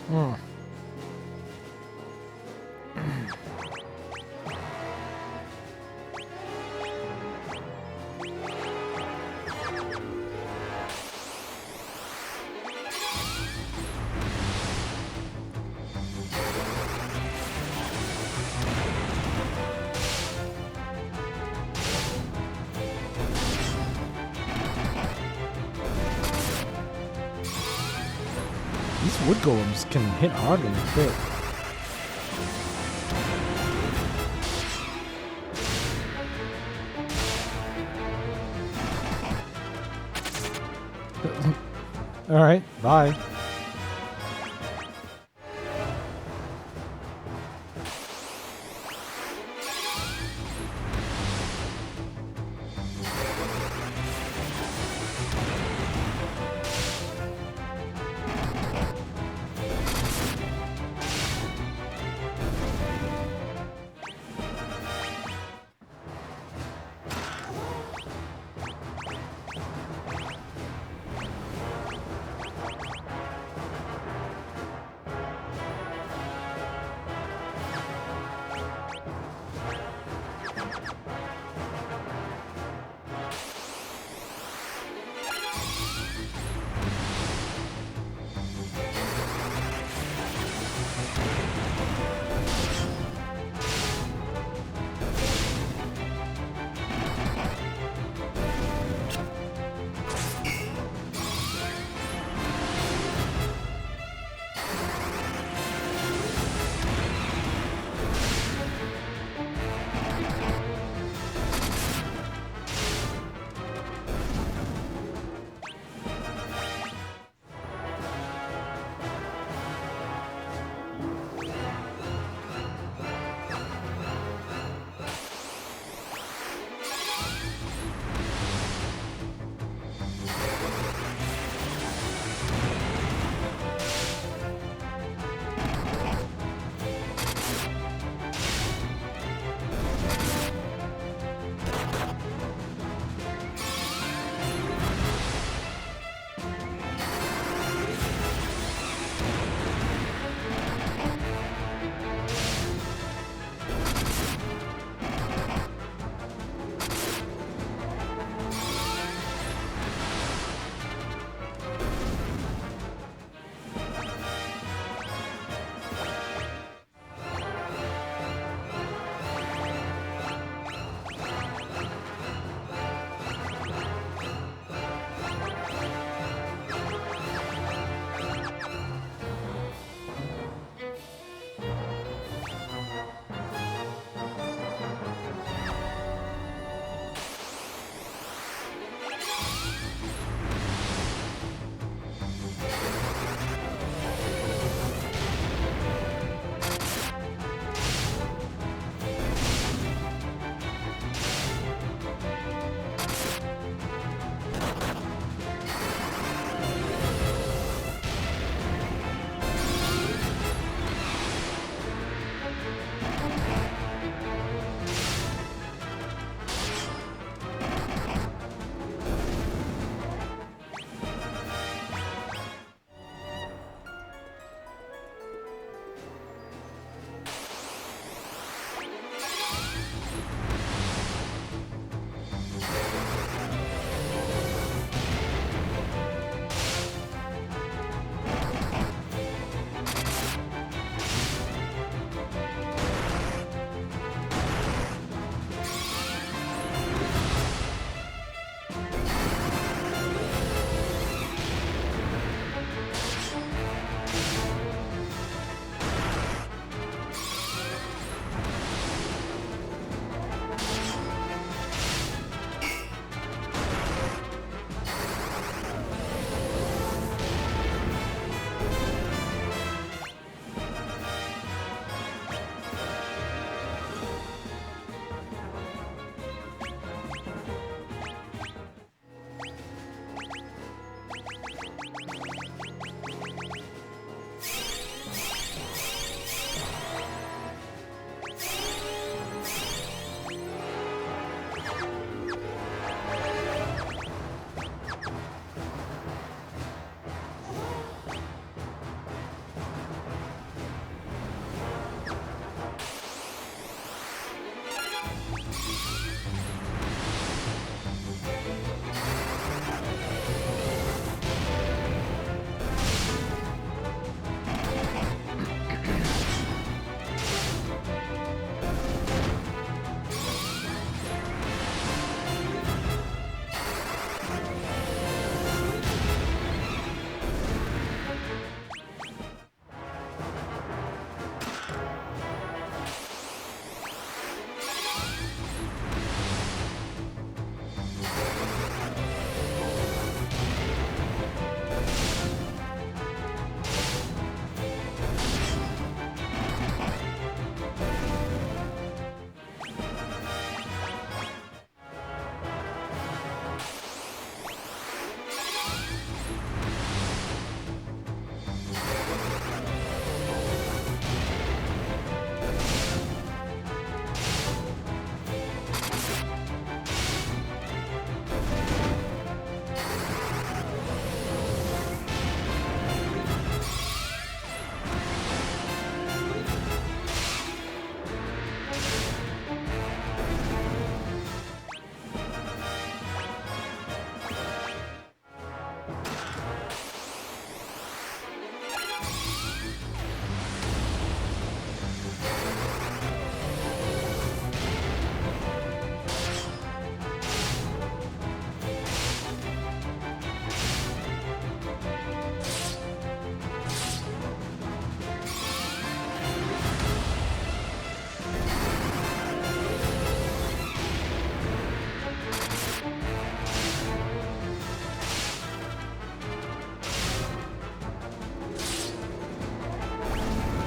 Hmm. These wood golems can hit hard when they crit. All right, bye.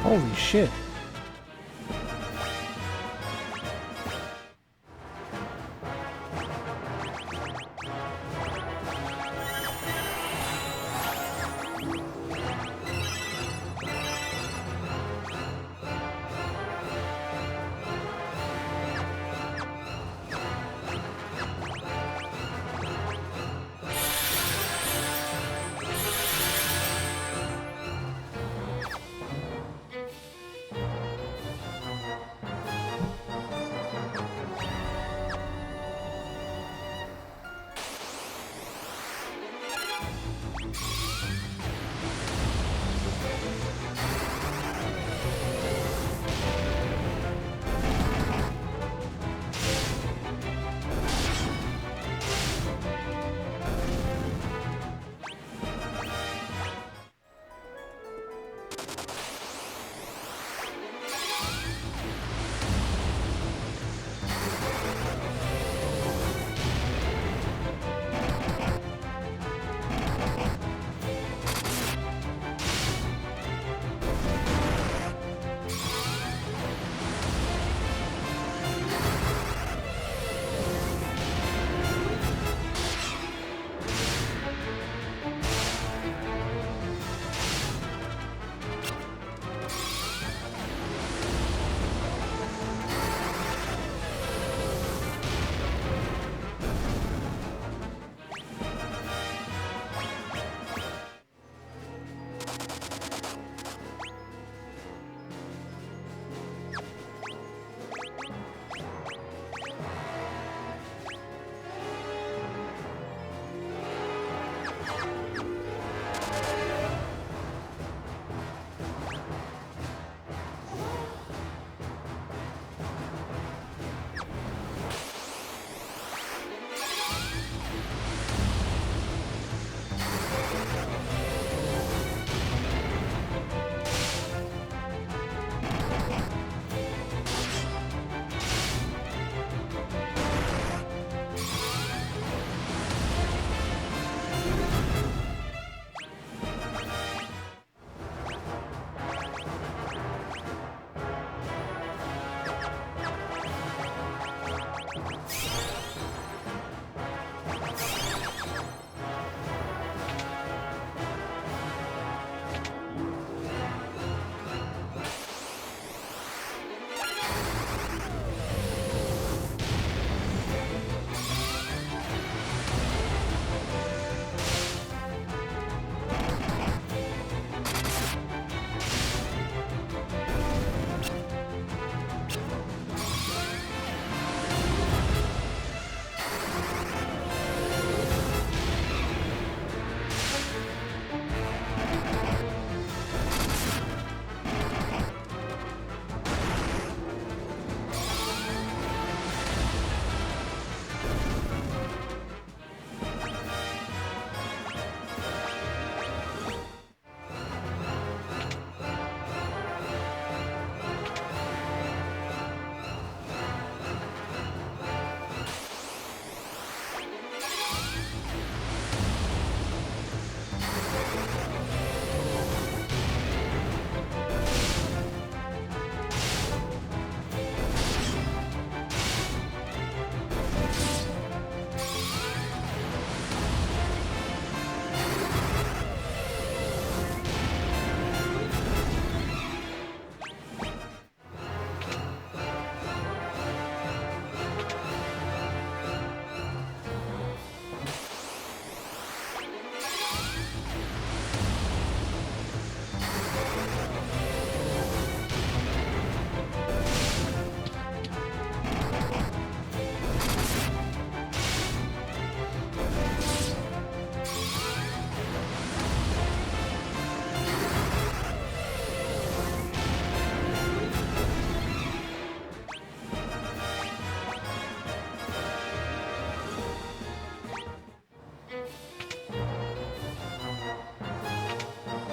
Holy shit.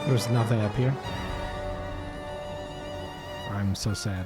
There's nothing up here. I'm so sad.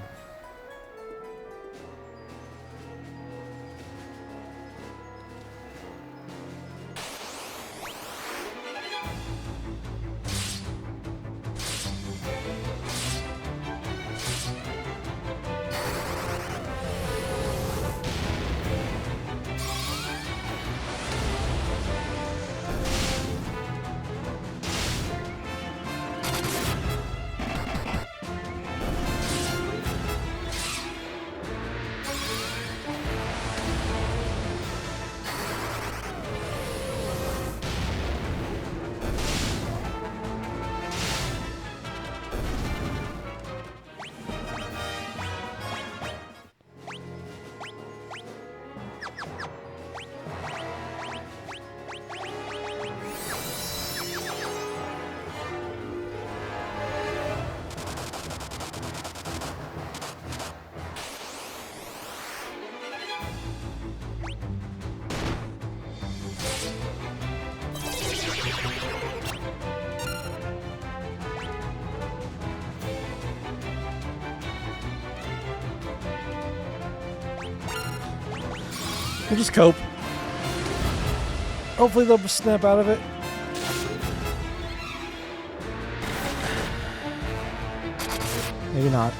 We'll just cope. Hopefully they'll snap out of it. Maybe not.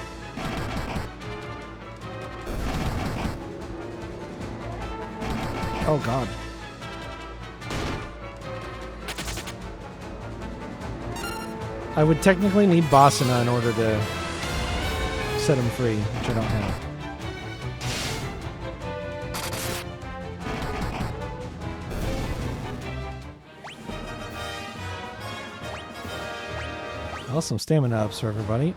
Oh god. I would technically need Basana in order to set him free, which I don't have. Well, some stamina ups for everybody.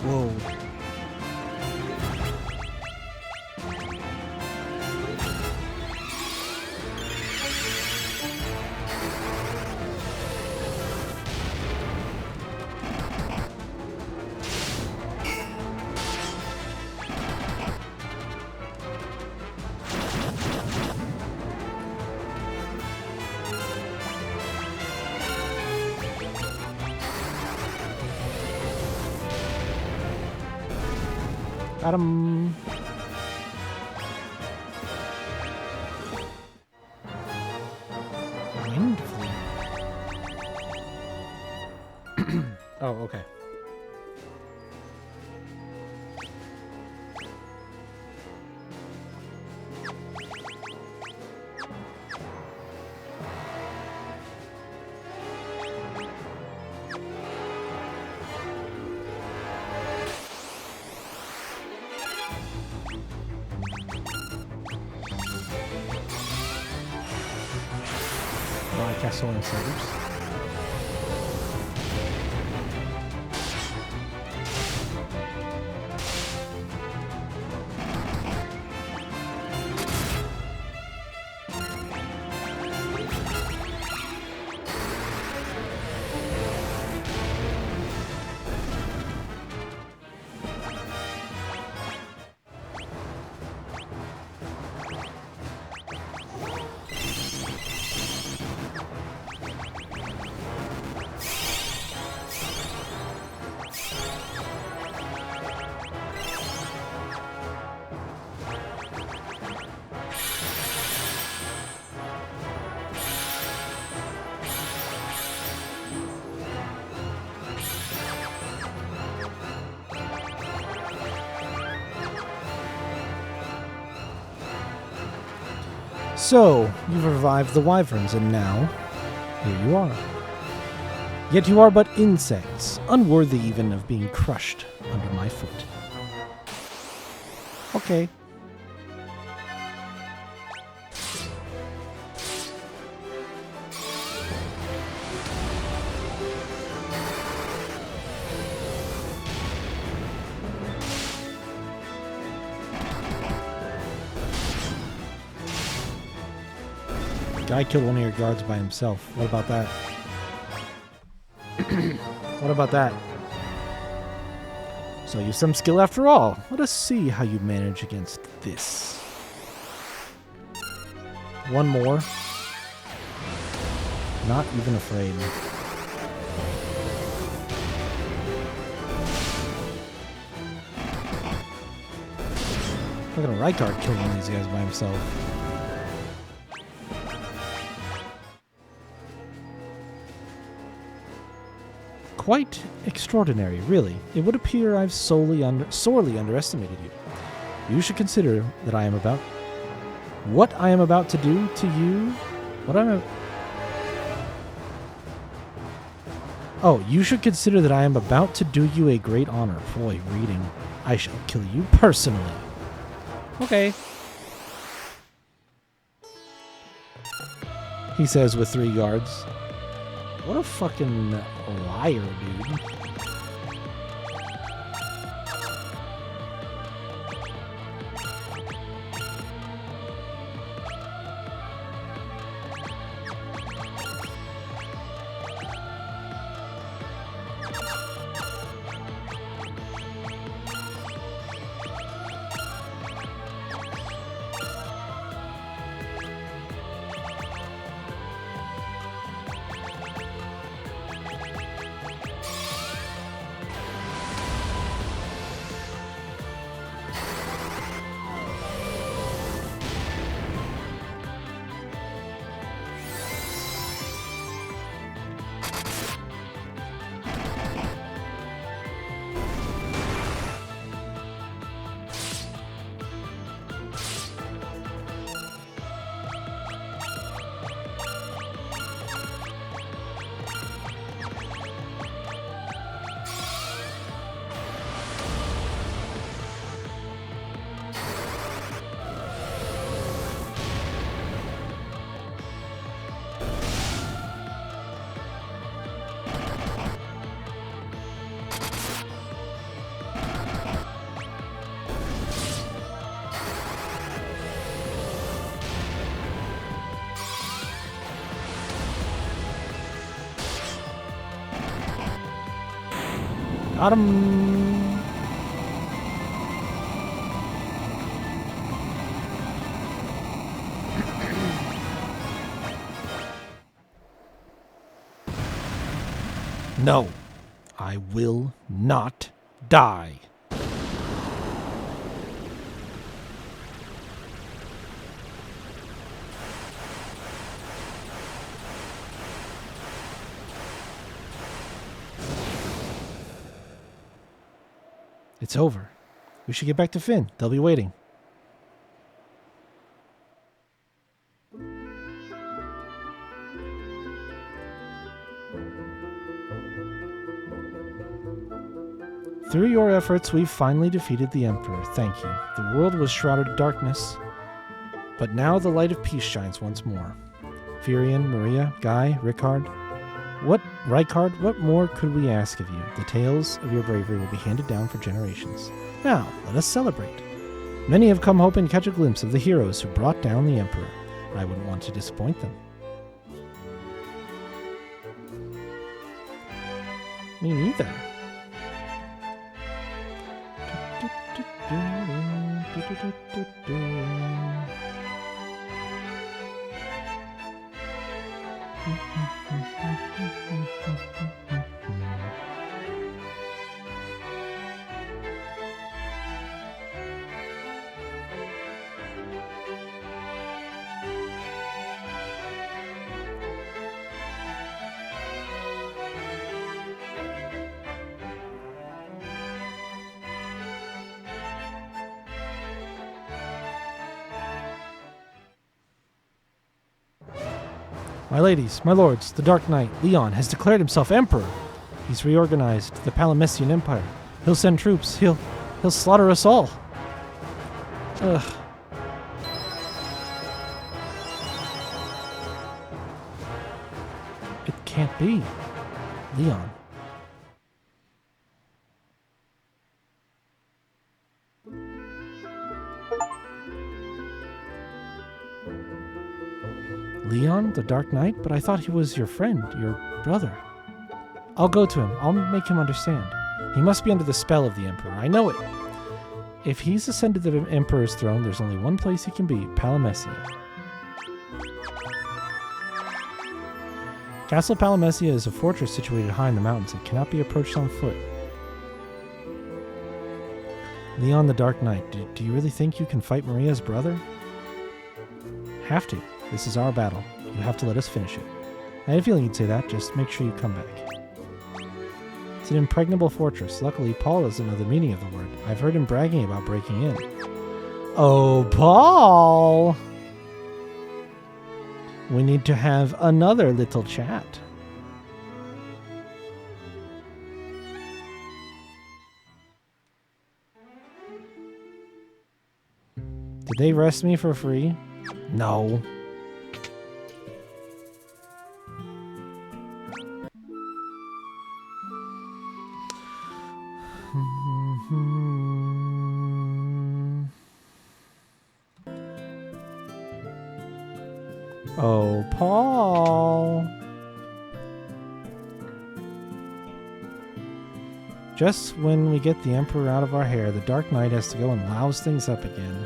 Whoa. Got him. Wind flare. Oh, okay. Oh, I cast Soul Insiders. So, you've revived the wyverns, and now, here you are. Yet you are but insects, unworthy even of being crushed under my foot. Okay. Guy killed one of your guards by himself. What about that? What about that? So you some skill after all. Let us see how you manage against this. One more. Not even afraid. Look at a Rykard kill one of these guys by himself. Quite extraordinary, really. It would appear I've sorely underestimated you. You should consider that what I am about to do to you. You should consider that I am about to do you a great honor. Boy, reading. I shall kill you personally. Okay. He says with 3 guards. What a fucking liar, dude. Got him. No, I will not die. It's over. We should get back to Finn. They'll be waiting. Through your efforts, we've finally defeated the Emperor. Thank you. The world was shrouded in darkness, but now the light of peace shines once more. Furion, Maria, Guy, Ricard, what more could we ask of you? The tales of your bravery will be handed down for generations. Now, let us celebrate. Many have come hoping to catch a glimpse of the heroes who brought down the Emperor. I wouldn't want to disappoint them. Me neither. My ladies, my lords, the Dark Knight, Leon, has declared himself Emperor. He's reorganized the Palamessian Empire. He'll send troops. He'll slaughter us all. Ugh. It can't be. Leon. Leon, the Dark Knight? But I thought he was your friend, your brother. I'll go to him. I'll make him understand. He must be under the spell of the Emperor. I know it. If he's ascended the Emperor's throne, there's only one place he can be, Palamessia. Castle Palamessia is a fortress situated high in the mountains. It cannot be approached on foot. Leon, the Dark Knight, do you really think you can fight Maria's brother? Have to. This is our battle. You have to let us finish it. I had a feeling you'd say that. Just make sure you come back. It's an impregnable fortress. Luckily, Paul doesn't know the meaning of the word. I've heard him bragging about breaking in. Oh, Paul! We need to have another little chat. Did they arrest me for free? No. Oh, Paul. Just when we get the Emperor out of our hair, the Dark Knight has to go and louse things up again.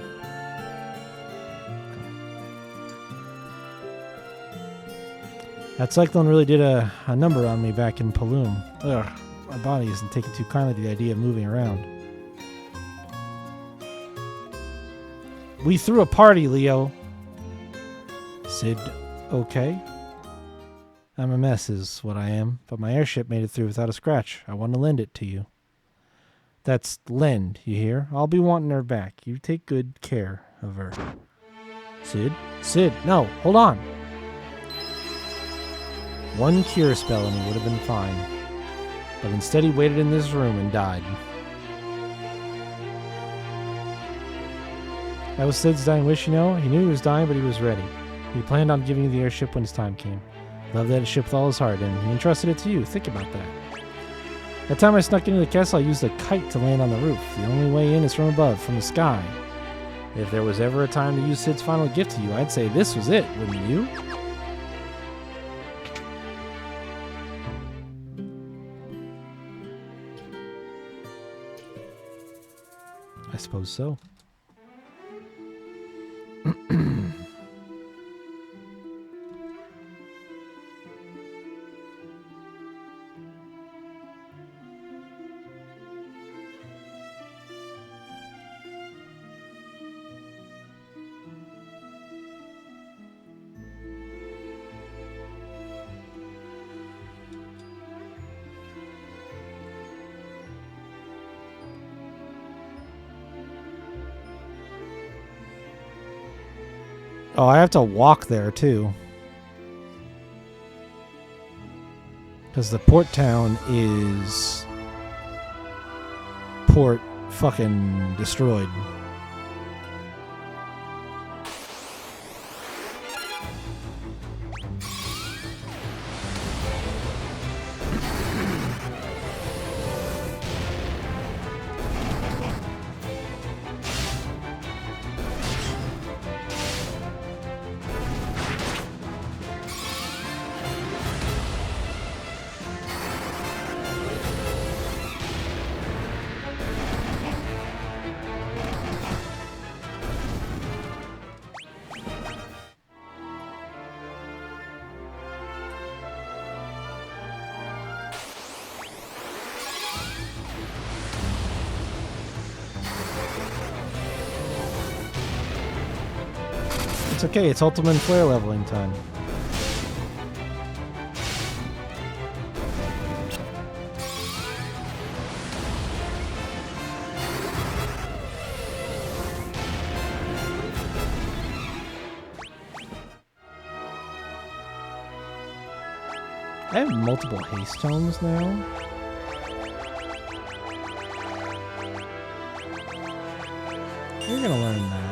That cyclone really did a number on me back in Paloom. Ugh, my body isn't taking too kindly to the idea of moving around. We threw a party, Leo. Sid, okay? I'm a mess is what I am, but my airship made it through without a scratch. I want to lend it to you. That's lend, you hear? I'll be wanting her back. You take good care of her. Sid, no, hold on. One cure spell and he would have been fine. But instead he waited in this room and died. That was Sid's dying wish, you know? He knew he was dying, but he was ready. He planned on giving you the airship when his time came. Loved that ship with all his heart, and he entrusted it to you. Think about that. That time I snuck into the castle, I used a kite to land on the roof. The only way in is from above, from the sky. If there was ever a time to use Sid's final gift to you, I'd say this was it, wouldn't you? I suppose so. Oh, I have to walk there, too. Because the port town is... port fucking destroyed. It's okay, it's ultimate flare leveling time. I have multiple haste tomes now. You're gonna learn that.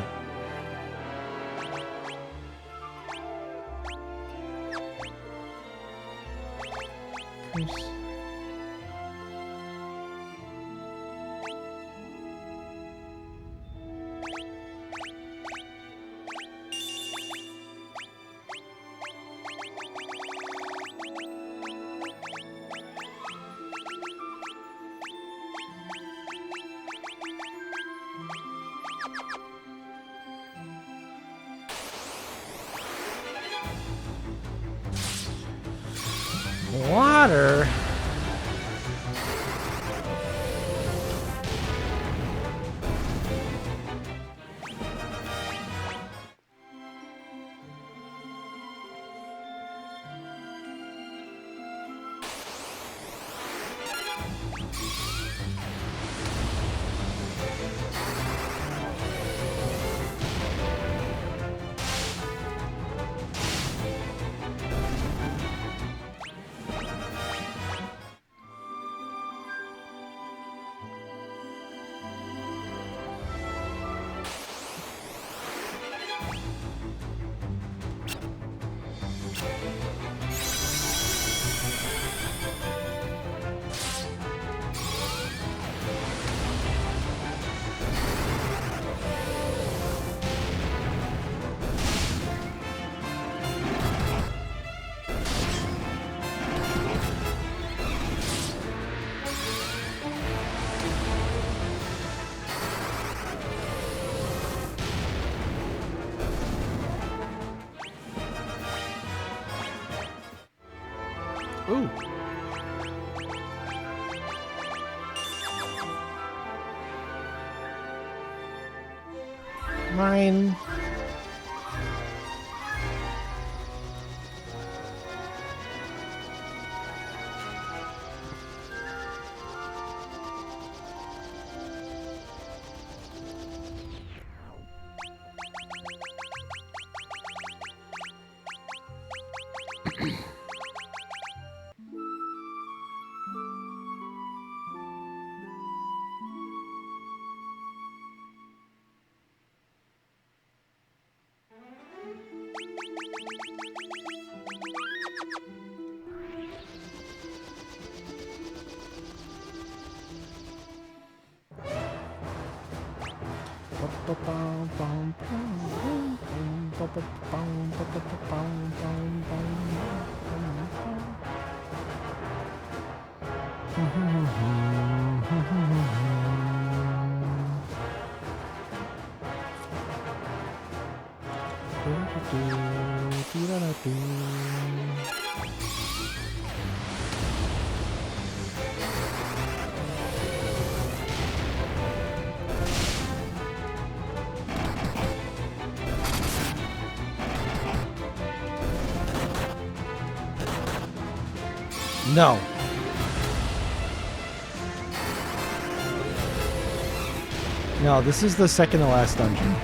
Curse. Water? Ooh. Mine. No. No, this is the second to last dungeon.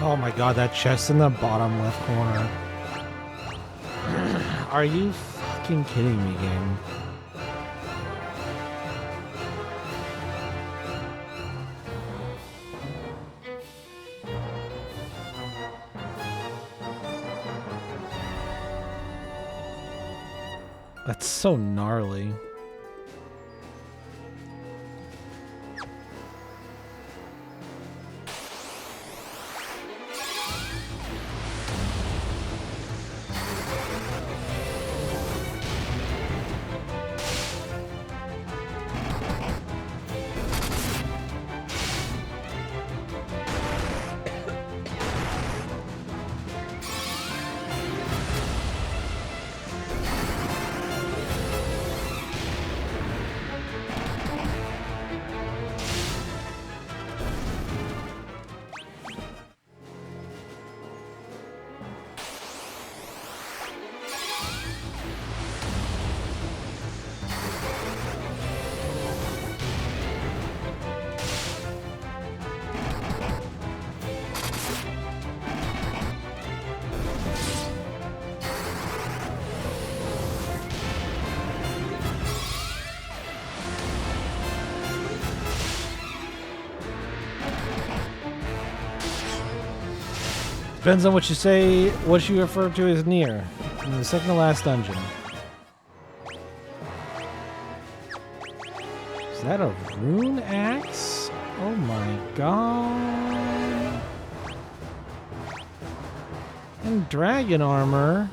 Oh my god, that chest in the bottom left corner. Are you fucking kidding me, game? That's so gnarly. Depends on what you say, what you refer to as near. In the second to last dungeon. Is that a rune axe? Oh my god. And dragon armor.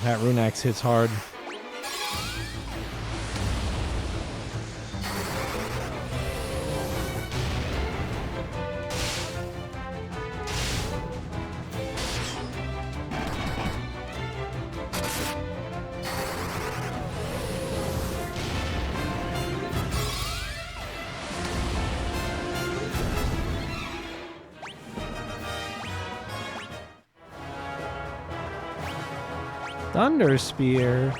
That rune axe hits hard. Thunder Spear.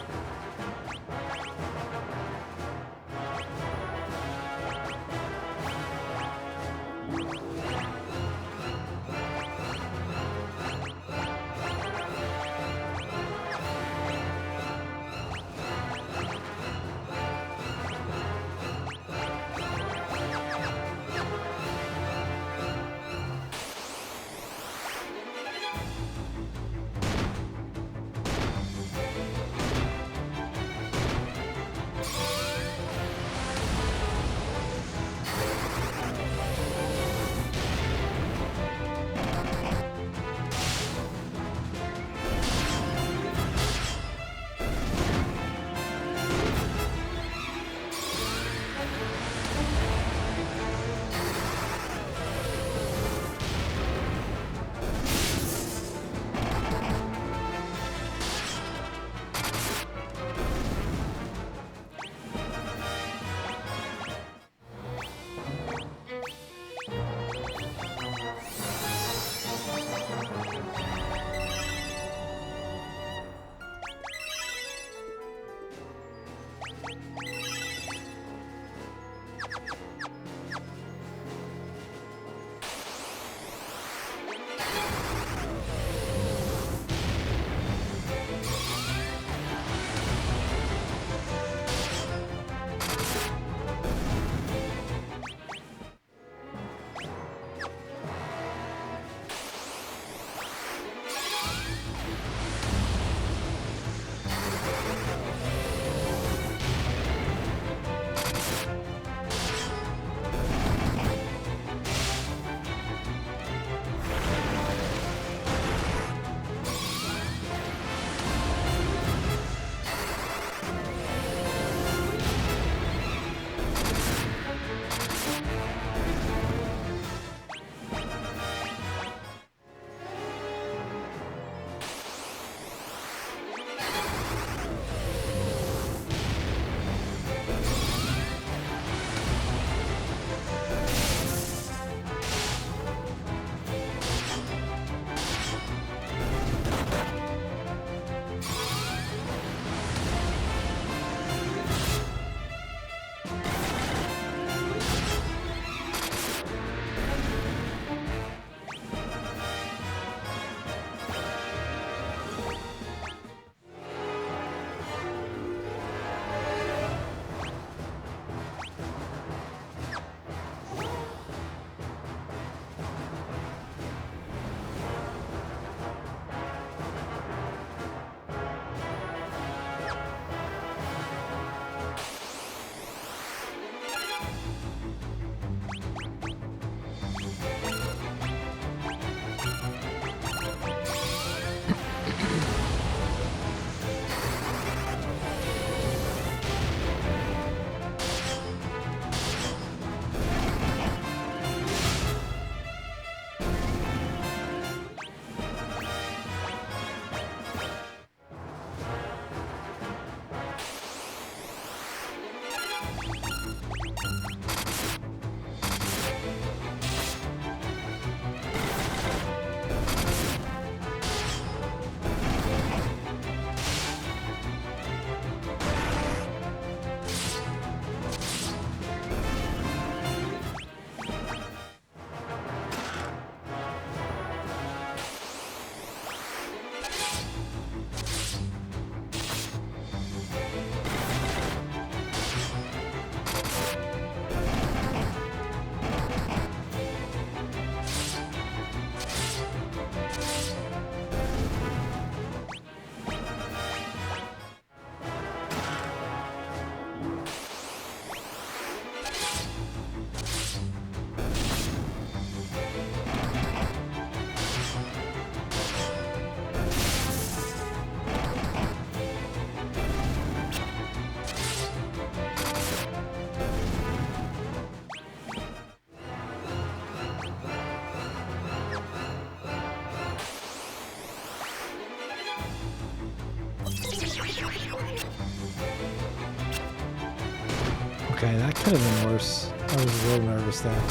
Okay, that could have been worse. I was a little nervous there.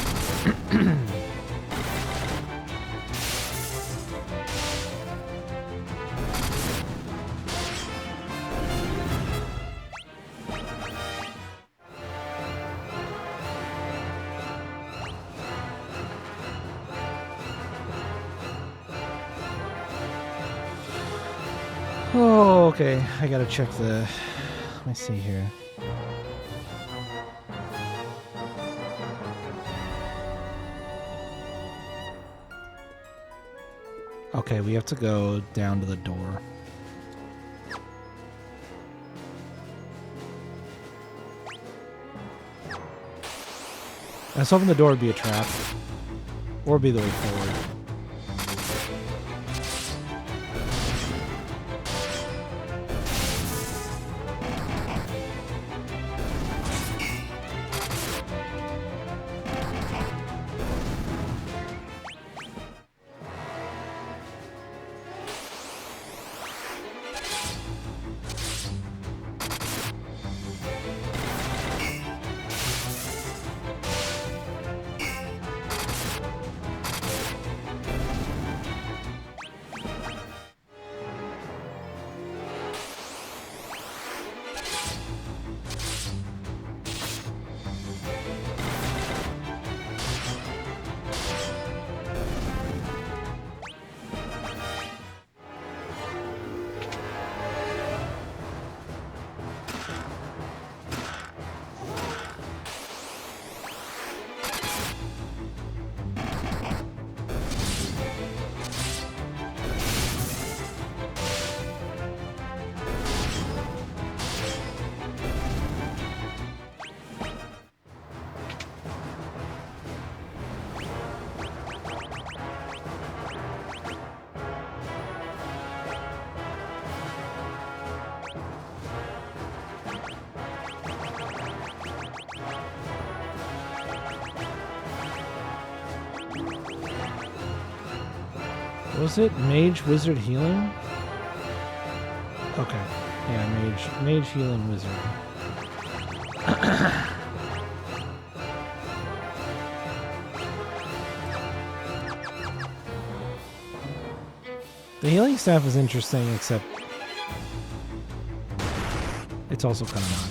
Oh, okay. I gotta check the... Let me see here. Okay, we have to go down to the door. I was hoping the door would be a trap. Or be the way forward. Was it Mage, Wizard, Healing? Okay. Yeah, Mage, Healing, Wizard. The healing staff is interesting, except it's also kind of not.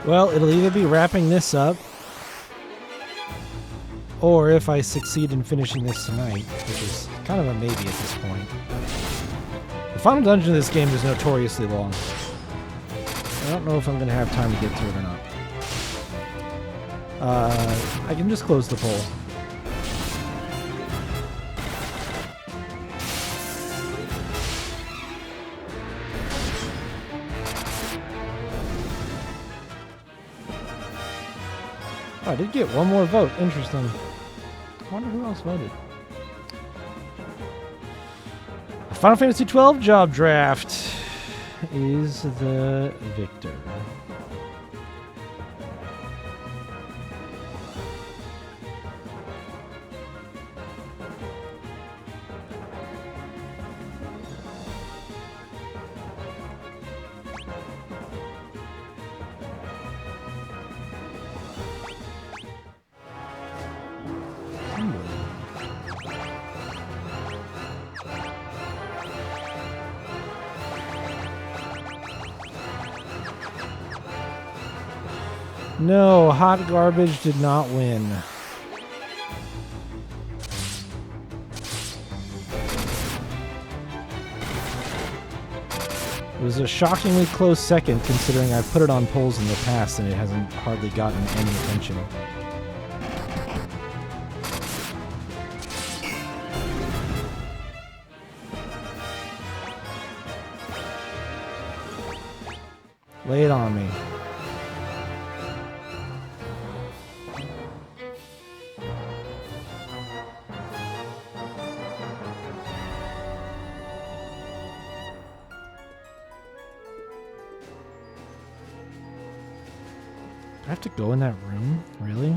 Well, it'll either be wrapping this up, or if I succeed in finishing this tonight, which is kind of a maybe at this point. The final dungeon of this game is notoriously long. I don't know if I'm going to have time to get through it or not. I can just close the poll. Oh, I did get one more vote. Interesting. I wonder who else voted. Final Fantasy XII job draft is the victor. No, hot garbage did not win. It was a shockingly close second considering I've put it on polls in the past and it hasn't hardly gotten any attention. Lay it on me. I have to go in that room? Really?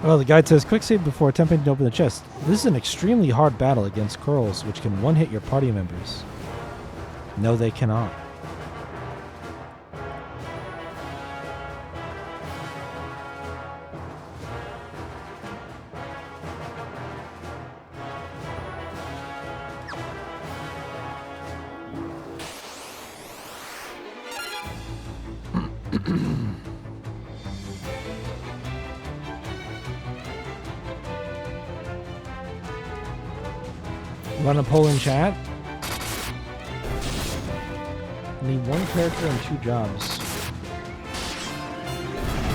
Oh, the guide says, quick save before attempting to open the chest. This is an extremely hard battle against Curls, which can one-hit your party members. No, they cannot. Run a poll in chat. I need one character and 2 jobs.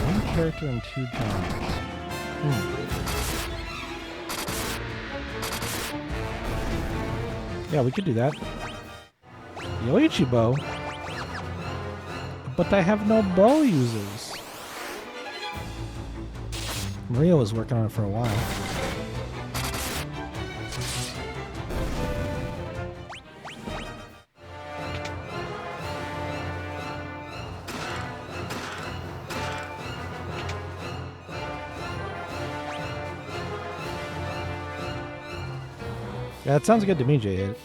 One character and 2 jobs. Yeah, we could do that. Yoichi bow. But I have no bow users. Maria was working on it for a while. Yeah, that sounds good to me, J-Hit.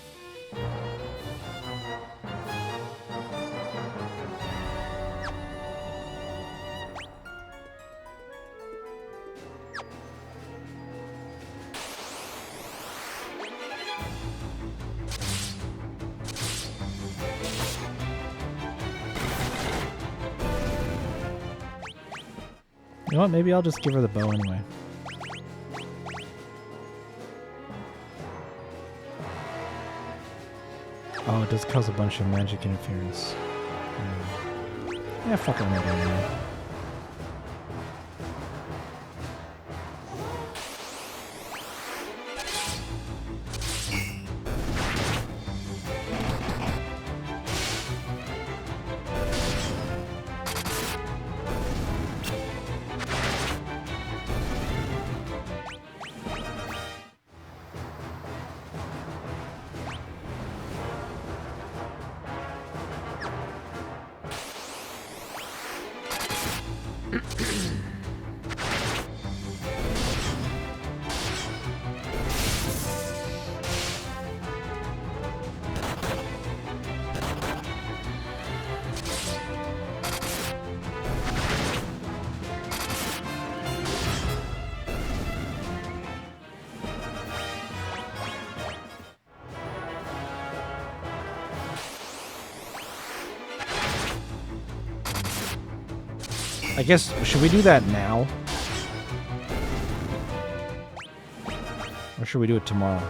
You know what? Maybe I'll just give her the bow anyway. Oh, it does cause a bunch of magic interference. Yeah, fuck it, I'm not doing that. I guess, should we do that now? Or should we do it tomorrow?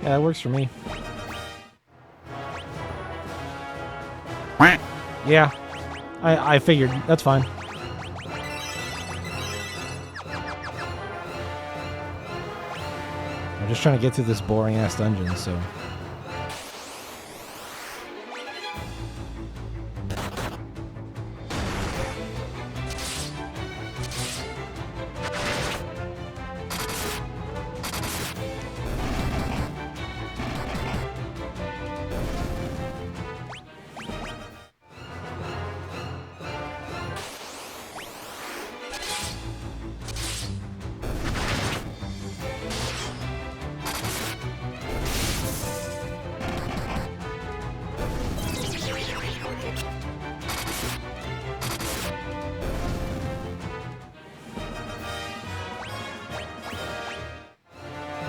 Yeah, that works for me. Yeah, I figured. That's fine. I'm just trying to get through this boring-ass dungeon, so...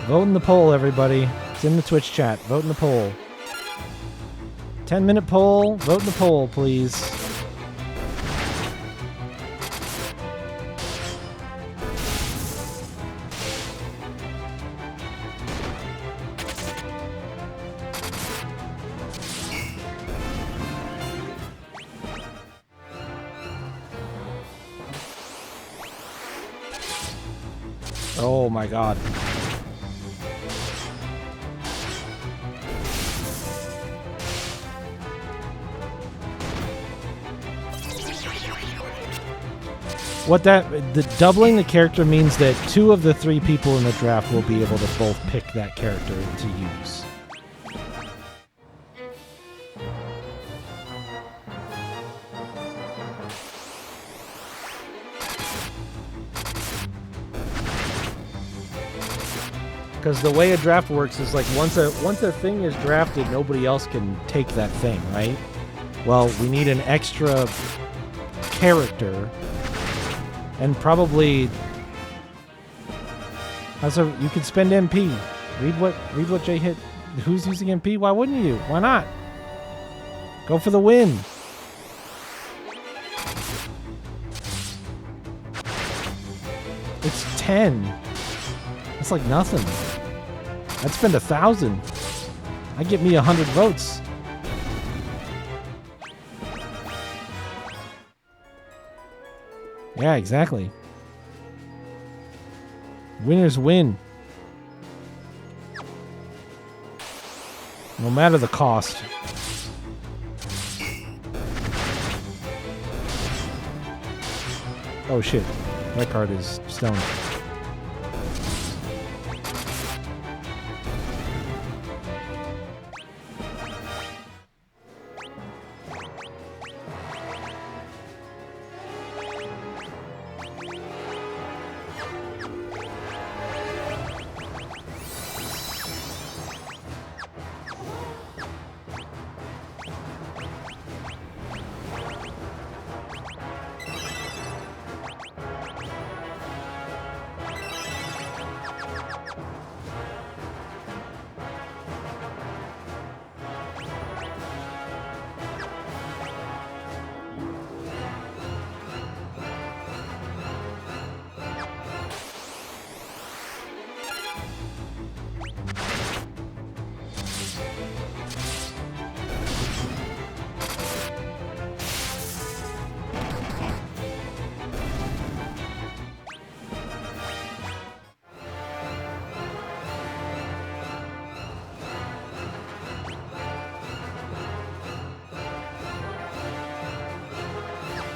Vote in the poll, everybody. It's in the Twitch chat. Vote in the poll. 10-minute poll. Vote in the poll, please. Oh my god. The doubling the character means that 2 of the 3 people in the draft will be able to both pick that character to use. Because the way a draft works is like once a thing is drafted, nobody else can take that thing, right? Well, we need an extra character. And probably, you could spend MP. Read what Jay hit. Who's using MP? Why wouldn't you? Why not? Go for the win. It's 10. That's like nothing. I'd spend 1,000. I'd get me 100 votes. Yeah, exactly. Winners win. No matter the cost. Oh shit. That card is stoned.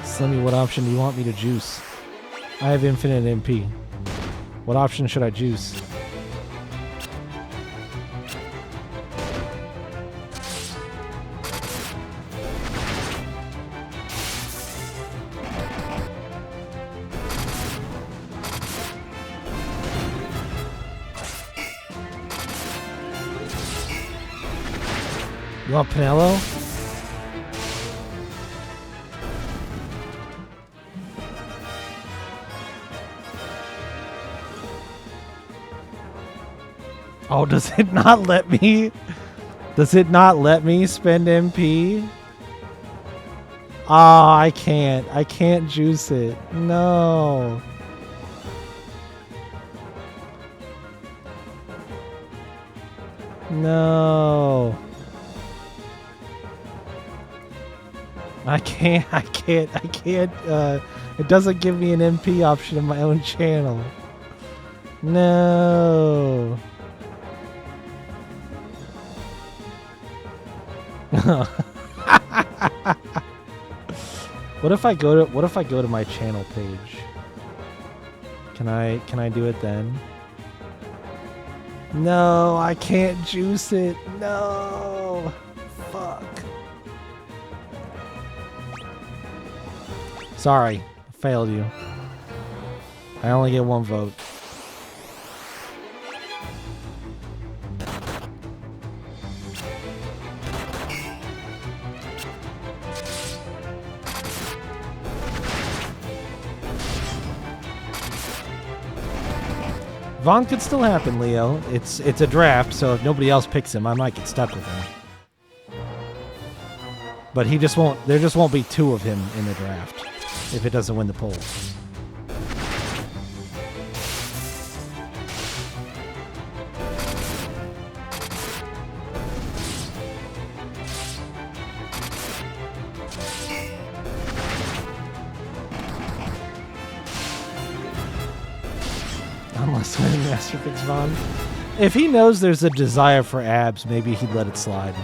Slimmy, what option do you want me to juice? I have infinite MP. What option should I juice? You want Pinello? Oh, does it not let me? Does it not let me spend MP? Ah, I can't. I can't juice it. No. No. I can't. It doesn't give me an MP option in my own channel. No. What if I go to my channel page? Can I do it then? No, I can't juice it. No. Fuck. Sorry, I failed you. I only get one vote. Vaughn could still happen, Leo. It's a draft, so if nobody else picks him, I might get stuck with him. But he just won't. There just won't be two of him in the draft if it doesn't win the poll. Unless winning Master picks Vaughn. If he knows there's a desire for abs, maybe he'd let it slide.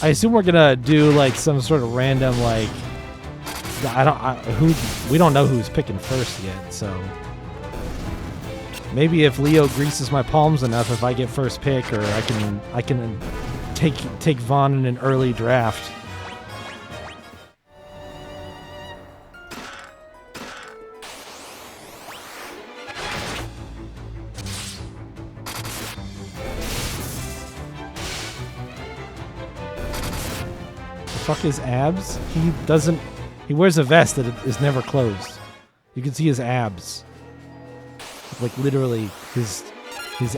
I assume we're gonna do like some sort of random like we don't know who's picking first yet, so maybe if Leo greases my palms enough, if I get first pick, or I can take Vaughn in an early draft. Fuck his abs. He wears a vest that is never closed. You can see his abs. Like literally his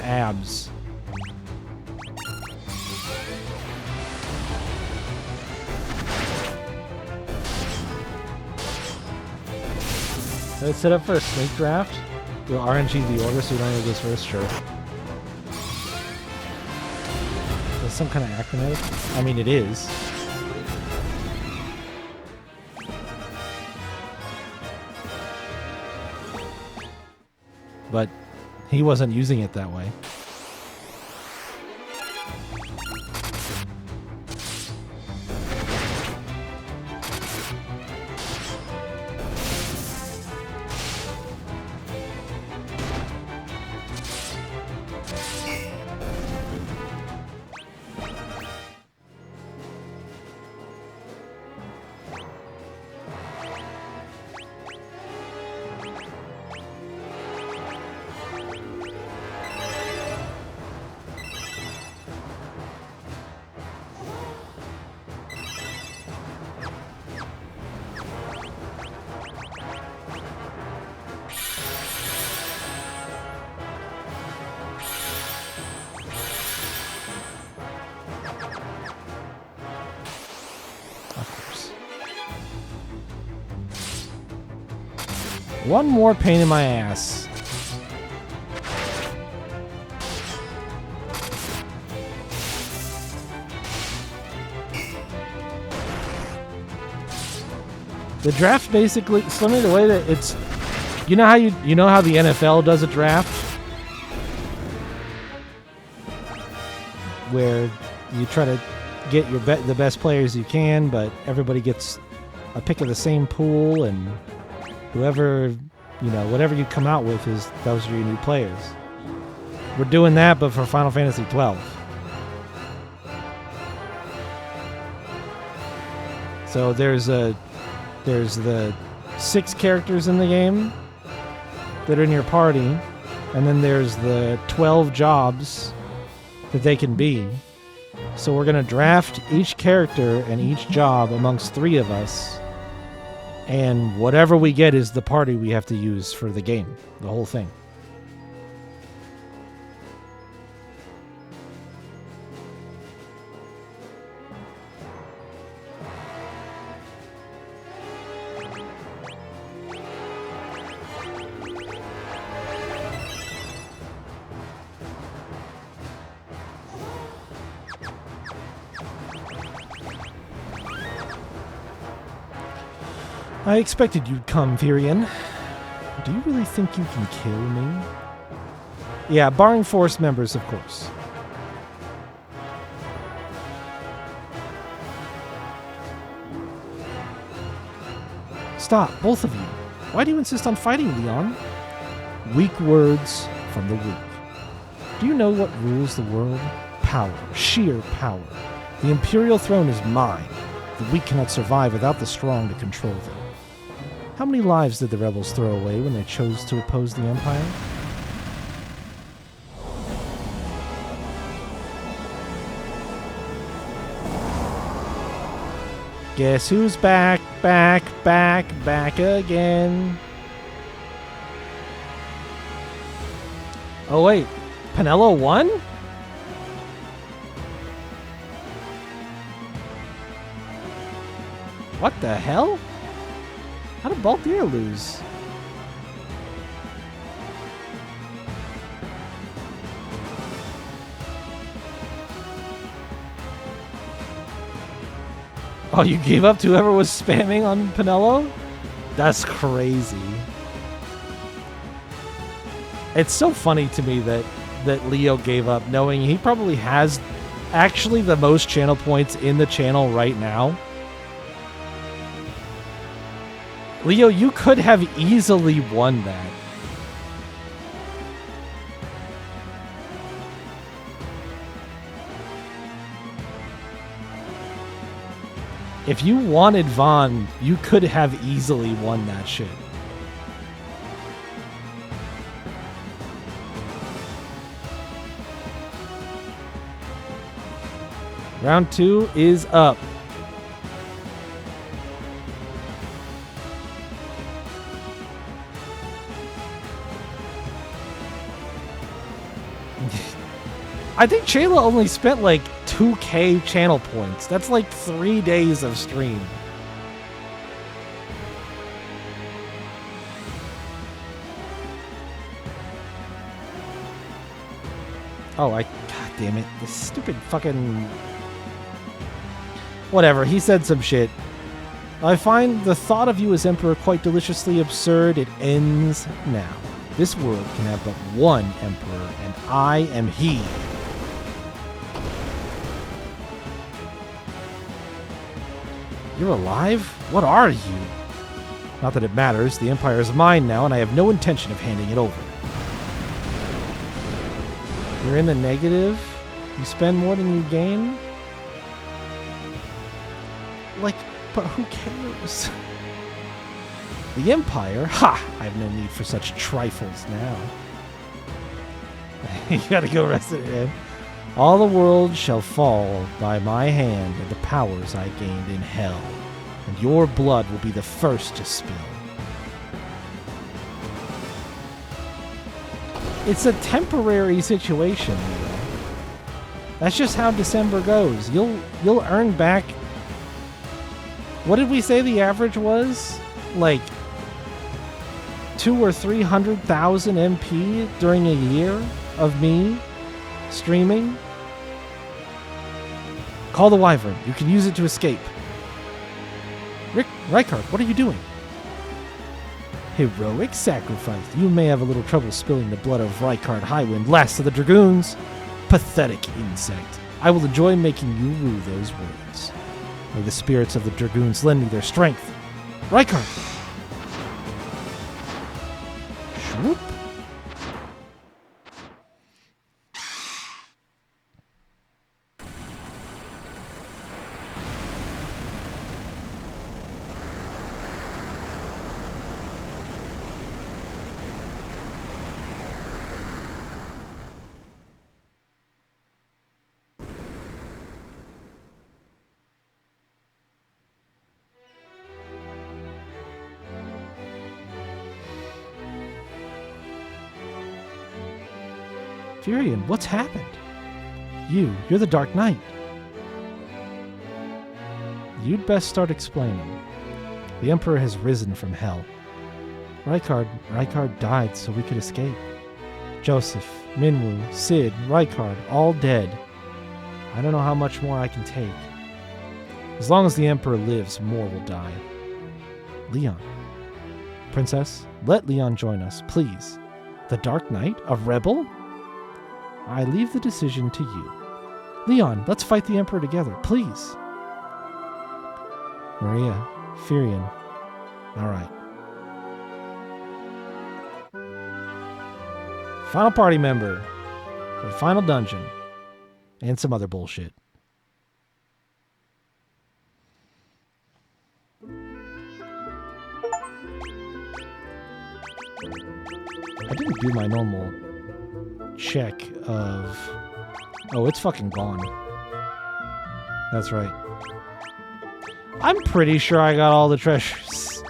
abs. Let's set up for a snake draft. We'll RNG the order so we don't know who goes first, sure. That's some kind of acronym. I mean, it is. But he wasn't using it that way. One more pain in my ass. The draft basically, similar to the way that it's, you know how the NFL does a draft, where you try to get the best players you can, but everybody gets a pick of the same pool, and whoever, whatever you come out with those are your new players. We're doing that, but for Final Fantasy 12. So there's the 6 characters in the game that are in your party, and then there's the 12 jobs that they can be. So we're going to draft each character and each job amongst 3 of us. And whatever we get is the party we have to use for the game. The whole thing. I expected you'd come, Virion. Do you really think you can kill me? Yeah, barring Force members, of course. Stop, both of you. Why do you insist on fighting, Leon? Weak words from the weak. Do you know what rules the world? Power, sheer power. The Imperial throne is mine. The weak cannot survive without the strong to control them. How many lives did the rebels throw away when they chose to oppose the Empire? Guess who's back, back again? Oh wait, Penelo won? What the hell? How did Balthier lose? Oh, you gave up to whoever was spamming on Penelo? That's crazy. It's so funny to me that Leo gave up knowing he probably has actually the most channel points in the channel right now. Leo, you could have easily won that. If you wanted Vaughn, you could have easily won that shit. Round 2 is up. I think Chayla only spent like 2k channel points. That's like 3 days of stream. Oh, God damn it. This stupid fucking... Whatever, he said some shit. I find the thought of you as Emperor quite deliciously absurd. It ends now. This world can have but one Emperor, and I am he. You're alive? What are you? Not that it matters. The Empire is mine now, and I have no intention of handing it over. You're in the negative? You spend more than you gain? Like, but who cares? The Empire? Ha! I have no need for such trifles now. You gotta go rest it in. All the world shall fall by my hand and the powers I gained in hell, and your blood will be the first to spill. It's a temporary situation, Leo. That's just how December goes. You'll earn back. What did we say the average was? Like 200,000 or 300,000 MP during a year of me streaming. Call the Wyvern. You can use it to escape. Rykard, what are you doing? Heroic sacrifice. You may have a little trouble spilling the blood of Rykard Highwind, last of the Dragoons. Pathetic insect. I will enjoy making you rue those words. May the spirits of the Dragoons lend me their strength. Rykard! Shoop. Furion, what's happened? You're the Dark Knight. You'd best start explaining. The Emperor has risen from hell. Rykard died so we could escape. Joseph, Minwu, Sid, Rykard, all dead. I don't know how much more I can take. As long as the Emperor lives, more will die. Leon. Princess, let Leon join us, please. The Dark Knight? A rebel? I leave the decision to you. Leon, let's fight the Emperor together, please. Maria, Furion. All right. Final party member for the final dungeon. And some other bullshit. I didn't do my normal check of... Oh, it's fucking gone. That's right. I'm pretty sure I got all the treasures.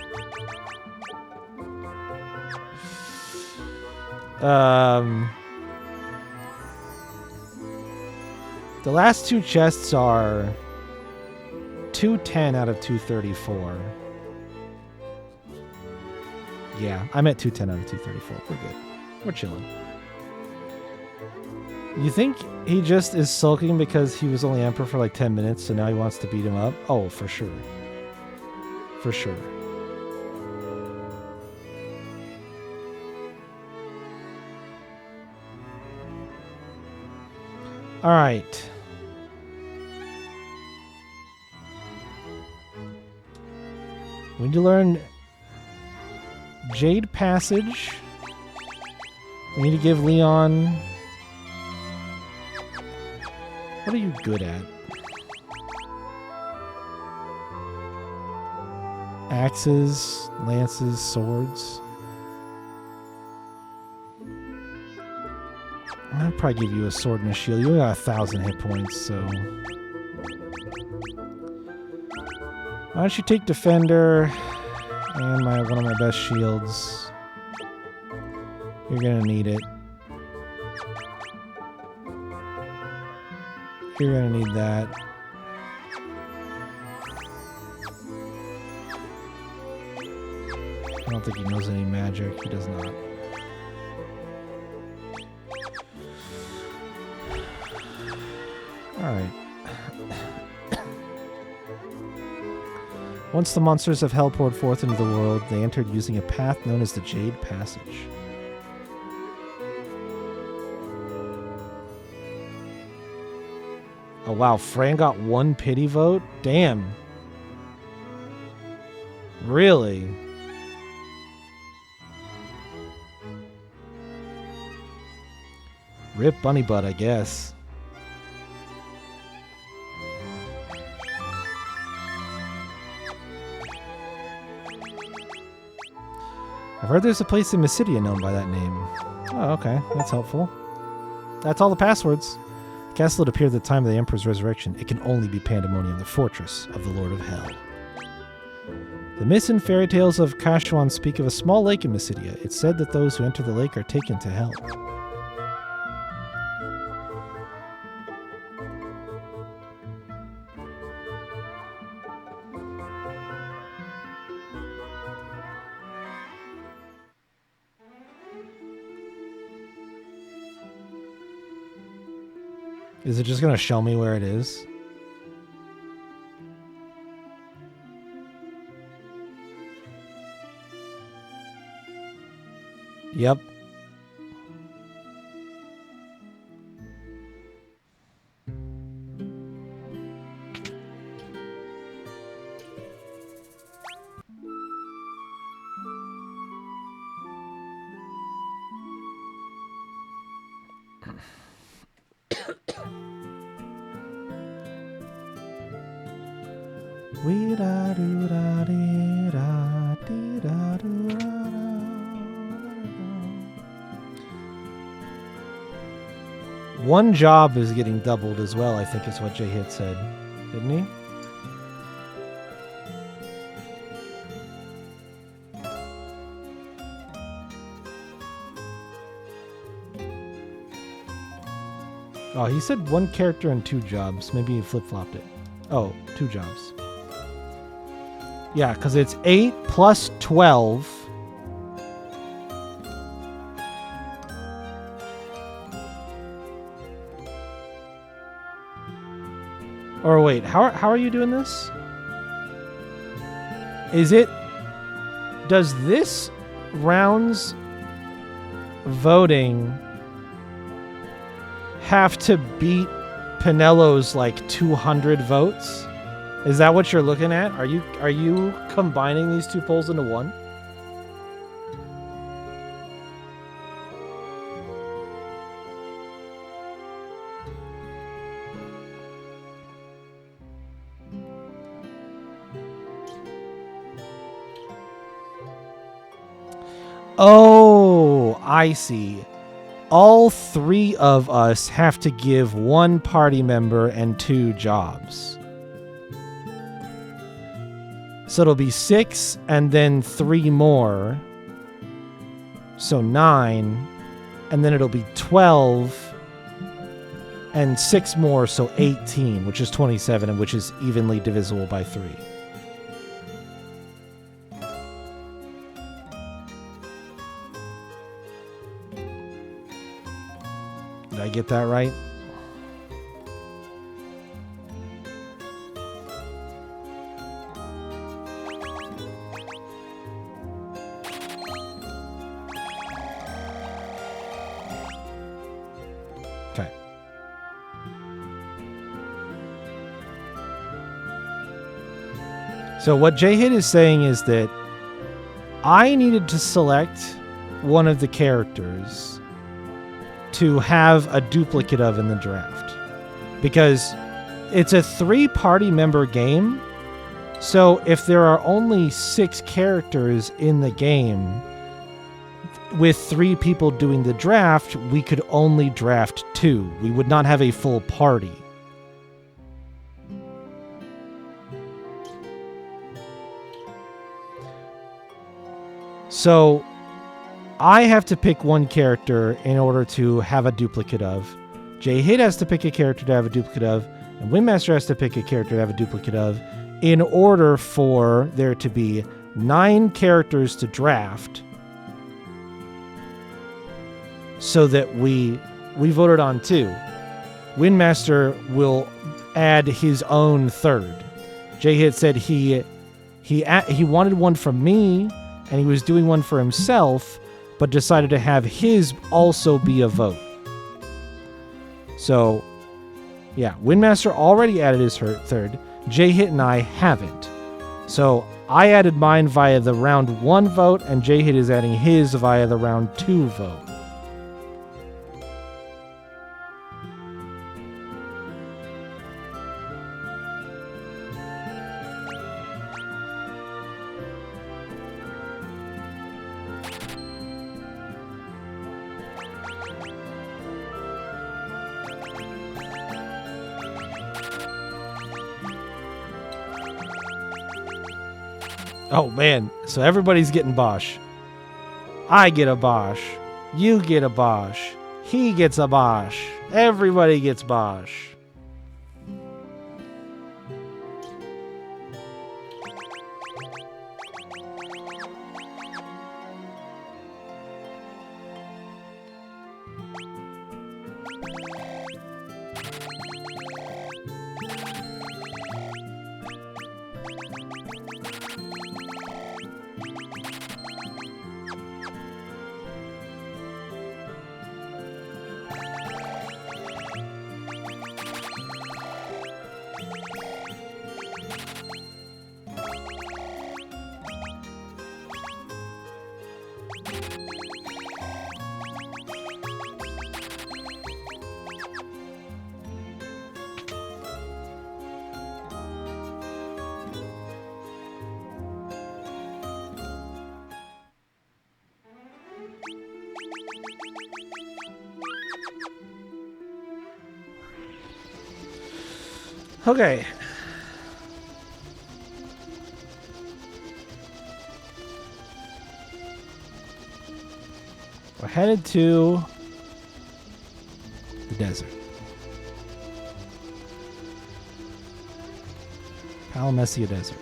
The last two chests are 210 out of 234. Yeah, I'm at 210 out of 234. We're good. We're chilling. You think he just is sulking because he was only Emperor for like 10 minutes, so now he wants to beat him up? Oh, for sure. For sure. All right. We need to learn Jade Passage. We need to give Leon... What are you good at? Axes, lances, swords. I'd probably give you a sword and a shield. You only got 1,000 hit points, so... Why don't you take Defender and one of my best shields. You're gonna need it. You're gonna need that. I don't think he knows any magic. He does not. Alright. Once the monsters of hell poured forth into the world, they entered using a path known as the Jade Passage. Oh wow, Fran got one pity vote? Damn. Really? Rip Bunny Butt, I guess. I've heard there's a place in Mysidia known by that name. Oh, okay. That's helpful. That's all the passwords. The castle had appeared at the time of the Emperor's resurrection. It can only be Pandemonium, the fortress of the Lord of Hell. The myths and fairy tales of Kashuan speak of a small lake in Mysidia. It's said that those who enter the lake are taken to hell. Is it just going to show me where it is? Yep. One job is getting doubled as well, I think is what J-Hit said. Didn't he? Oh, he said 1 character and 2 jobs. Maybe he flip-flopped it. Oh, 2 jobs. Yeah, because it's 8 plus 12. Or wait, how are you doing this? Is it... Does this round's voting have to beat Pinello's like 200 votes? Is that what you're looking at? Are you combining these 2 polls into one? Oh, I see. All 3 of us have to give 1 party member and 2 jobs. So it'll be 6 and then 3 more. So 9. And then it'll be 12 and 6 more, so 18, which is 27, and which is evenly divisible by 3. Did I get that right? Okay. So what J-Hit is saying is that I needed to select one of the characters to have a duplicate of in the draft, because it's a 3-party member game. So if there are only 6 characters in the game, with 3 people doing the draft, we could only draft 2. We would not have a full party. So I have to pick 1 character in order to have a duplicate of. J-Hit has to pick a character to have a duplicate of. And Windmaster has to pick a character to have a duplicate of, in order for there to be 9 characters to draft, so that we voted on 2. Windmaster will add his own 3rd. J-Hit said he wanted one from me, and he was doing one for himself, but decided to have his also be a vote. So, yeah, Windmaster already added his 3rd. J-Hit and I haven't. So I added mine via the round 1 vote, and J-Hit is adding his via the round 2 vote. Oh man, so everybody's getting Bosch. I get a Bosch. You get a Bosch. He gets a Bosch. Everybody gets Bosch. Okay. We're headed to the desert. Palamessia Desert.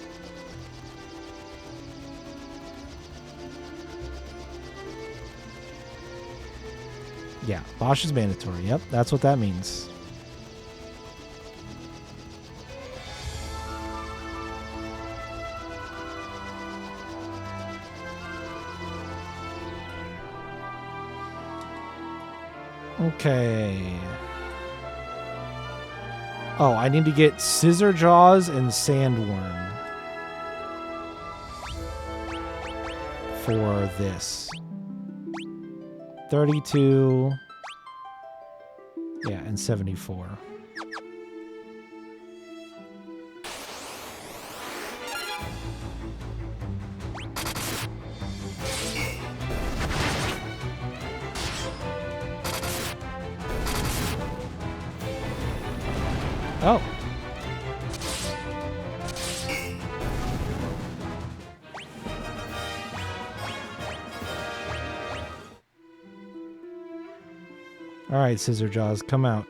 Yeah, Bosch is mandatory. Yep, that's what that means. Okay. Oh, I need to get Scissor Jaws and Sandworm for this. 32. Yeah, and 74. Oh. All right, Scissor Jaws, come out.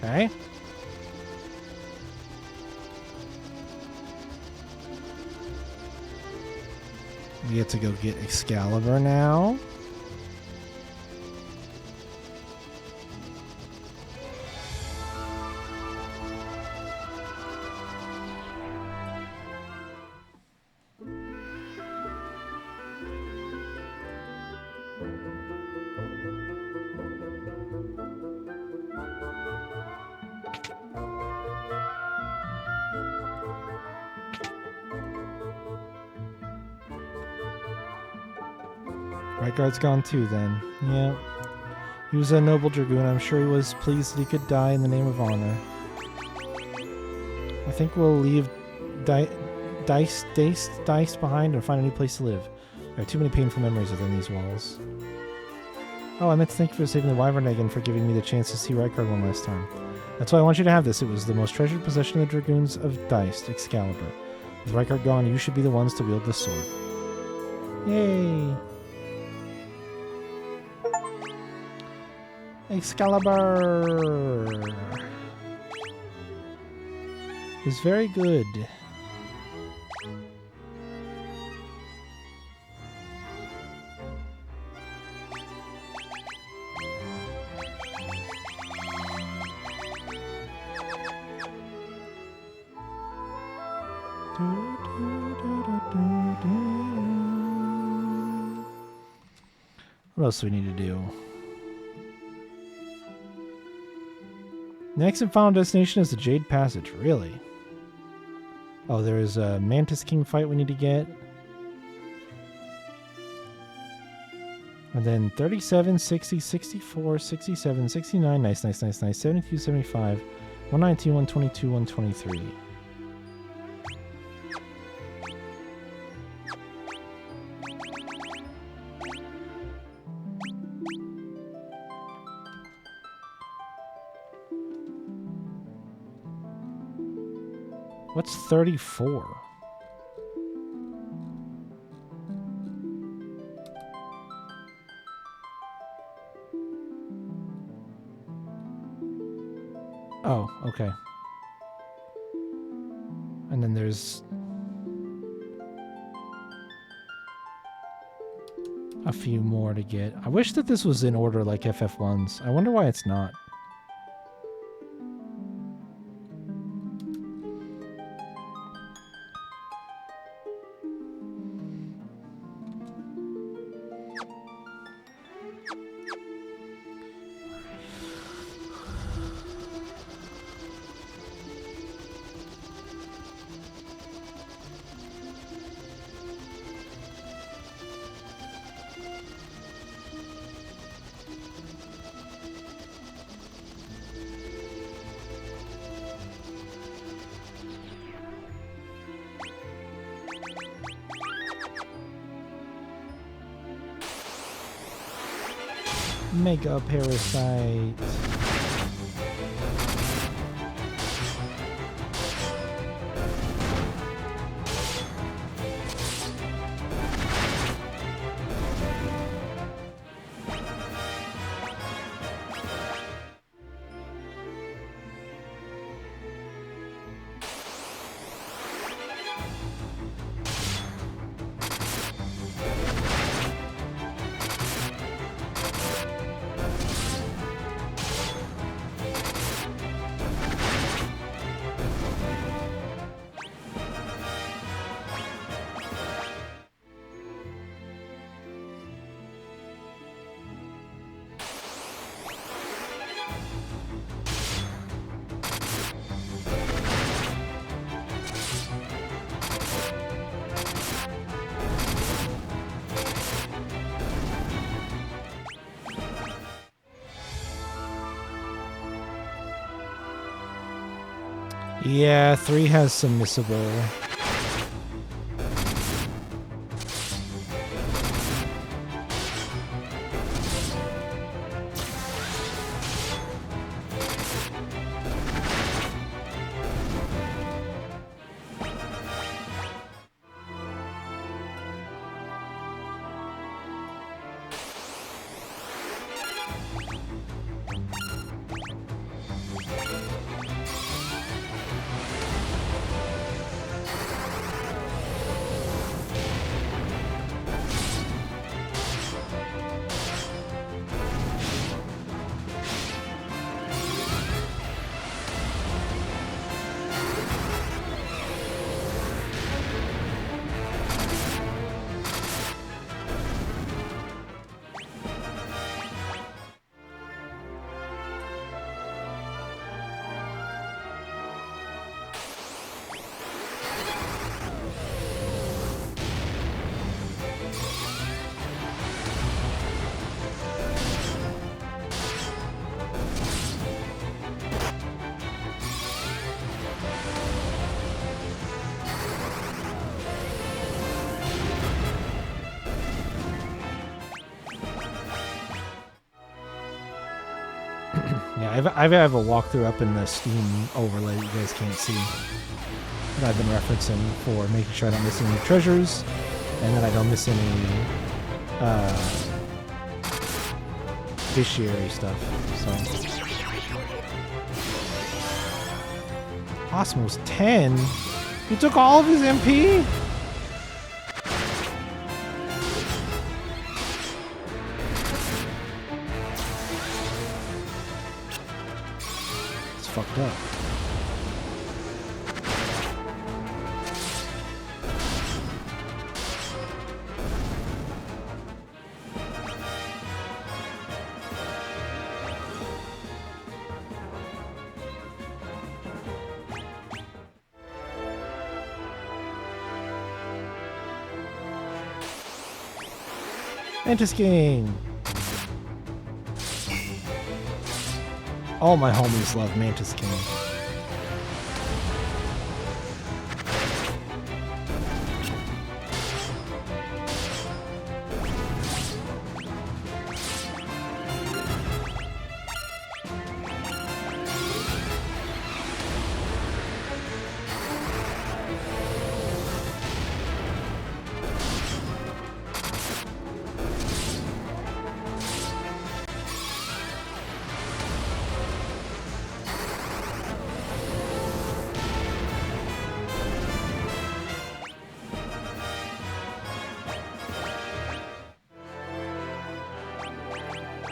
Okay. We get to go get Excalibur now. Right guard's gone too then. Yeah. He was a noble dragoon. I'm sure he was pleased that he could die in the name of honor. I think we'll leave Dice behind and find a new place to live. I have too many painful memories within these walls. Oh, I meant to thank you for saving the Wyvern egg and for giving me the chance to see Rykard one last time. That's why I want you to have this. It was the most treasured possession of the Dragoons of Dice, Excalibur. With Rykard gone, you should be the ones to wield the sword. Yay! Excalibur is very good. What else do we need to do? Next and final destination is the Jade Passage. Really? Oh, there's a Mantis King fight we need to get. And then 37, 60, 64, 67, 69. Nice, nice, nice, nice. 72, 75, 119, 122, 123. What's 34? Oh, okay. And then there's a few more to get. I wish that this was in order like FF1's. I wonder why it's not. Mega Parasite. Yeah, 3 has some missable. Yeah, I have a walkthrough up in the Steam overlay that you guys can't see that I've been referencing for making sure I don't miss any treasures and that I don't miss any vitiary stuff. So Osmo's 10? You took all of his MP? Fucked up. Mantis King. All my homies love Mantis King.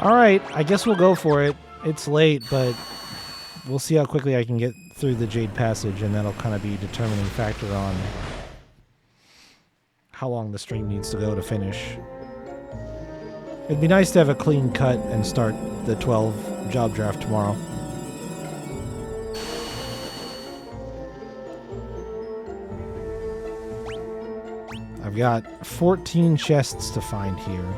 Alright, I guess we'll go for it. It's late, but we'll see how quickly I can get through the Jade Passage, and that'll kind of be a determining factor on how long the stream needs to go to finish. It'd be nice to have a clean cut and start the 12 job draft tomorrow. I've got 14 chests to find here.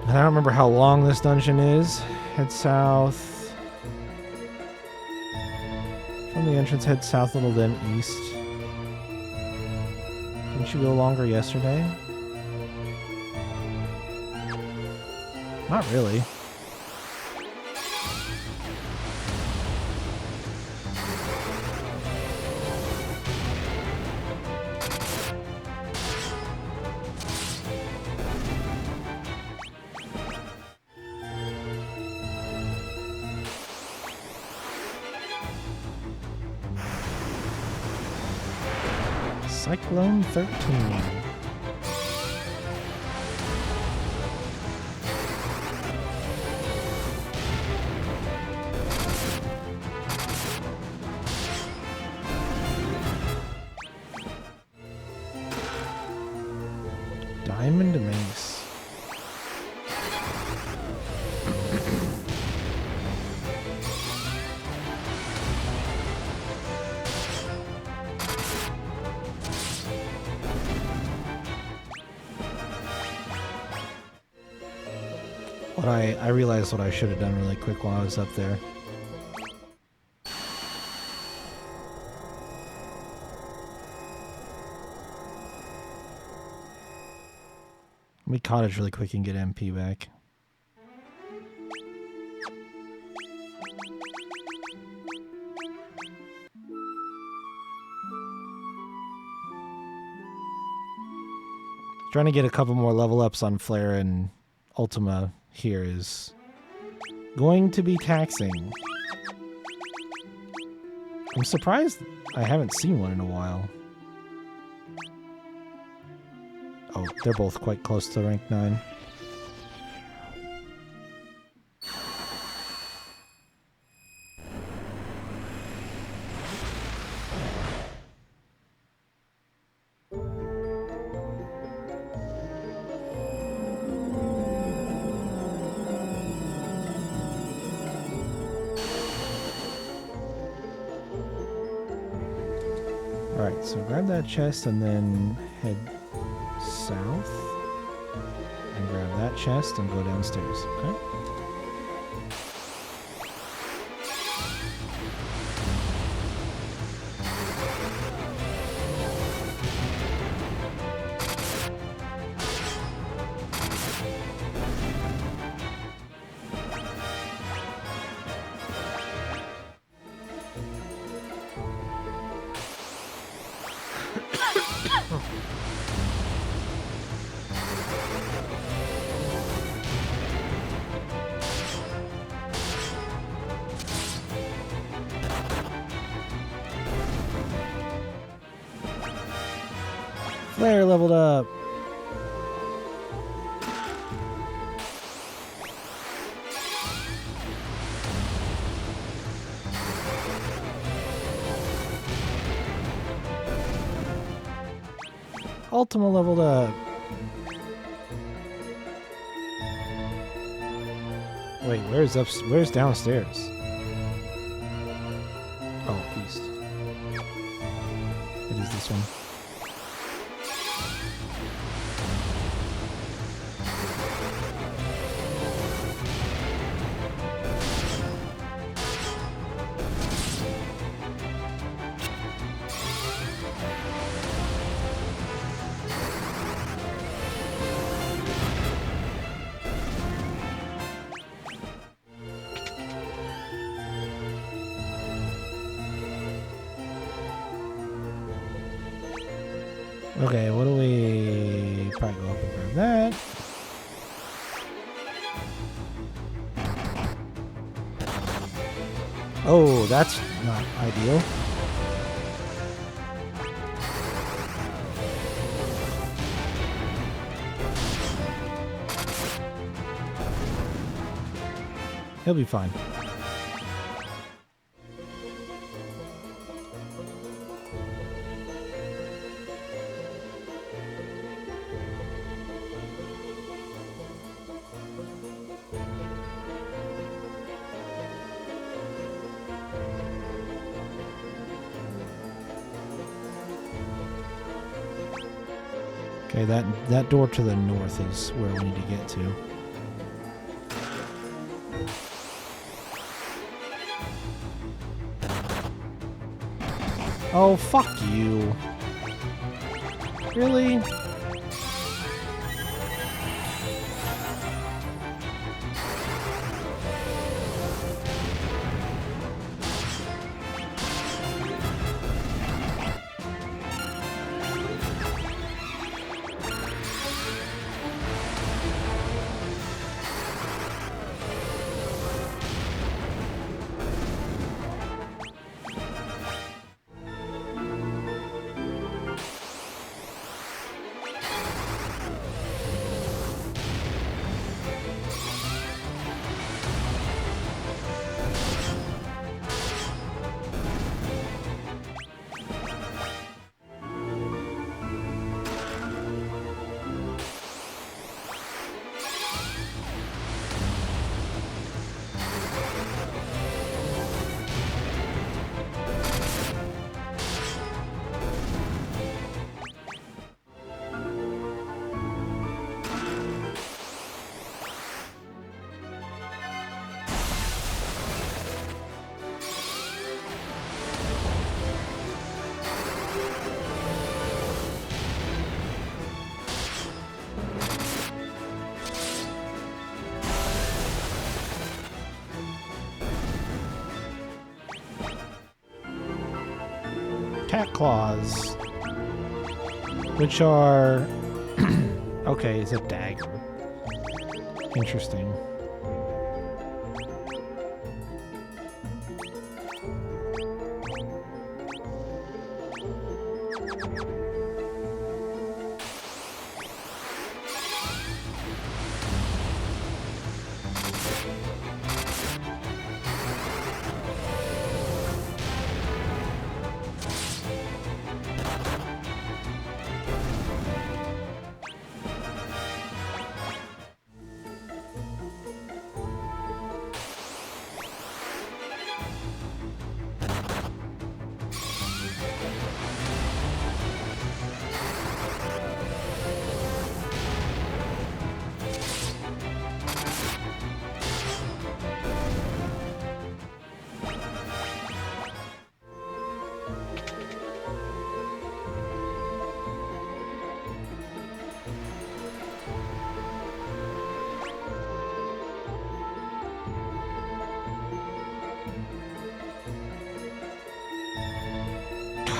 I don't remember how long this dungeon is. Head south. From the entrance, head south a little, then east. Didn't you go longer yesterday? Not really. Cyclone 13. Diamond Mace. I realized what I should have done really quick while I was up there. Let me cottage really quick and get MP back. Trying to get a couple more level ups on Flare and Ultima here is going to be taxing. I'm surprised I haven't seen one in a while. Oh, they're both quite close to rank 9. Alright, so grab that chest and then head south. And grab that chest and go downstairs, okay? Flare leveled up. Ultima leveled up. Wait, where's downstairs? Oh, east. It is this one. Okay, what do we... Probably go up and grab that. Oh, that's not ideal. He'll be fine. Okay, that door to the north is where we need to get to. Oh, fuck you. Really? Cat claws. Which are... okay, it's a dagger. Interesting.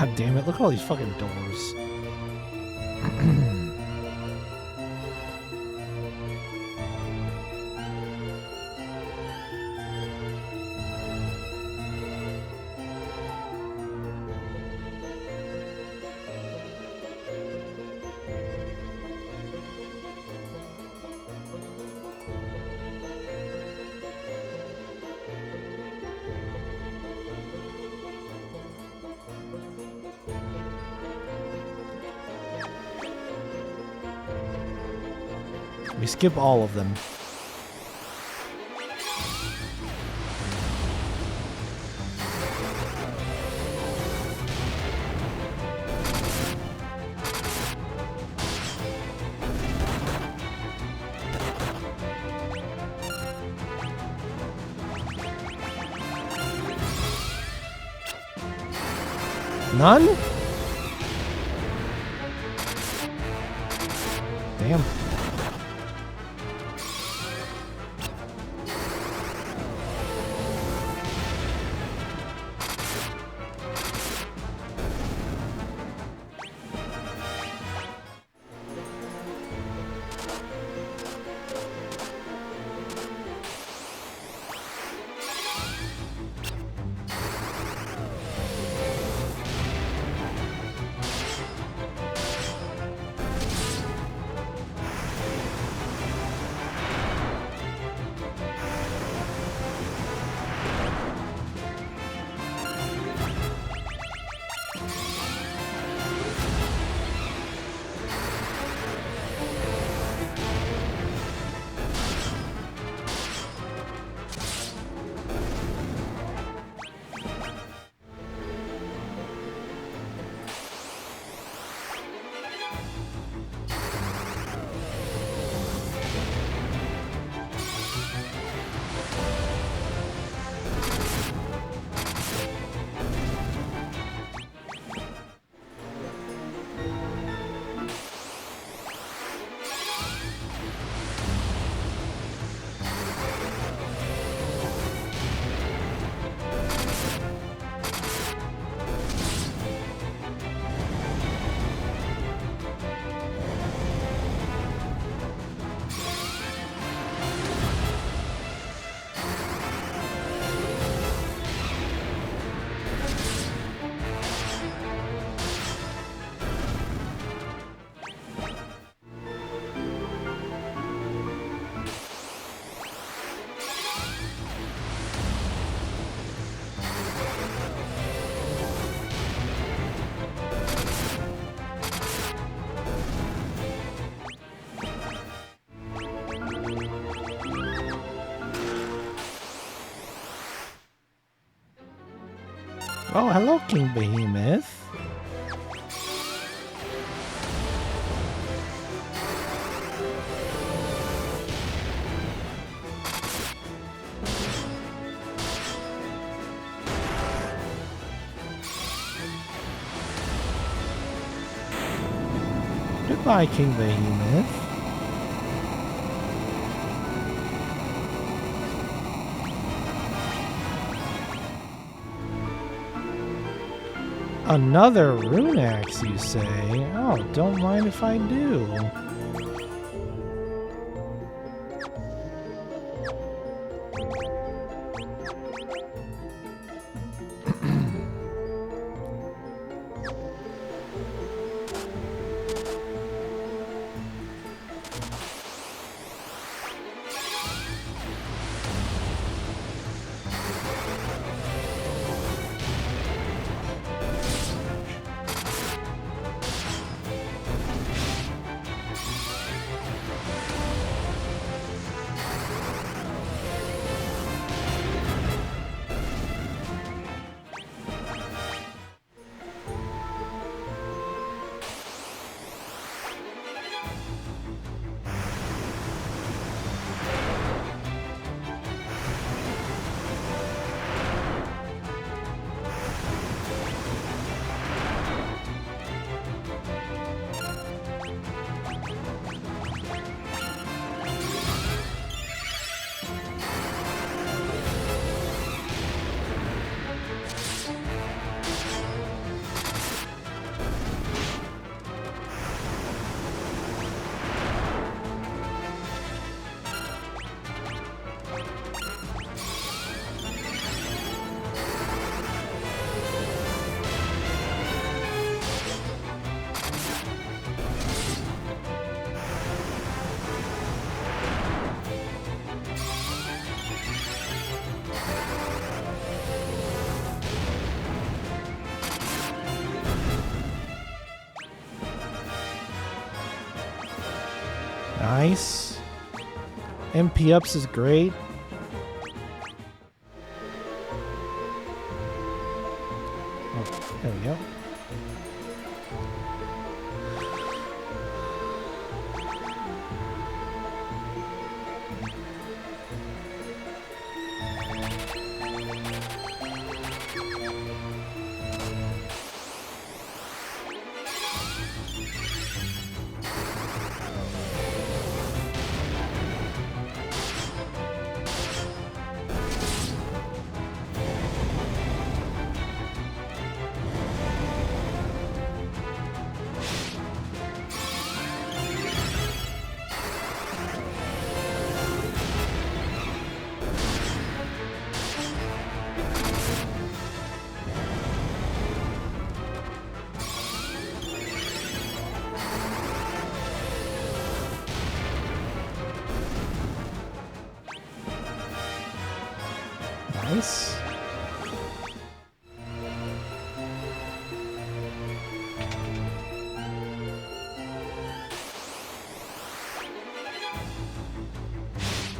God damn it, look at all these fucking doors. We skip all of them. None? Damn. Oh, hello, King Behemoth. Goodbye, King Behemoth. Another rune axe, you say? Oh, don't mind if I do. Nice. MP ups is great. Oh, there we go. Nice.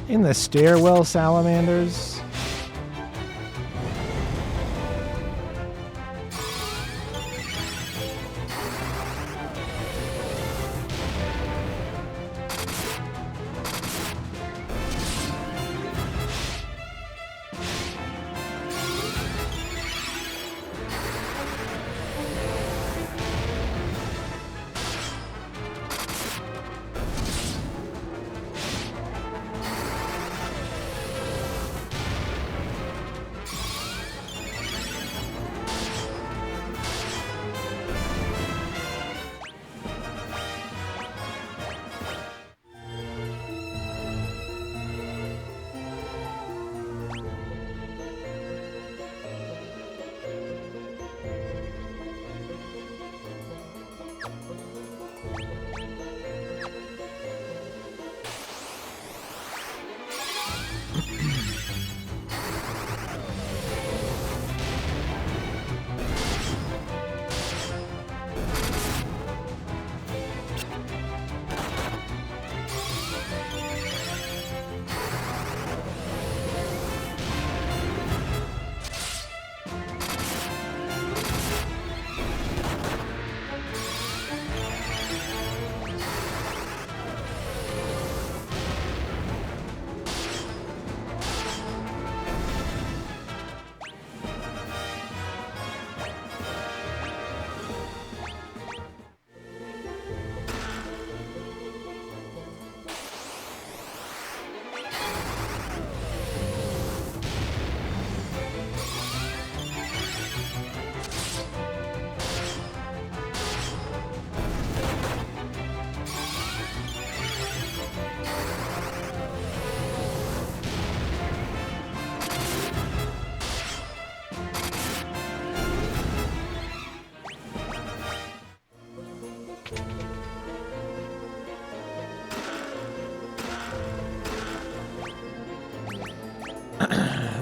In the stairwell, salamanders.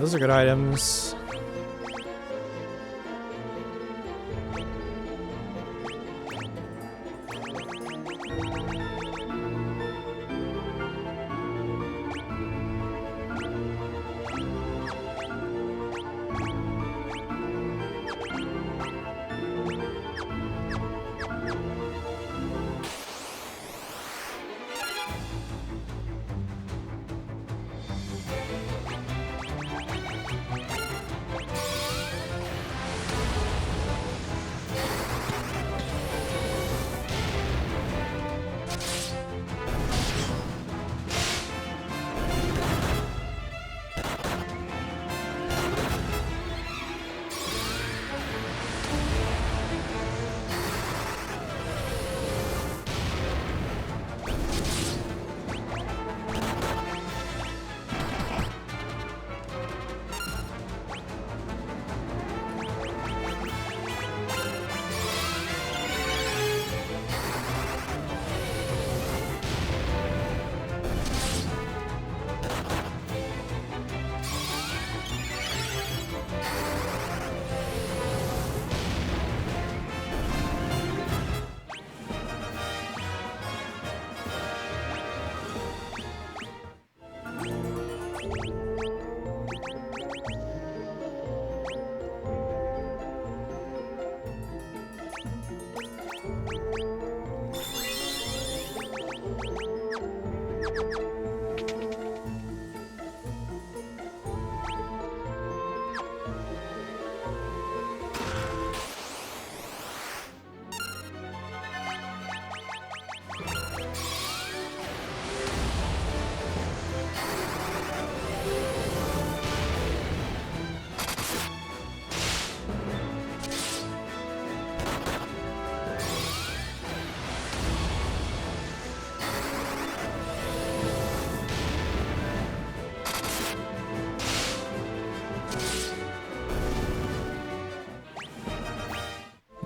those are good items.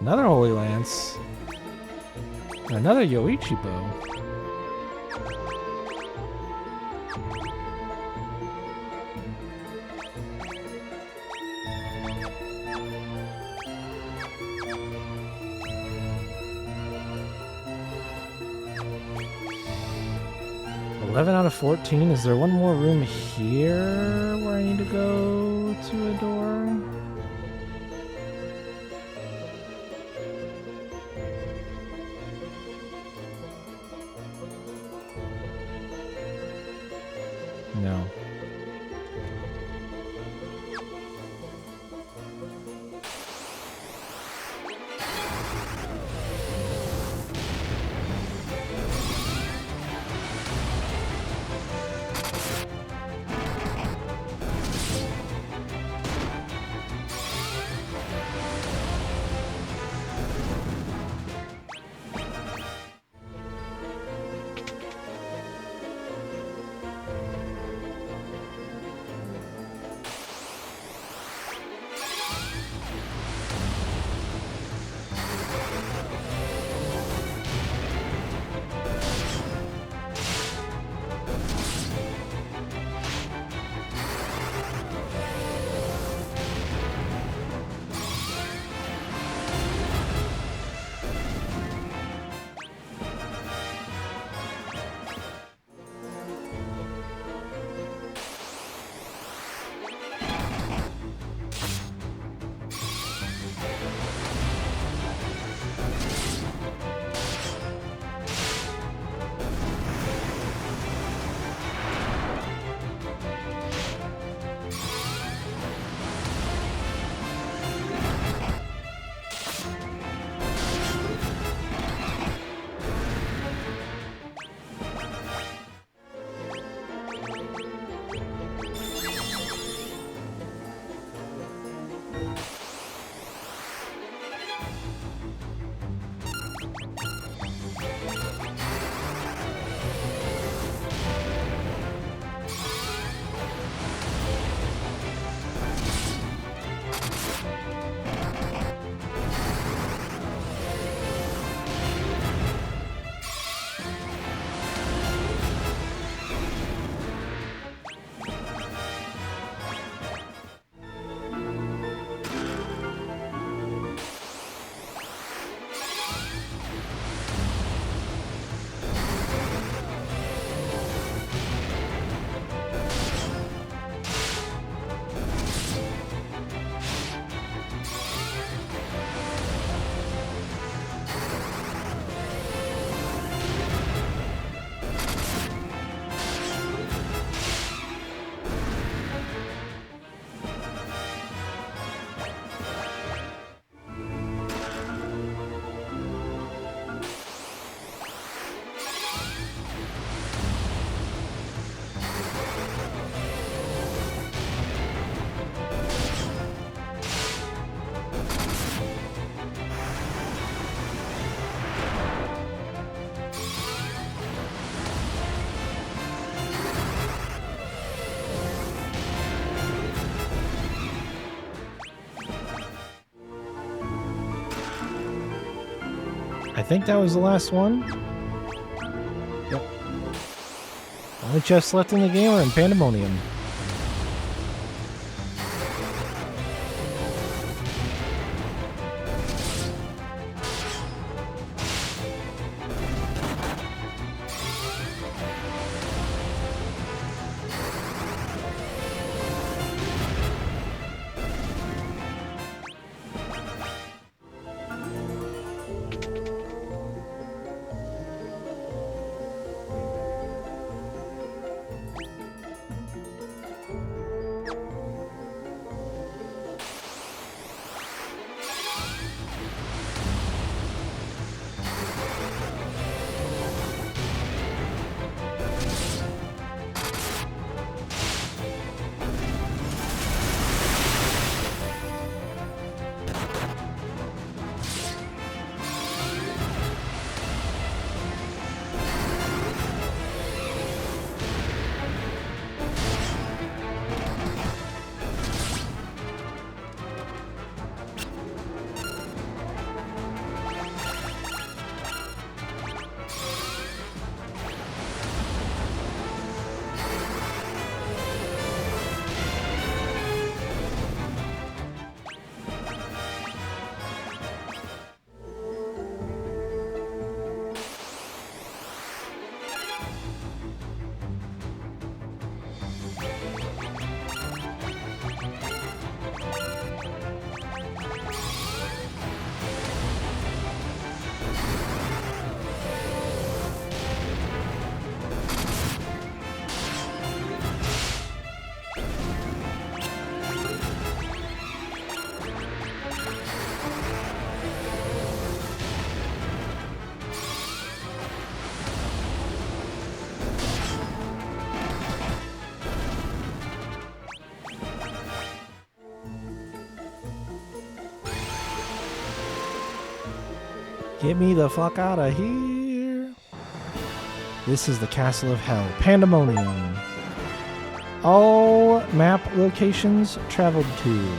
Another Holy Lance. Another Yoichi bow. Out of 14. Is there one more room here where I need to go to a door? No. I think that was the last one. Yep. Only chests left in the game are in Pandemonium. Get me the fuck out of here. This is the Castle of Hell. Pandemonium. All map locations traveled to.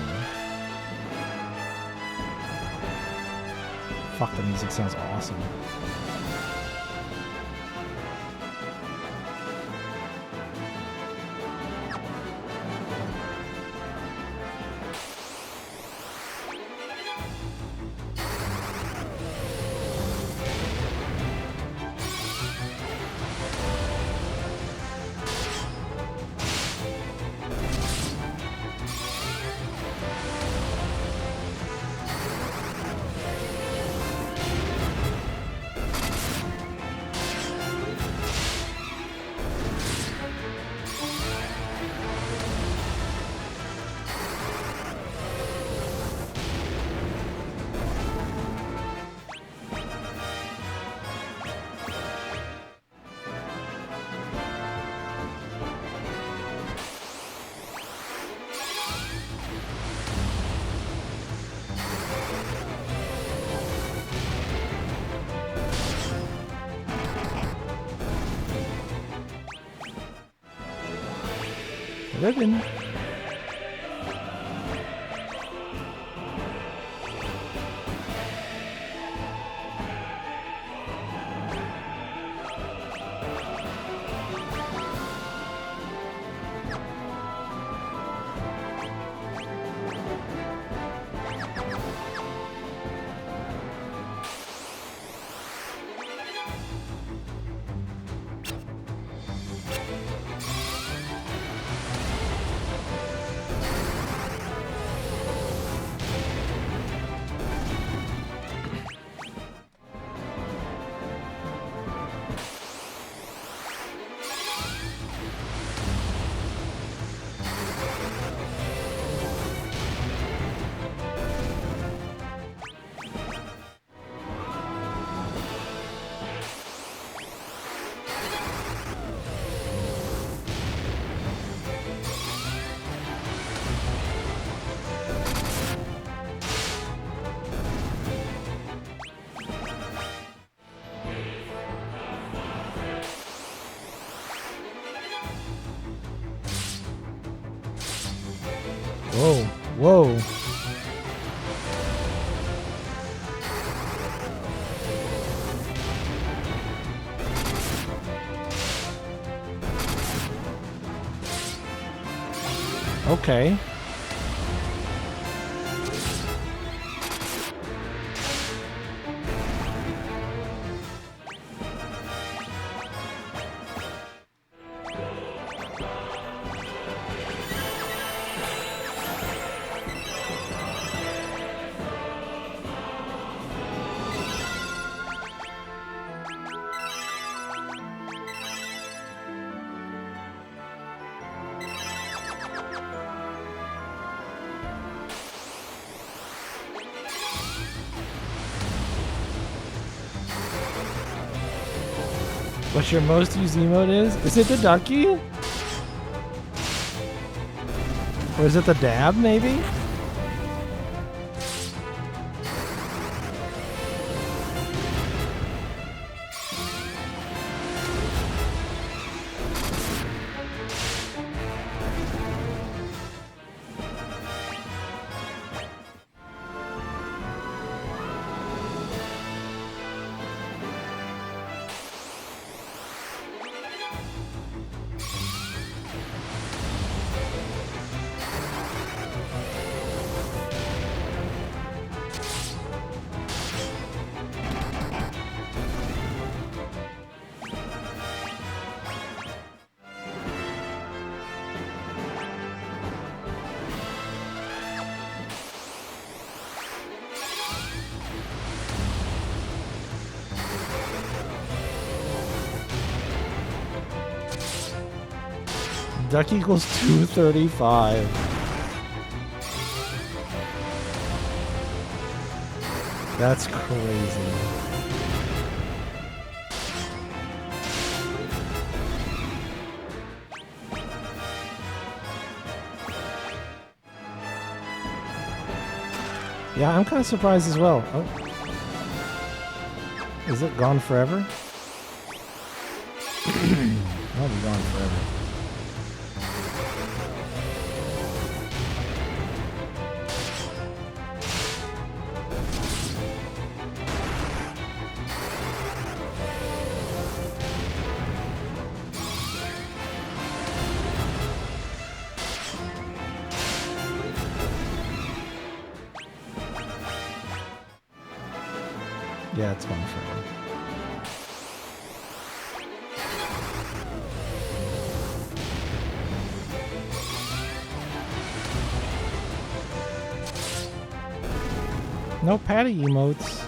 Fuck, the music sounds awesome. Ribbon. Okay. What your most used emote is? Is it the ducky? Or is it the dab, maybe? Duck equals 235. That's crazy. Yeah, I'm kind of surprised as well. Oh. Is it gone forever? I'll be gone forever. Yeah, it's gone forever. No patty emotes.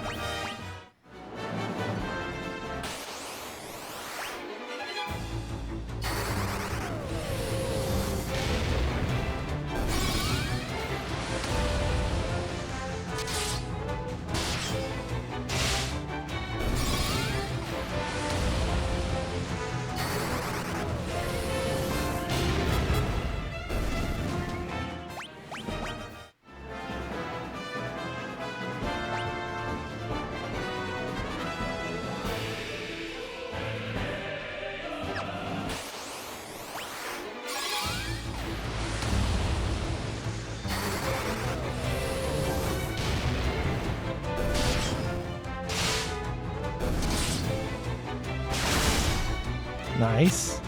Nice.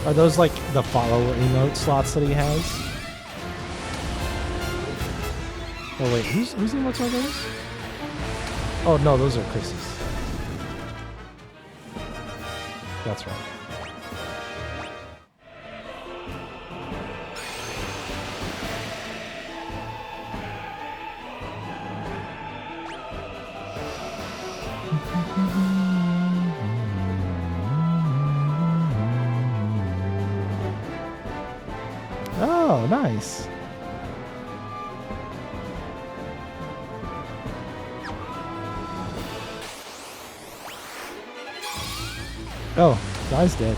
Are those like the follower emote slots that he has? Oh wait, whose emotes are those? Oh no, those are Chris's. That's right. Oh, nice. Oh, guy's dead.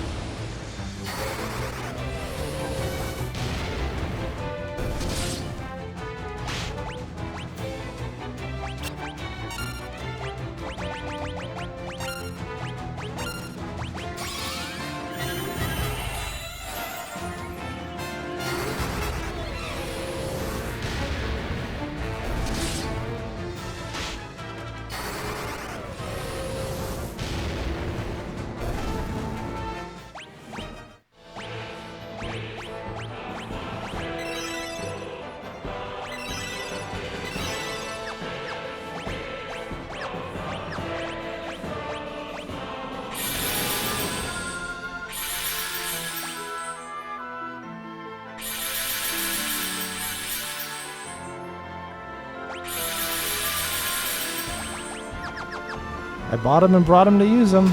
I bought them and brought them to use them.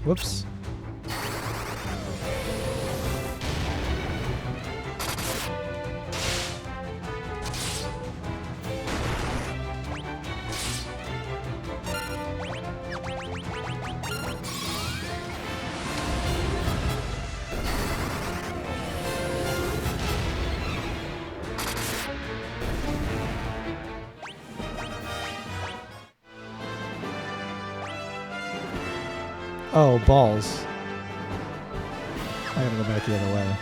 Whoops. Oh, balls. I gotta go back the other way.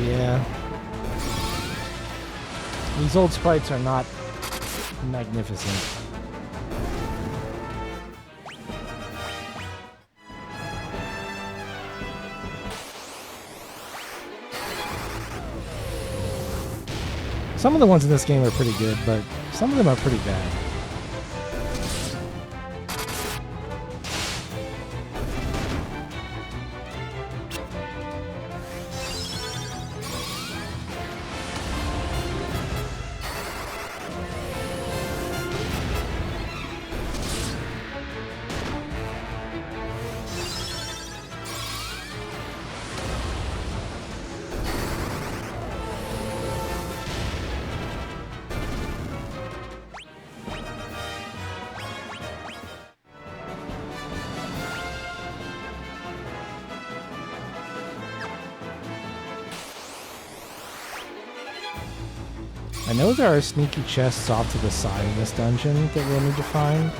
Yeah. These old sprites are not magnificent. Some of the ones in this game are pretty good, but some of them are pretty bad. I know there are sneaky chests off to the side of this dungeon that we'll need to find.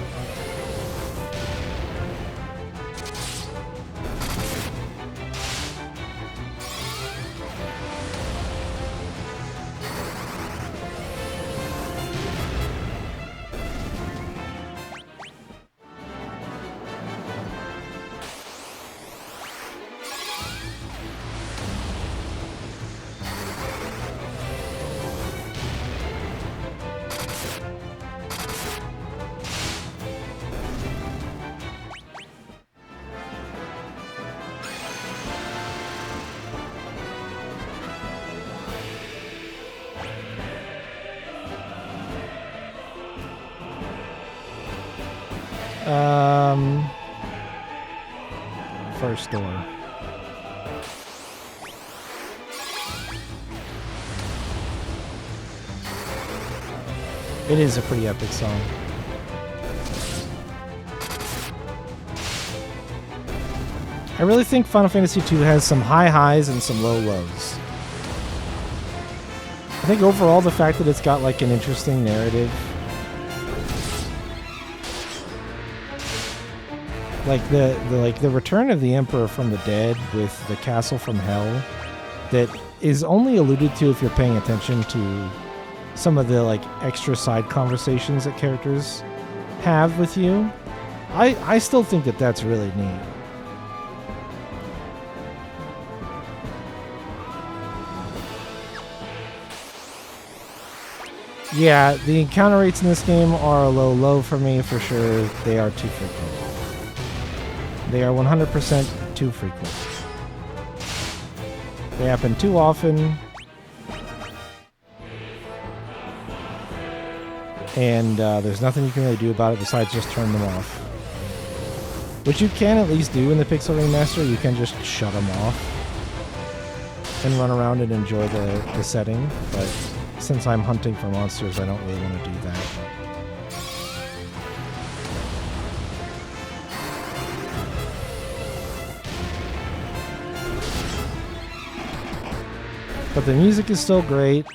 First door. It is a pretty epic song. I really think Final Fantasy II has some high highs and some low lows. I think overall the fact that it's got like an interesting narrative, like the return of the Emperor from the dead with the castle from hell, that is only alluded to if you're paying attention to some of the like extra side conversations that characters have with you. I still think that that's really neat. Yeah, the encounter rates in this game are a low for me for sure. They are too frequent. They are 100% too frequent. They happen too often. And there's nothing you can really do about it besides just turn them off. Which you can at least do in the Pixel Remaster. You can just shut them off and run around and enjoy the setting. But since I'm hunting for monsters, I don't really want to do that. But the music is still great.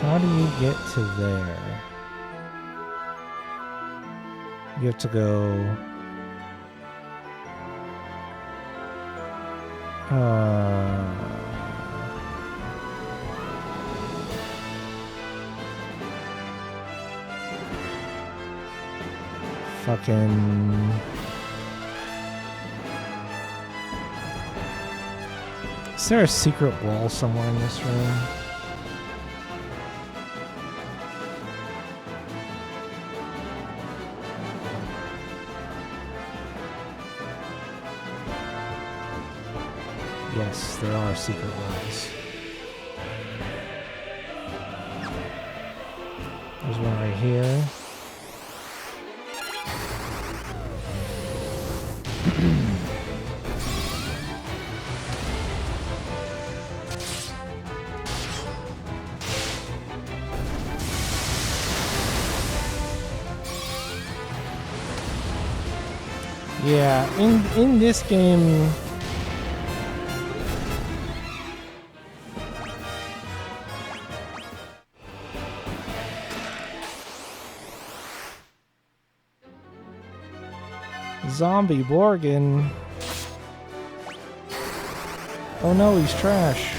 How do you get to there? You have to go... Fucking... Is there a secret wall somewhere in this room? Yes, there are secret walls. There's one right here. Yeah, in this game... Zombie Borgin. Oh no, he's trash.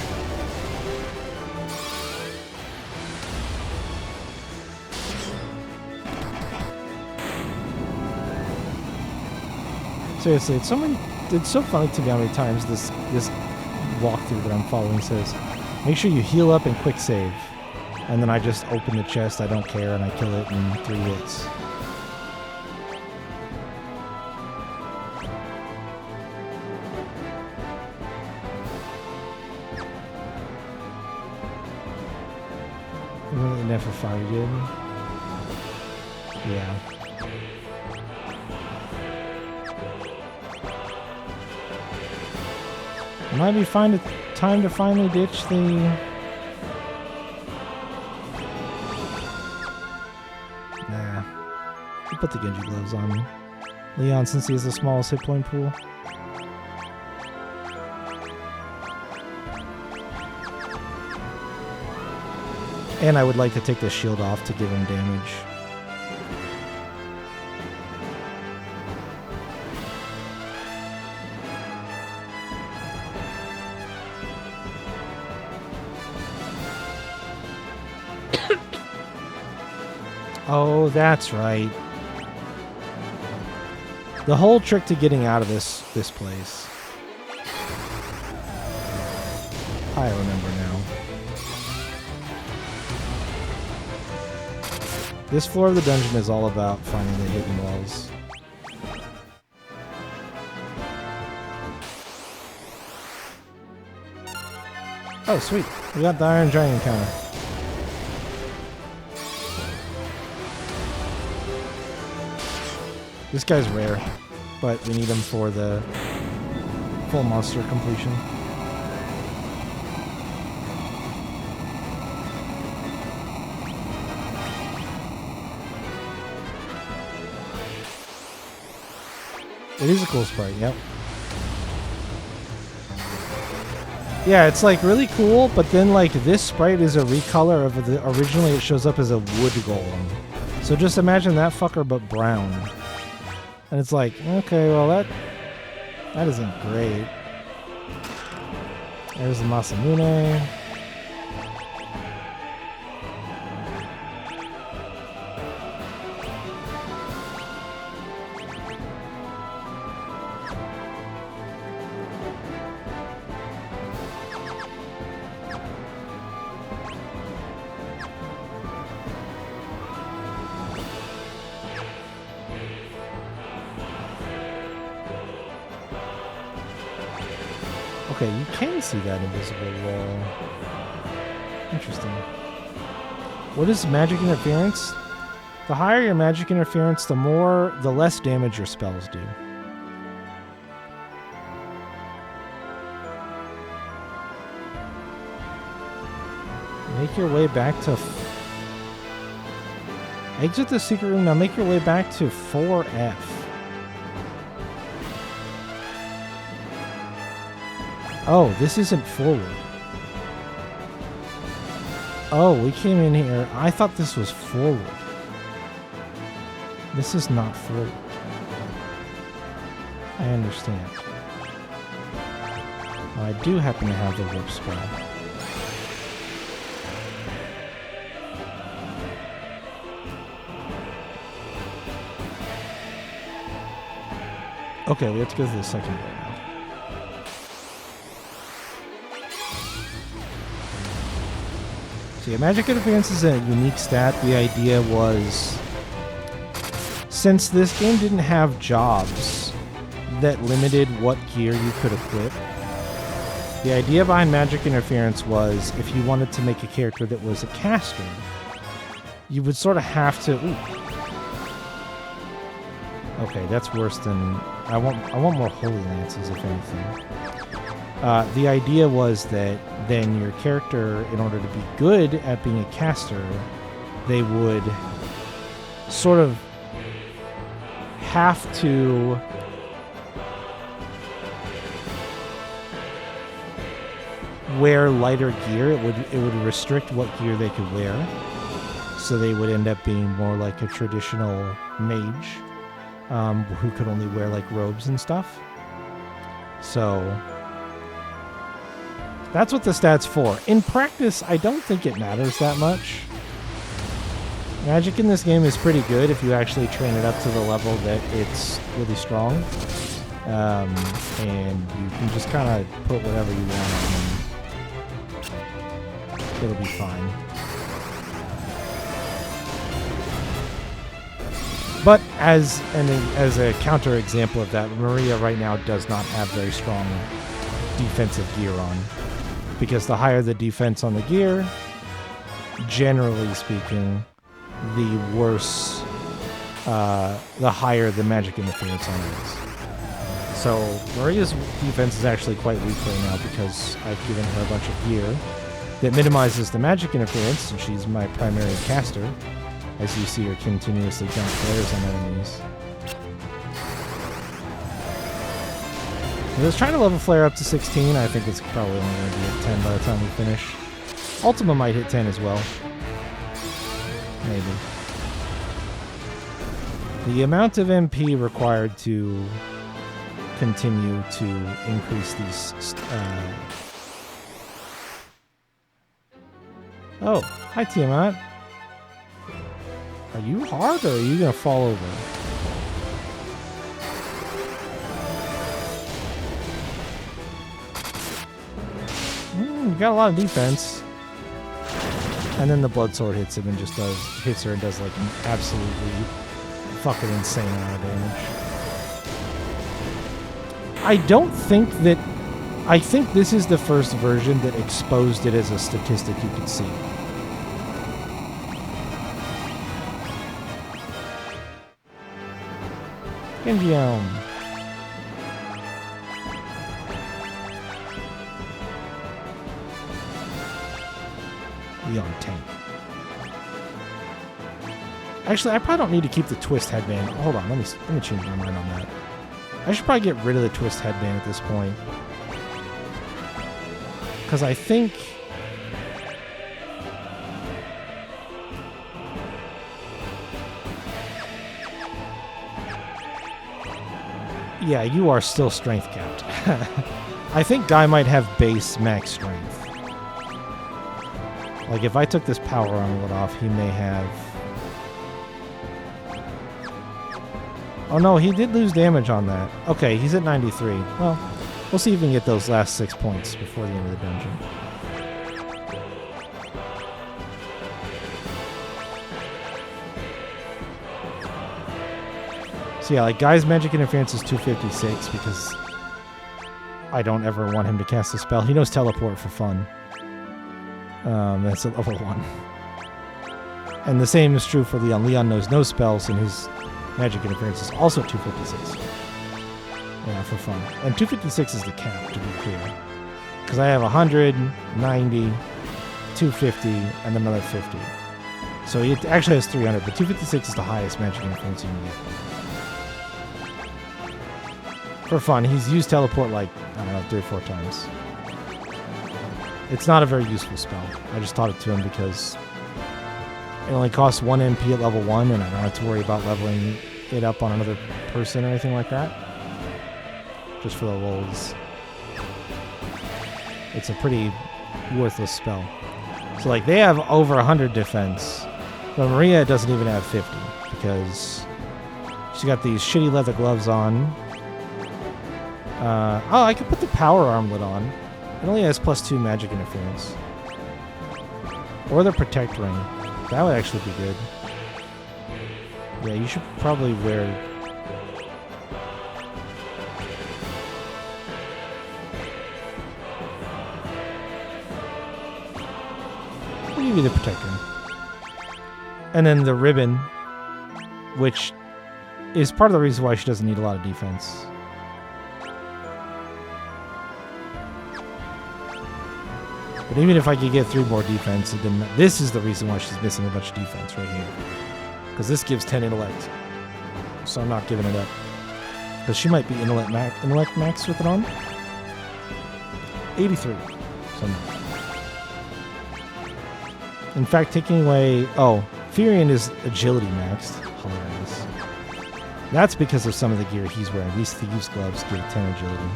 Seriously, it's so funny to me how many times this walkthrough that I'm following says, make sure you heal up and quick save. And then I just open the chest, I don't care, and I kill it in 3 hits. It never fired in. Yeah. It might be time to finally ditch the... Nah. I'll put the Genji gloves on Leon since he has the smallest hit point pool. And I would like to take the shield off to give him damage. Oh, that's right. The whole trick to getting out of this place. I remember now. This floor of the dungeon is all about finding the hidden walls. Oh, sweet. We got the Iron Giant encounter. This guy's rare, but we need him for the full monster completion. It is a cool sprite, yep. Yeah, it's like really cool, but then like this sprite is a recolor of the originally it shows up as a wood golem. So just imagine that fucker but brown. And it's like, okay, well that isn't great. There's the Masamune. Okay, you can see that invisible wall. Interesting. What is magic interference? The higher your magic interference, the less damage your spells do. Make your way back to... Exit the secret room, now make your way back to 4F. Oh, this isn't forward. Oh, we came in here. I thought this was forward. This is not forward. I understand. I do happen to have the warp spell. Okay, we have to go through the second way now. So yeah, magic interference is a unique stat. The idea was, since this game didn't have jobs that limited what gear you could equip, the idea behind magic interference was if you wanted to make a character that was a caster, you would sort of have to... Ooh. Okay, that's worse than... I want more Holy Lances, if anything. The idea was that then your character, in order to be good at being a caster, they would sort of have to wear lighter gear. It would restrict what gear they could wear, so they would end up being more like a traditional mage who could only wear like robes and stuff. So that's what the stat's for. In practice, I don't think it matters that much. Magic in this game is pretty good if you actually train it up to the level that it's really strong. And you can just kind of put whatever you want on and it'll be fine. But as a counter example of that, Maria right now does not have very strong defensive gear on. Because the higher the defense on the gear, generally speaking, the worse, the higher the magic interference on it is. So Maria's defense is actually quite weak right now because I've given her a bunch of gear that minimizes the magic interference, and she's my primary caster, as you see her continuously dump flares on enemies. I was trying to level flare up to 16. I think it's probably only going to be at 10 by the time we finish. Ultima might hit 10 as well. Maybe. The amount of MP required to continue to increase these... Oh, hi Tiamat. Are you hard or are you going to fall over? You got a lot of defense. And then the blood sword hits him and just hits her and does like an absolutely fucking insane amount of damage. I think this is the first version that exposed it as a statistic you could see. Genjium. Leon tank. Actually, I probably don't need to keep the twist headband. Hold on, let me change my mind on that. I should probably get rid of the twist headband at this point. Because I think... Yeah, you are still strength capped. I think Guy might have base max strength. Like, if I took this power armlet off, he may have... Oh no, he did lose damage on that. Okay, he's at 93. Well, we'll see if we can get those last 6 points before the end of the dungeon. So yeah, like, Guy's magic interference is 256 because I don't ever want him to cast a spell. He knows teleport for fun. That's a level 1. And the same is true for Leon. Leon knows no spells, and his magic interference is also 256. Yeah, for fun. And 256 is the cap, to be clear. Because I have 100, 90, 250, and another 50. So he actually has 300, but 256 is the highest magic interference you can get. For fun, he's used teleport like, I don't know, 3 or 4 times. It's not a very useful spell. I just taught it to him because It only costs 1 MP at level 1, and I don't have to worry about leveling it up on another person or anything like that. Just for the lulz. It's a pretty worthless spell. So, like, they have over 100 defense. But Maria doesn't even have 50, because she's got these shitty leather gloves on. Oh, I could put the power armlet on. It only has +2 magic interference. Or the protect ring. That would actually be good. Yeah, you should probably wear... I'll give you the protect ring. And then the ribbon, which is part of the reason why she doesn't need a lot of defense. But even if I could get 3 more defense, it didn't, this is the reason why she's missing a bunch of defense right here. Because this gives 10 intellect. So I'm not giving it up. Because she might be intellect max with it on. 83. So no. In fact, taking away... Oh, Furion is agility maxed. Hilarious. That's because of some of the gear he's wearing. These thieves gloves give 10 agility.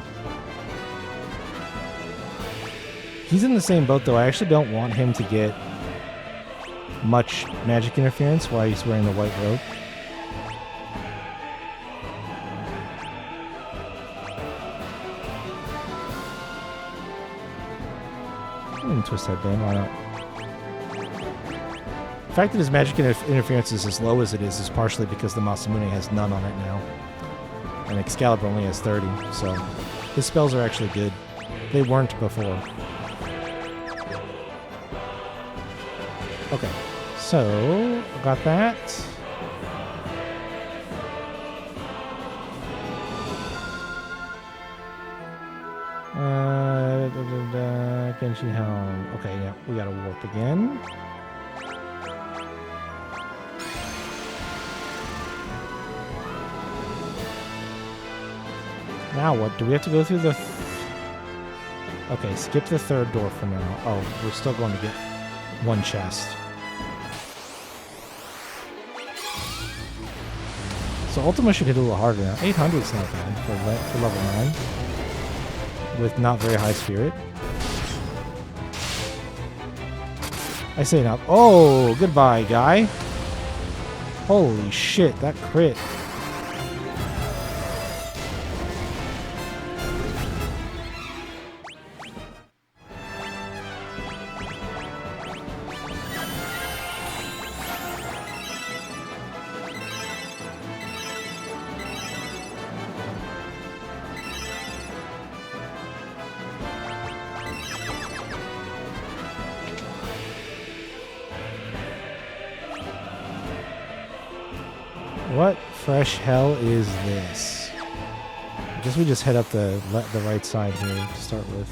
He's in the same boat, though. I actually don't want him to get much magic interference while he's wearing the white robe. I can twist headband, why not? The fact that his magic interference is as low as it is partially because the Masamune has none on it now. And Excalibur only has 30, so his spells are actually good. They weren't before. Okay, so got that. Genshi Helm. Okay, yeah, we gotta warp again. Now what? Do we have to go through the... Okay, skip the third door for now. Oh, we're still going to get 1 chest. So Ultima should hit a little harder now. 800 is not bad for level 9. With not very high spirit. I say not. Oh, goodbye, guy. Holy shit, that crit. What fresh hell is this? I guess we just head up the right side here to start with.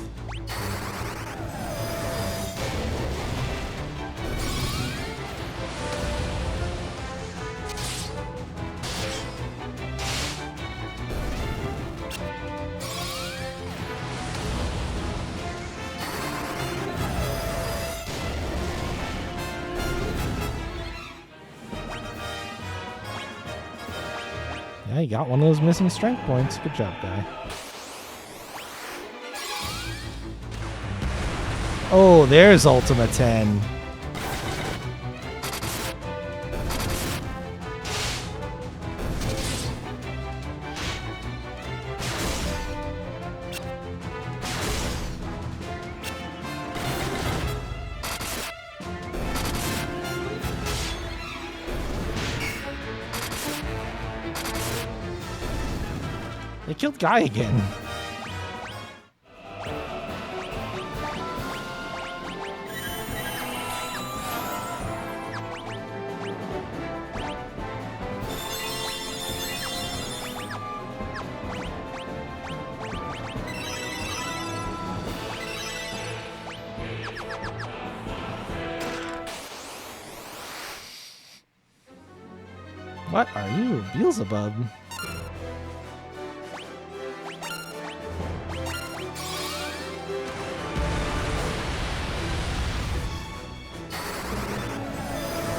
Yeah, you got one of those missing strength points. Good job, guy. Oh, there's Ultima 10. They killed Guy again. What are you, Beelzebub?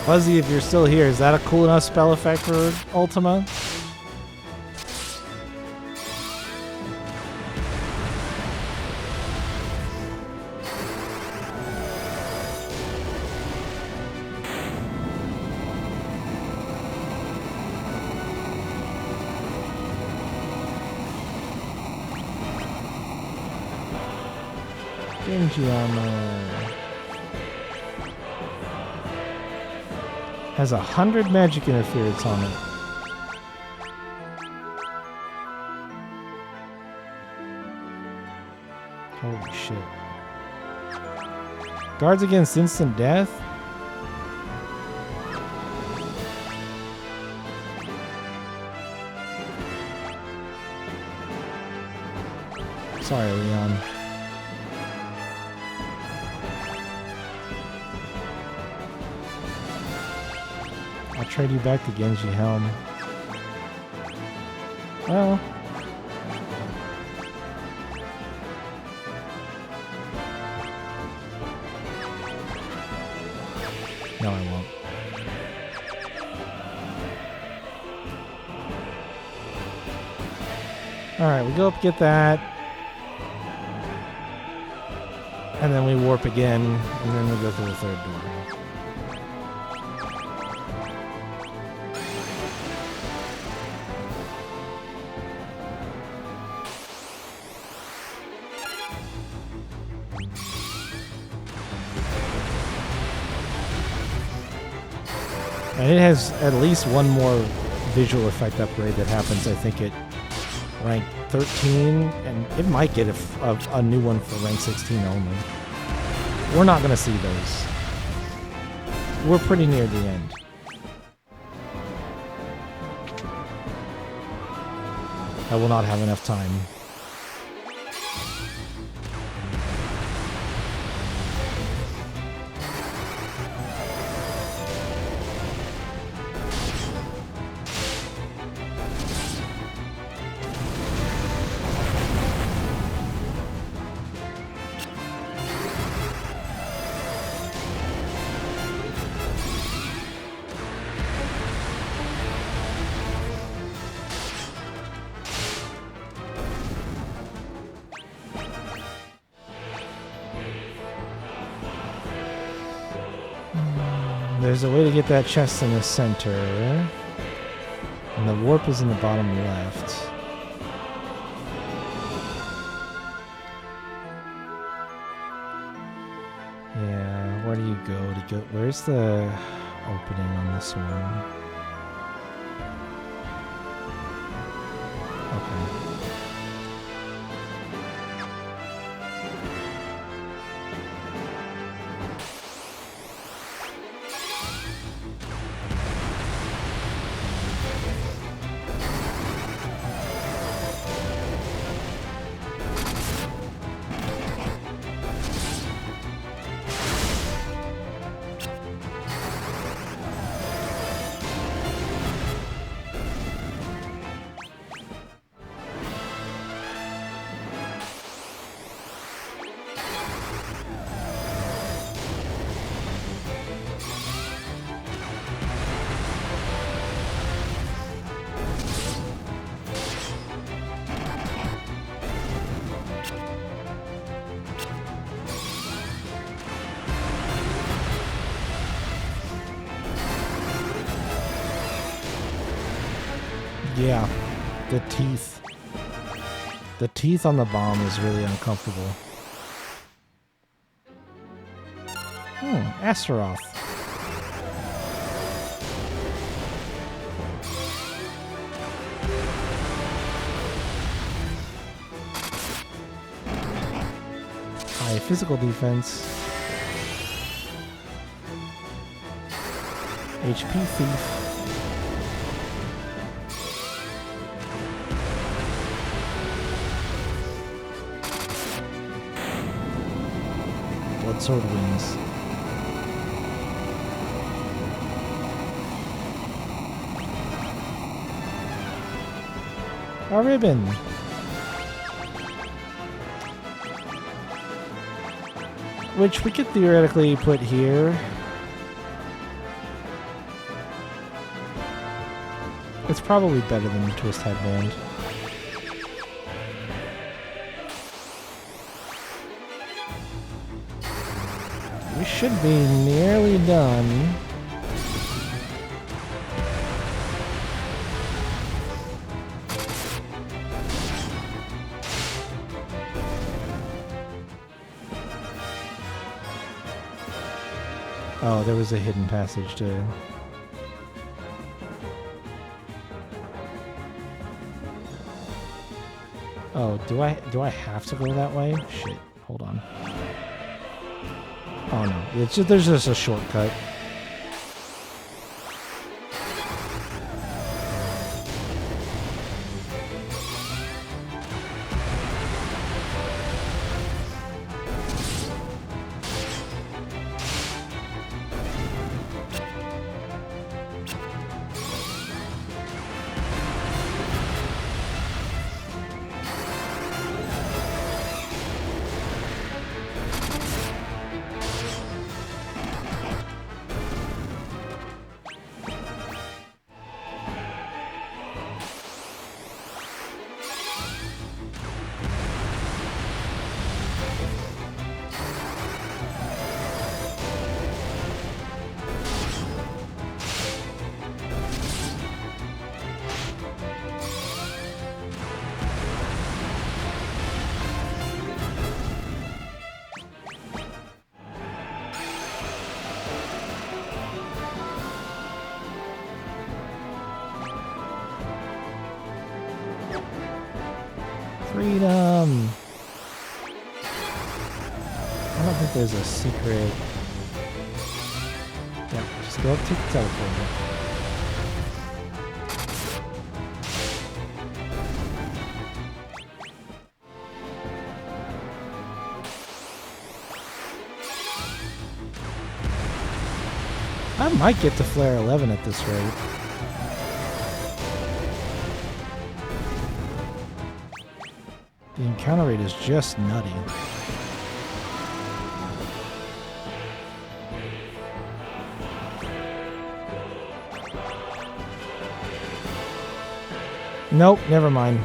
Fuzzy, if you're still here, is that a cool enough spell effect for Ultima? Genji armor. Has 100 magic interference on it. Holy shit. Guards against instant death? Sorry, Leon. I'll trade you back the Genji helm. Well. No, I won't. Alright, we go up, get that. And then we warp again, and then we go through the third door. And it has at least one more visual effect upgrade that happens, I think, at rank 13, and it might get a new one for rank 16 only. We're not going to see those. We're pretty near the end. I will not have enough time. There's a way to get that chest in the center. And the warp is in the bottom left. Yeah, where do you go? Where's the opening on this one? Okay. Yeah, the teeth. The teeth on the bomb is really uncomfortable. Astaroth. High physical defense. HP thief. Sword wings. A ribbon. Which we could theoretically put here. It's probably better than the twist headband. We should be nearly done. Oh, there was a hidden passage too. Oh, do I have to go that way? Shit, hold on. Oh no, it's just, there's just a shortcut. Freedom! I don't think there's a secret. Yeah, just go up to the teleporter. I might get to Flare 11 at this rate. The encounter rate is just nutty. Nope, never mind.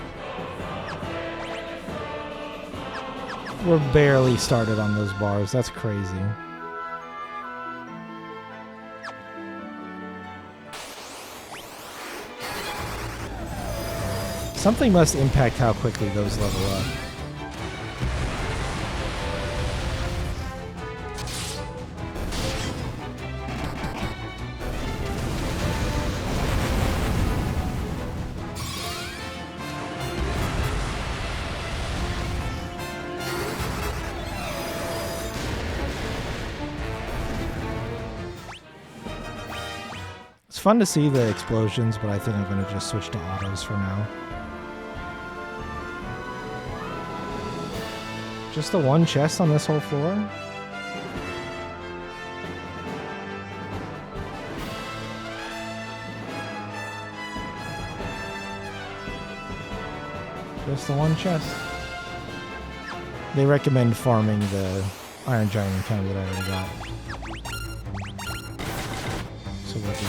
We're barely started on those bars. That's crazy. Something must impact how quickly those level up. It's fun to see the explosions, but I think I'm going to just switch to autos for now. Just the one chest on this whole floor? Just the one chest. They recommend farming the Iron Giant encounter that I already got. So we'll do.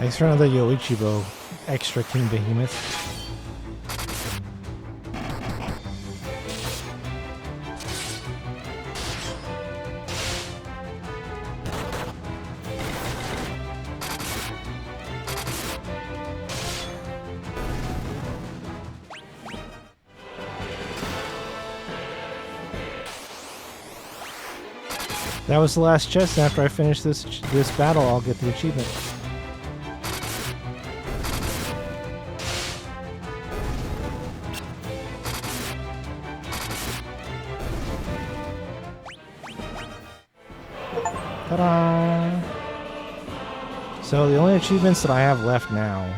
Thanks for another Yoichibo extra King Behemoth. That was the last chest, and after I finish this battle, I'll get the achievement. Ta-da! So the only achievements that I have left now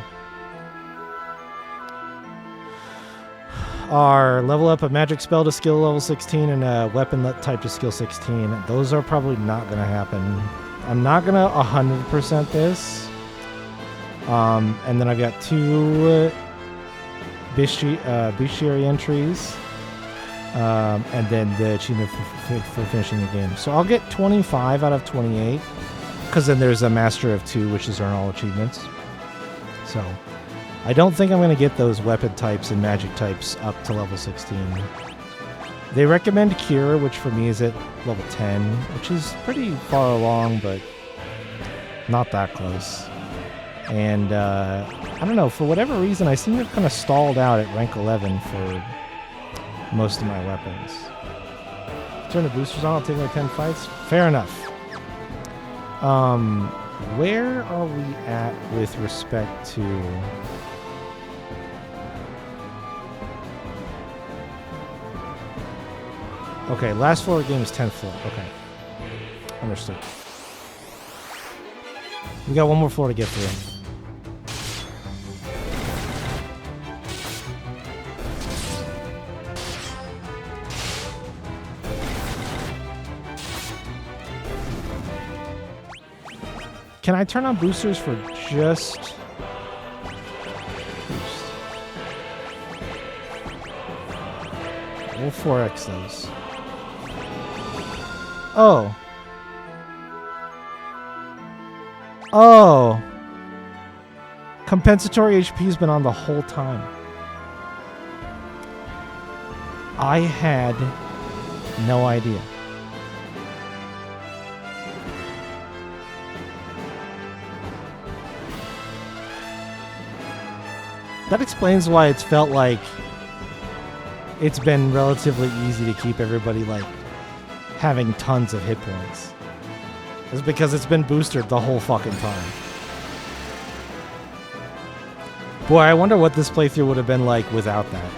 are level up a magic spell to skill level 16 and a weapon type to skill 16. Those are probably not going to happen. I'm not going to 100% this. And then I've got 2 bestiary entries. And then the achievement for finishing the game. So I'll get 25 out of 28. Because then there's a Master of 2, which is earn all achievements. So I don't think I'm going to get those weapon types and magic types up to level 16. They recommend Cure, which for me is at level 10, which is pretty far along, but not that close. And I don't know, for whatever reason, I seem to have kind of stalled out at rank 11 for most of my weapons. Turn the boosters on, I'll take like 10 fights. Fair enough. Where are we at with respect to... Okay, last floor of the game is 10th floor. Okay. Understood. We got one more floor to get through. Can I turn on boosters for just... boost? We'll 4x those. Oh. Oh. Compensatory HP's been on the whole time. I had no idea. That explains why it's felt like it's been relatively easy to keep everybody, like, having tons of hit points. It's because it's been boosted the whole fucking time. Boy, I wonder what this playthrough would have been like without that.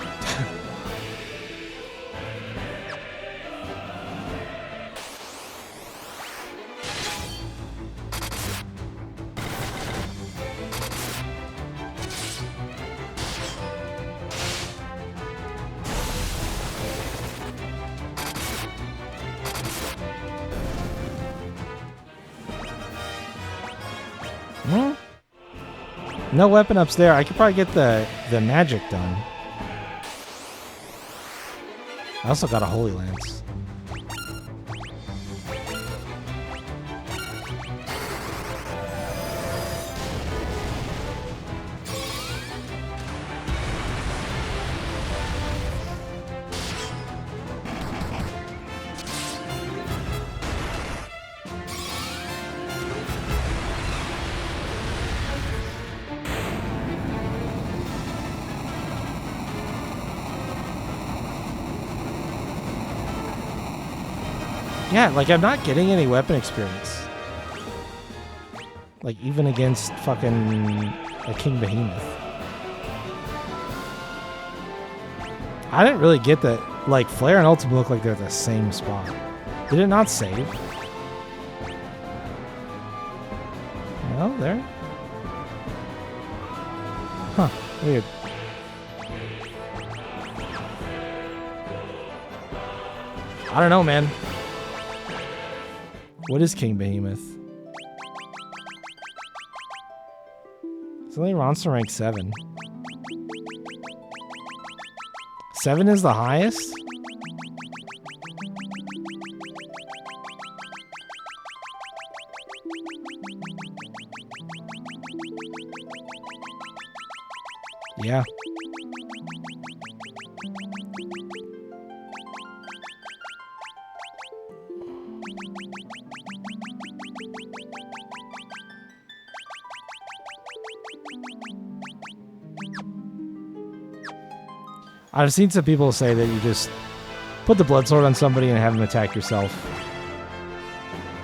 No weapon ups there. I could probably get the magic done. I also got a Holy Lance. Yeah, like, I'm not getting any weapon experience. Like, even against fucking a King Behemoth. I didn't really get that. Like, Flare and Ultimate look like they're at the same spot. Did it not save? No, there? Huh, weird. I don't know, man. What is King Behemoth? It's only Ronson rank 7. 7 is the highest? Yeah. I've seen some people say that you just put the blood sword on somebody and have them attack yourself.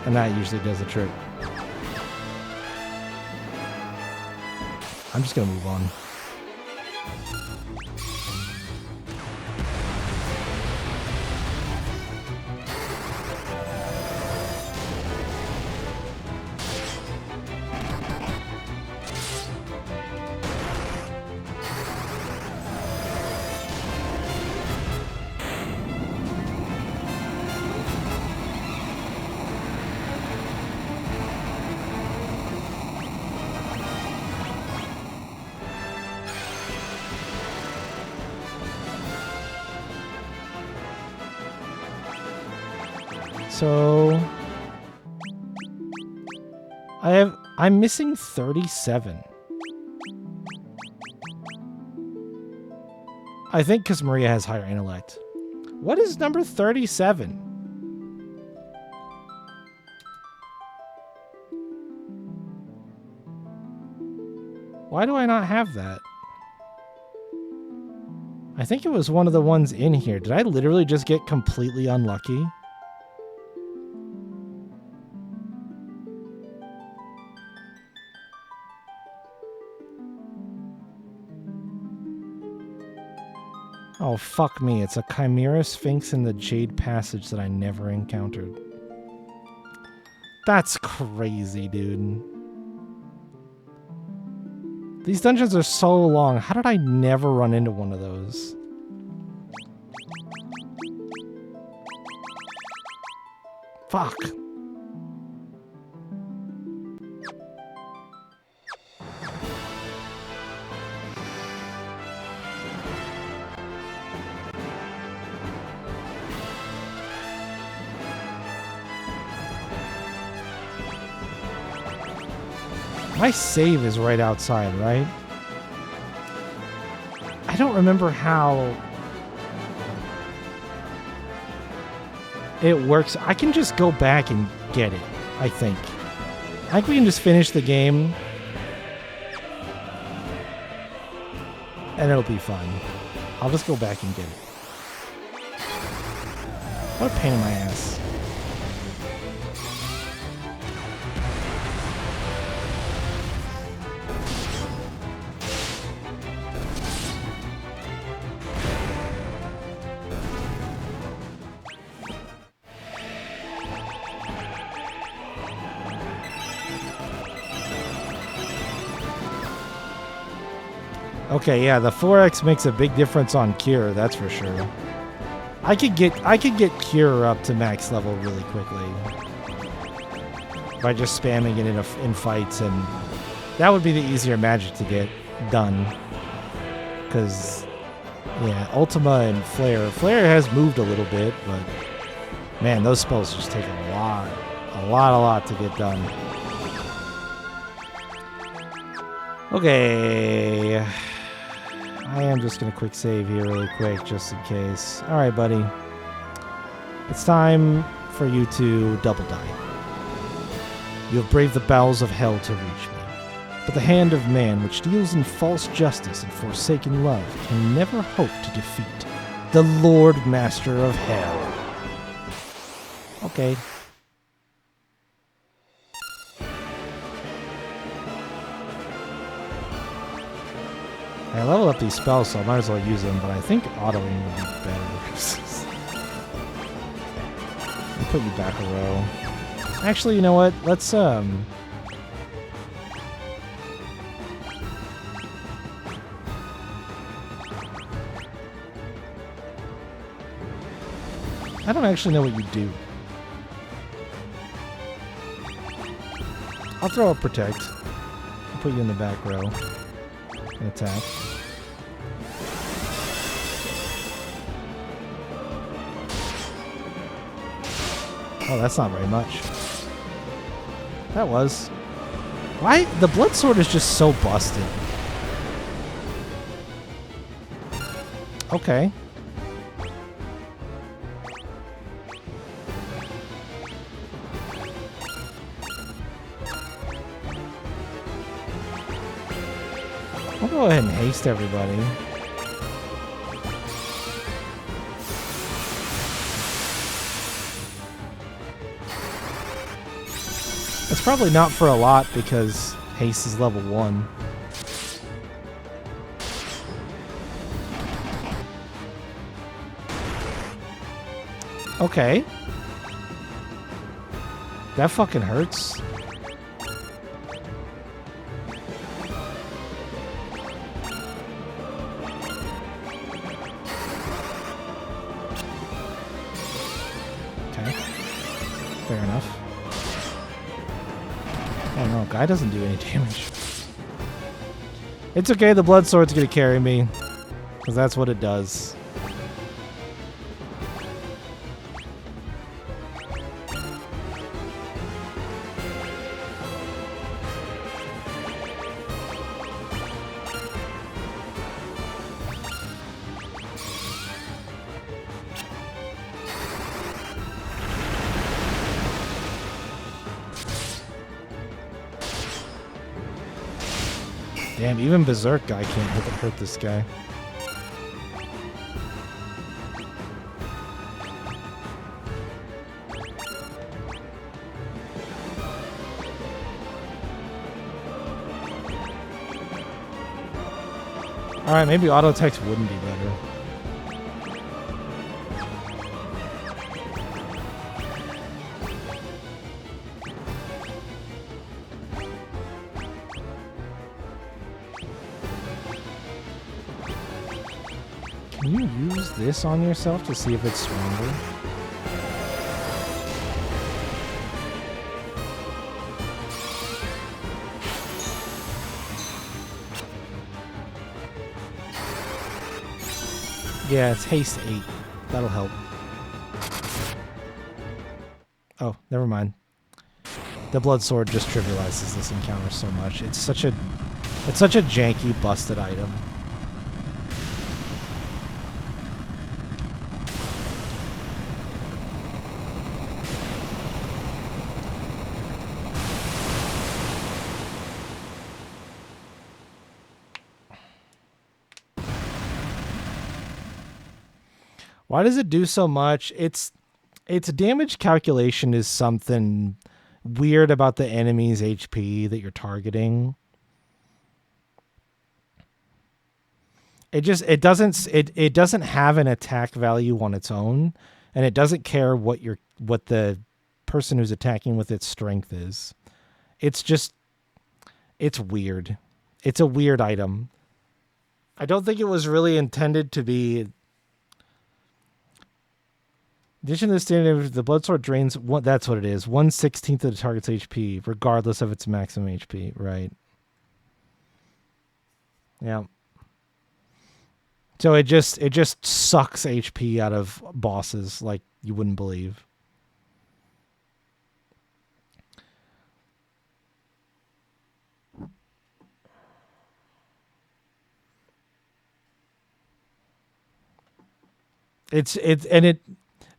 And that usually does the trick. I'm just gonna move on. So I'm missing 37. I think because Maria has higher intellect. What is number 37? Why do I not have that? I think it was one of the ones in here. Did I literally just get completely unlucky? Oh, fuck me. It's a Chimera Sphinx in the Jade Passage that I never encountered. That's crazy, dude. These dungeons are so long. How did I never run into one of those? Fuck. My save is right outside, right? I don't remember how it works. I can just go back and get it, I think. I think we can just finish the game and it'll be fun. I'll just go back and get it. What a pain in my ass. Okay, yeah, the 4x makes a big difference on Cure, that's for sure. I could get Cure up to max level really quickly by just spamming it in fights, and that would be the easier magic to get done. Because, yeah, Ultima and Flare. Flare has moved a little bit, but man, those spells just take a lot to get done. Okay. I am just going to quick save here really quick, just in case. Alright, buddy. It's time for you to double die. You have braved the bowels of hell to reach me. But the hand of man, which deals in false justice and forsaken love, can never hope to defeat the Lord Master of Hell. Okay. I leveled up these spells, so I might as well use them, but I think autoing would be better. I'll put you back a row. Actually, you know what? Let's, I don't actually know what you do. I'll throw a Protect. I'll put you in the back row. And attack. Oh, that's not very much. That was. Why? The blood sword is just so busted. Okay. I'll go ahead and haste everybody. It's probably not for a lot because haste is level 1. Okay. That fucking hurts. Okay. Fair enough. Oh no, guy doesn't do any damage. It's okay, the blood sword's gonna carry me. Because that's what it does. Damn, even Berserk guy can't hurt this guy. Alright, maybe auto attacks wouldn't be better. Can you use this on yourself to see if it's stronger? Yeah, it's haste 8. That'll help. Oh, never mind. The blood sword just trivializes this encounter so much. It's such a janky, busted item. Why does it do so much? Its damage calculation is something weird about the enemy's HP that you're targeting. It doesn't have an attack value on its own, and it doesn't care what the person who's attacking with its strength is. It's weird. It's a weird item. I don't think it was really intended to be. In addition to the standard, the blood sword drains that's what it is. 1/16 of the target's HP, regardless of its maximum HP, right? Yeah. So it just sucks HP out of bosses like you wouldn't believe.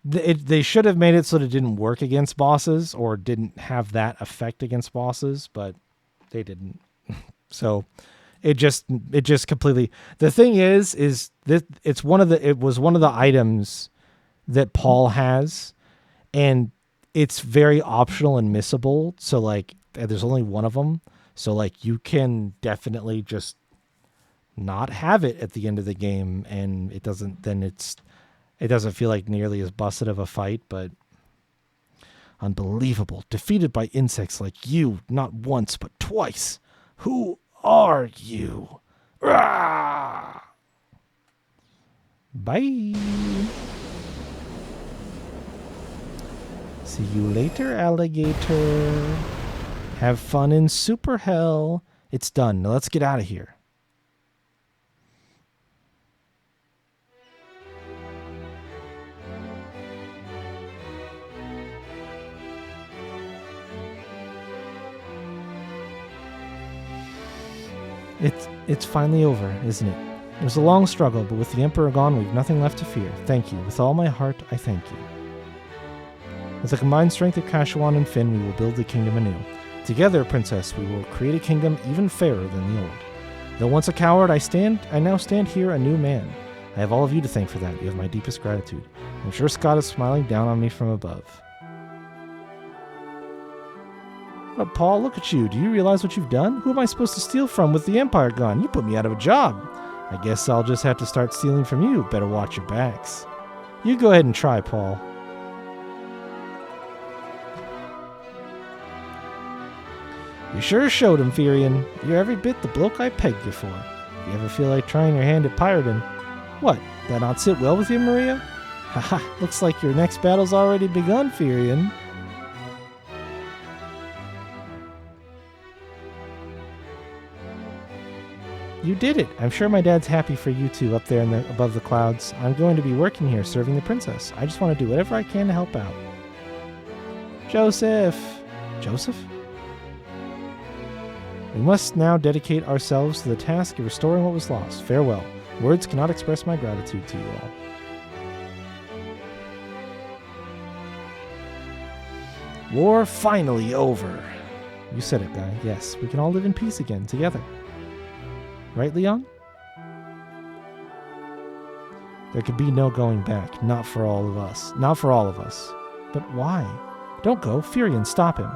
They should have made it so that it didn't work against bosses or didn't have that effect against bosses, but they didn't. So it just completely. The thing is that it was one of the items that Paul has, and it's very optional and missable. So like, there's only one of them. So like, you can definitely just not have it at the end of the game, and it doesn't feel like nearly as busted of a fight, but unbelievable. Defeated by insects like you, not once, but twice. Who are you? Rah! Bye. See you later, alligator. Have fun in super hell. It's done. Now let's get out of here. It's finally over, isn't it? It was a long struggle, but with the Emperor gone, we've nothing left to fear. Thank you. With all my heart, I thank you. With the combined strength of Kashuan and Finn, we will build the kingdom anew. Together, Princess, we will create a kingdom even fairer than the old. Though once a coward, I now stand here a new man. I have all of you to thank for that. You have my deepest gratitude. I'm sure Scott is smiling down on me from above. But Paul, look at you. Do you realize what you've done? Who am I supposed to steal from with the Empire gone? You put me out of a job. I guess I'll just have to start stealing from you. Better watch your backs. You go ahead and try, Paul. You sure showed him, Firion. You're every bit the bloke I pegged you for. If you ever feel like trying your hand at pirating... What? That not sit well with you, Maria? Haha, looks like your next battle's already begun, Firion. You did it. I'm sure my dad's happy for you two up there above the clouds. I'm going to be working here serving the princess. I just want to do whatever I can to help out. Joseph! Joseph? We must now dedicate ourselves to the task of restoring what was lost. Farewell. Words cannot express my gratitude to you all. War finally over. You said it, guy. Yes, we can all live in peace again, together. Right, Leon? There could be no going back. Not for all of us. Not for all of us. But why? Don't go. Firion, stop him.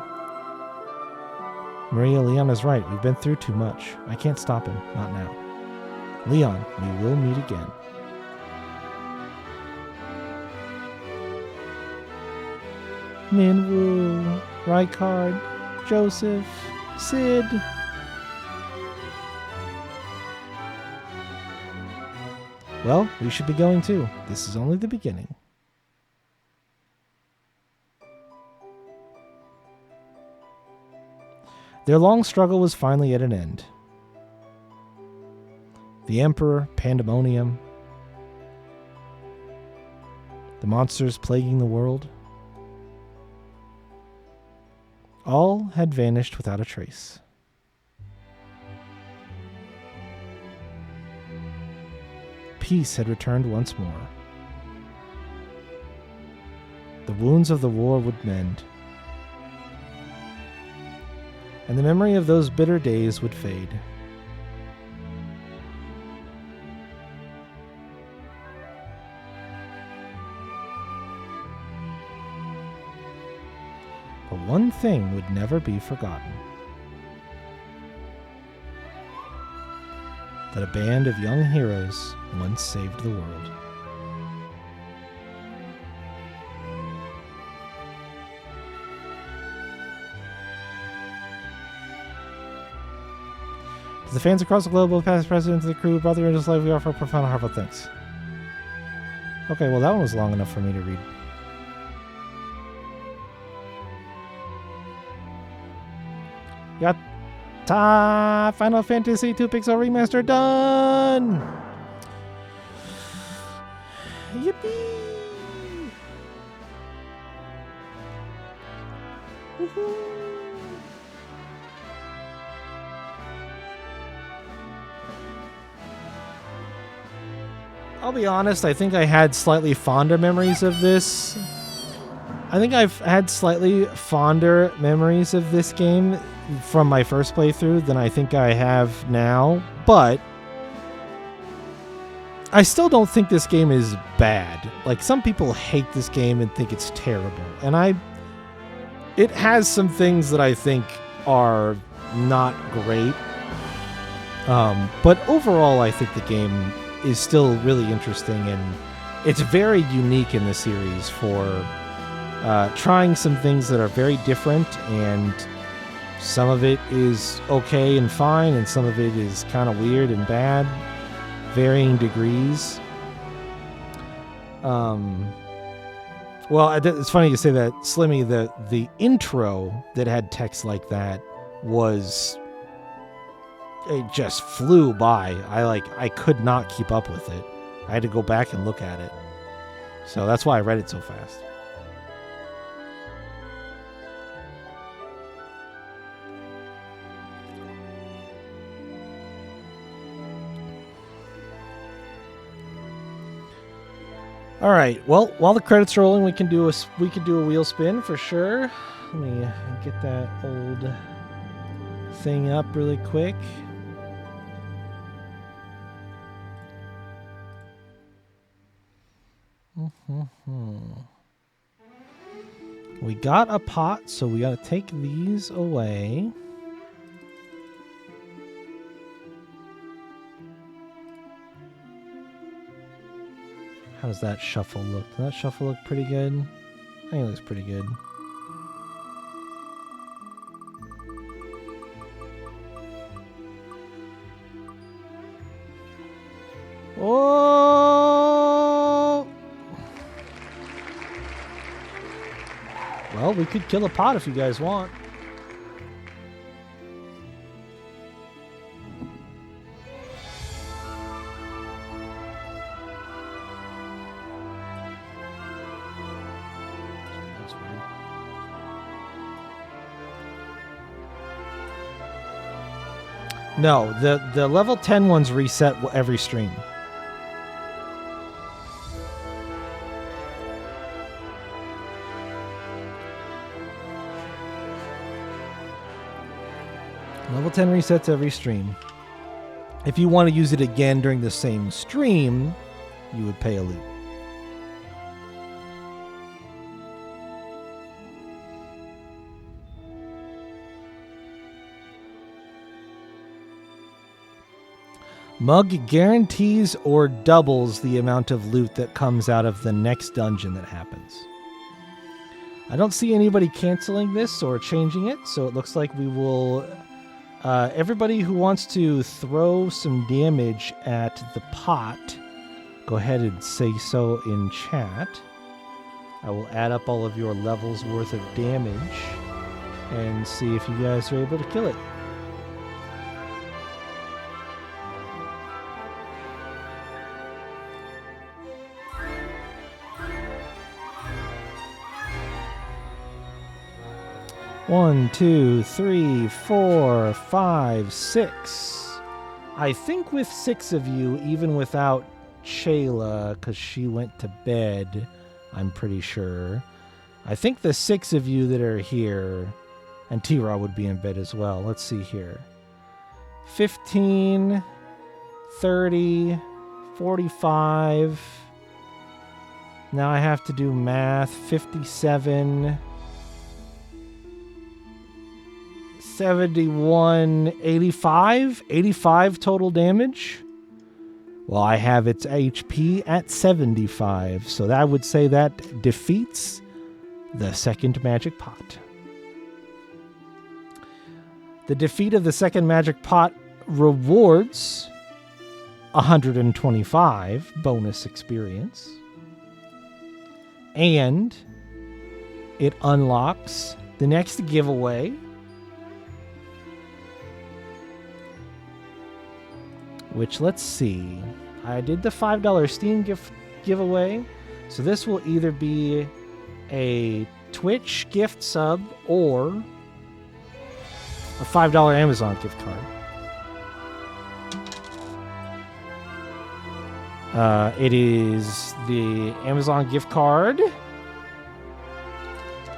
Maria, Leon is right. We've been through too much. I can't stop him. Not now. Leon, we will meet again. Minwoo, Rykard, Joseph, Sid. Well, we should be going too. This is only the beginning. Their long struggle was finally at an end. The Emperor, pandemonium, the monsters plaguing the world, all had vanished without a trace. Peace had returned once more. The wounds of the war would mend, and the memory of those bitter days would fade. But one thing would never be forgotten. That a band of young heroes once saved the world. To the fans across the globe, both past presidents of the crew, brother in his life, we offer profound heartfelt thanks. Okay, well that one was long enough for me to read. Yatta! Final Fantasy II Pixel Remaster done! Yippee! Woohoo! I'll be honest, I think I had slightly fonder memories of this. I think I've had slightly fonder memories of this game from my first playthrough than I think I have now, but I still don't think this game is bad. Like, some people hate this game and think it's terrible, and it has some things that I think are not great, but overall I think the game is still really interesting, and it's very unique in the series for trying some things that are very different, and some of it is okay and fine, and some of it is kind of weird and bad, varying degrees. Well, it's funny you say that, Slimmy. The intro that had text like that it just flew by. I could not keep up with it. I had to go back and look at it. So that's why I read it so fast. All right. Well, while the credits are rolling, we can do a wheel spin for sure. Let me get that old thing up really quick. We got a pot, so we got to take these away. How does that shuffle look? Does that shuffle look pretty good? I think it looks pretty good. Oh! Well, we could kill a pot if you guys want. No, the level 10 ones reset every stream. Level 10 resets every stream. If you want to use it again during the same stream, you would pay a loot. Mug guarantees or doubles the amount of loot that comes out of the next dungeon that happens. I don't see anybody canceling this or changing it, so it looks like we will... everybody who wants to throw some damage at the pot, go ahead and say so in chat. I will add up all of your levels worth of damage and see if you guys are able to kill it. One, two, three, 4, 5, 6. I think with 6 of you, even without Shayla, because she went to bed, I'm pretty sure. I think the 6 of you that are here, and T-Raw would be in bed as well. Let's see here. 15, 30, 45. Now I have to do math. 57... 71, 85 total damage. Well, I have its HP at 75, so I would say that defeats the second magic pot. The defeat of the second magic pot rewards 125 bonus experience, and it unlocks the next giveaway, which, let's see, I did the $5 Steam giveaway, so this will either be a Twitch gift sub or a $5 Amazon gift card. It is the Amazon gift card,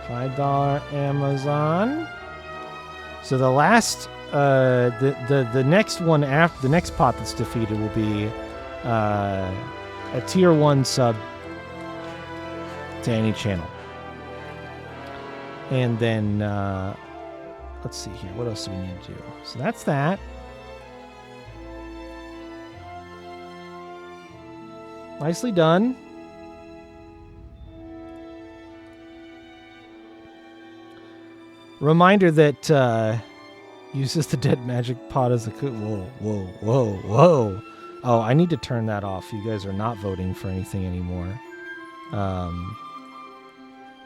$5 Amazon. So the last... the next one after the next pot that's defeated will be a tier 1 sub to any channel. And then let's see here, what else do we need to do? So that's that. Nicely done. Reminder that uses the dead magic pot as a... Whoa. Oh, I need to turn that off. You guys are not voting for anything anymore.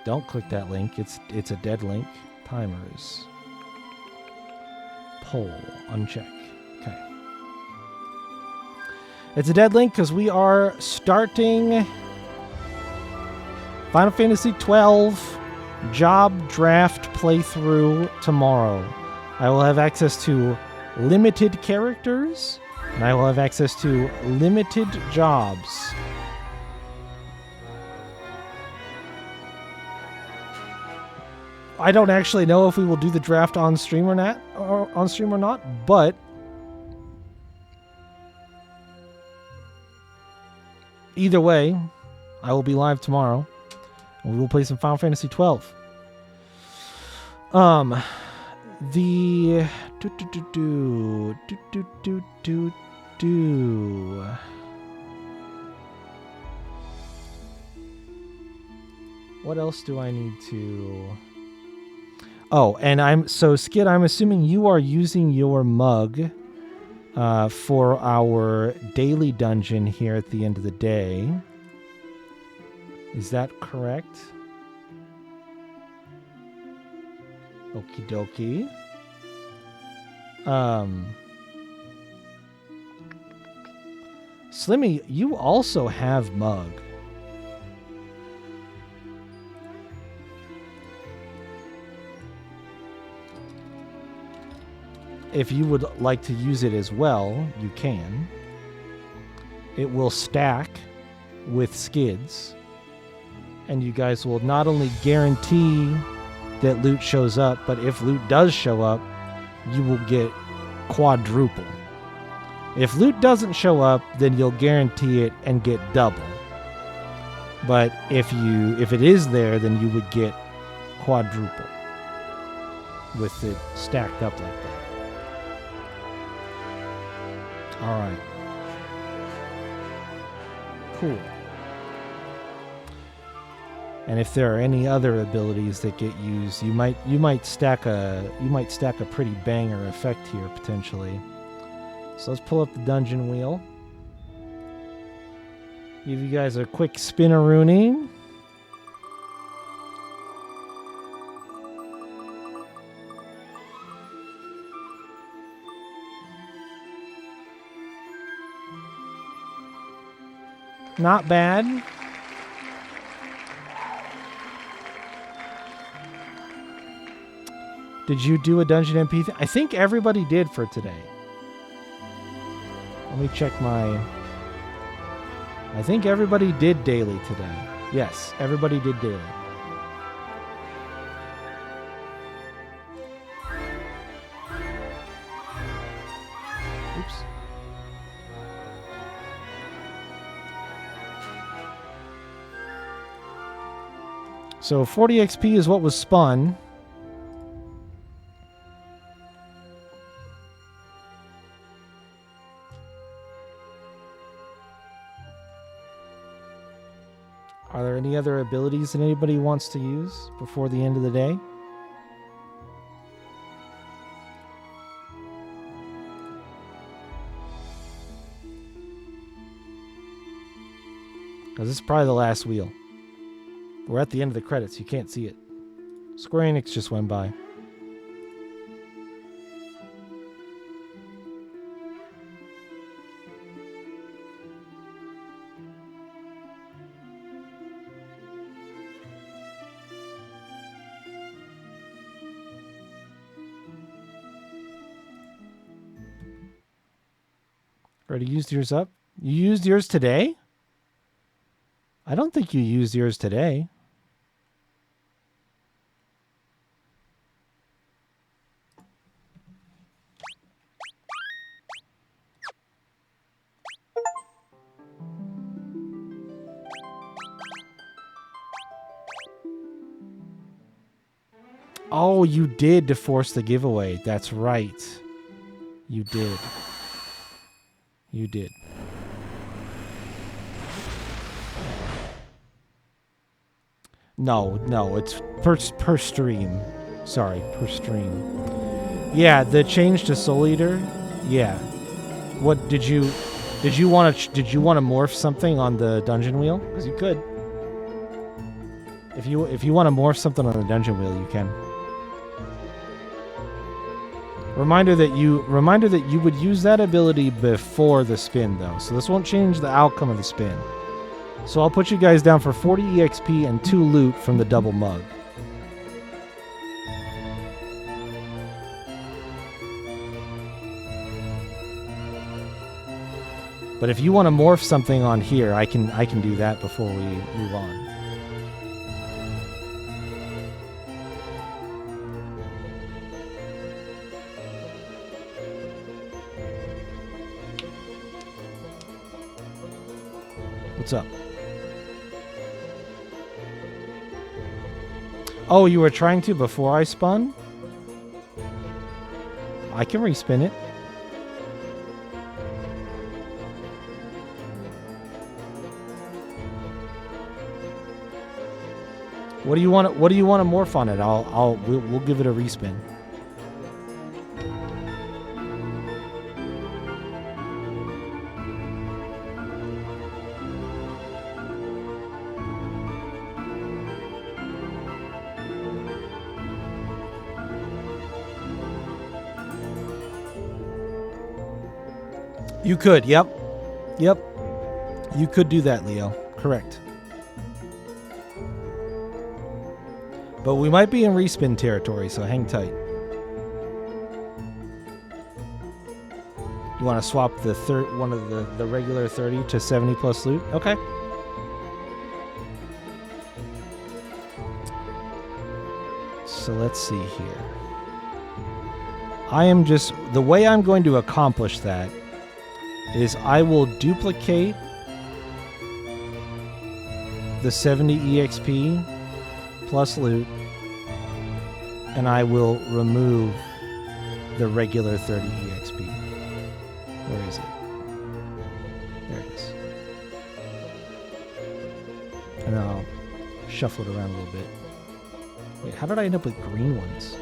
Don't click that link. It's a dead link. Timers. Poll. Uncheck. Okay. It's a dead link because we are starting Final Fantasy XII job draft playthrough tomorrow. I will have access to limited characters, and I will have access to limited jobs. I don't actually know if we will do the draft on stream or not, but either way, I will be live tomorrow. And we will play some Final Fantasy 12. What else do I need to... Oh, and Skid, I'm assuming you are using your mug for our daily dungeon here at the end of the day. Is that correct? Okie dokie. Slimmy, you also have mug. If you would like to use it as well, you can. It will stack with Skids. And you guys will not only guarantee that loot shows up, but if loot does show up, you will get quadruple. If loot doesn't show up, then you'll guarantee it and get double. But if it is there, then you would get quadruple with it stacked up like that. All right. Cool. And if there are any other abilities that get used, you might stack a pretty banger effect here potentially. So let's pull up the dungeon wheel. Give you guys a quick spin-a-rooney. Not bad. Did you do a dungeon MP? I think everybody did for today. Let me check my... I think everybody did daily today. Yes, everybody did daily. Oops. So 40 XP is what was spun. Are there any other abilities that anybody wants to use before the end of the day? Because this is probably the last wheel. We're at the end of the credits. You can't see it. Square Enix just went by. Already used yours up? You used yours today? I don't think you used yours today. Oh, you did to force the giveaway. That's right. You did. You did. No, it's per stream. Sorry, per stream. Yeah, the change to Soul Eater. Yeah. What did you want to morph something on the dungeon wheel? Because you could. If you want to morph something on the dungeon wheel, you can. Reminder that you would use that ability before the spin, though. So this won't change the outcome of the spin. So I'll put you guys down for 40 EXP and 2 loot from the double mug. But if you want to morph something on here, I can do that before we move on. What's up? Oh, you were trying to before I spun? I can respin it. What do you want? What do you want to morph on it? We'll give it a respin. You could, yep. Yep. You could do that, Leo. Correct. But we might be in respin territory, so hang tight. You want to swap the one of the regular 30 to 70 plus loot? Okay. So let's see here. The way I'm going to accomplish that is I will duplicate the 70 EXP plus loot, and I will remove the regular 30 EXP. Where is it? There it is. And then I'll shuffle it around a little bit. Wait, how did I end up with green ones?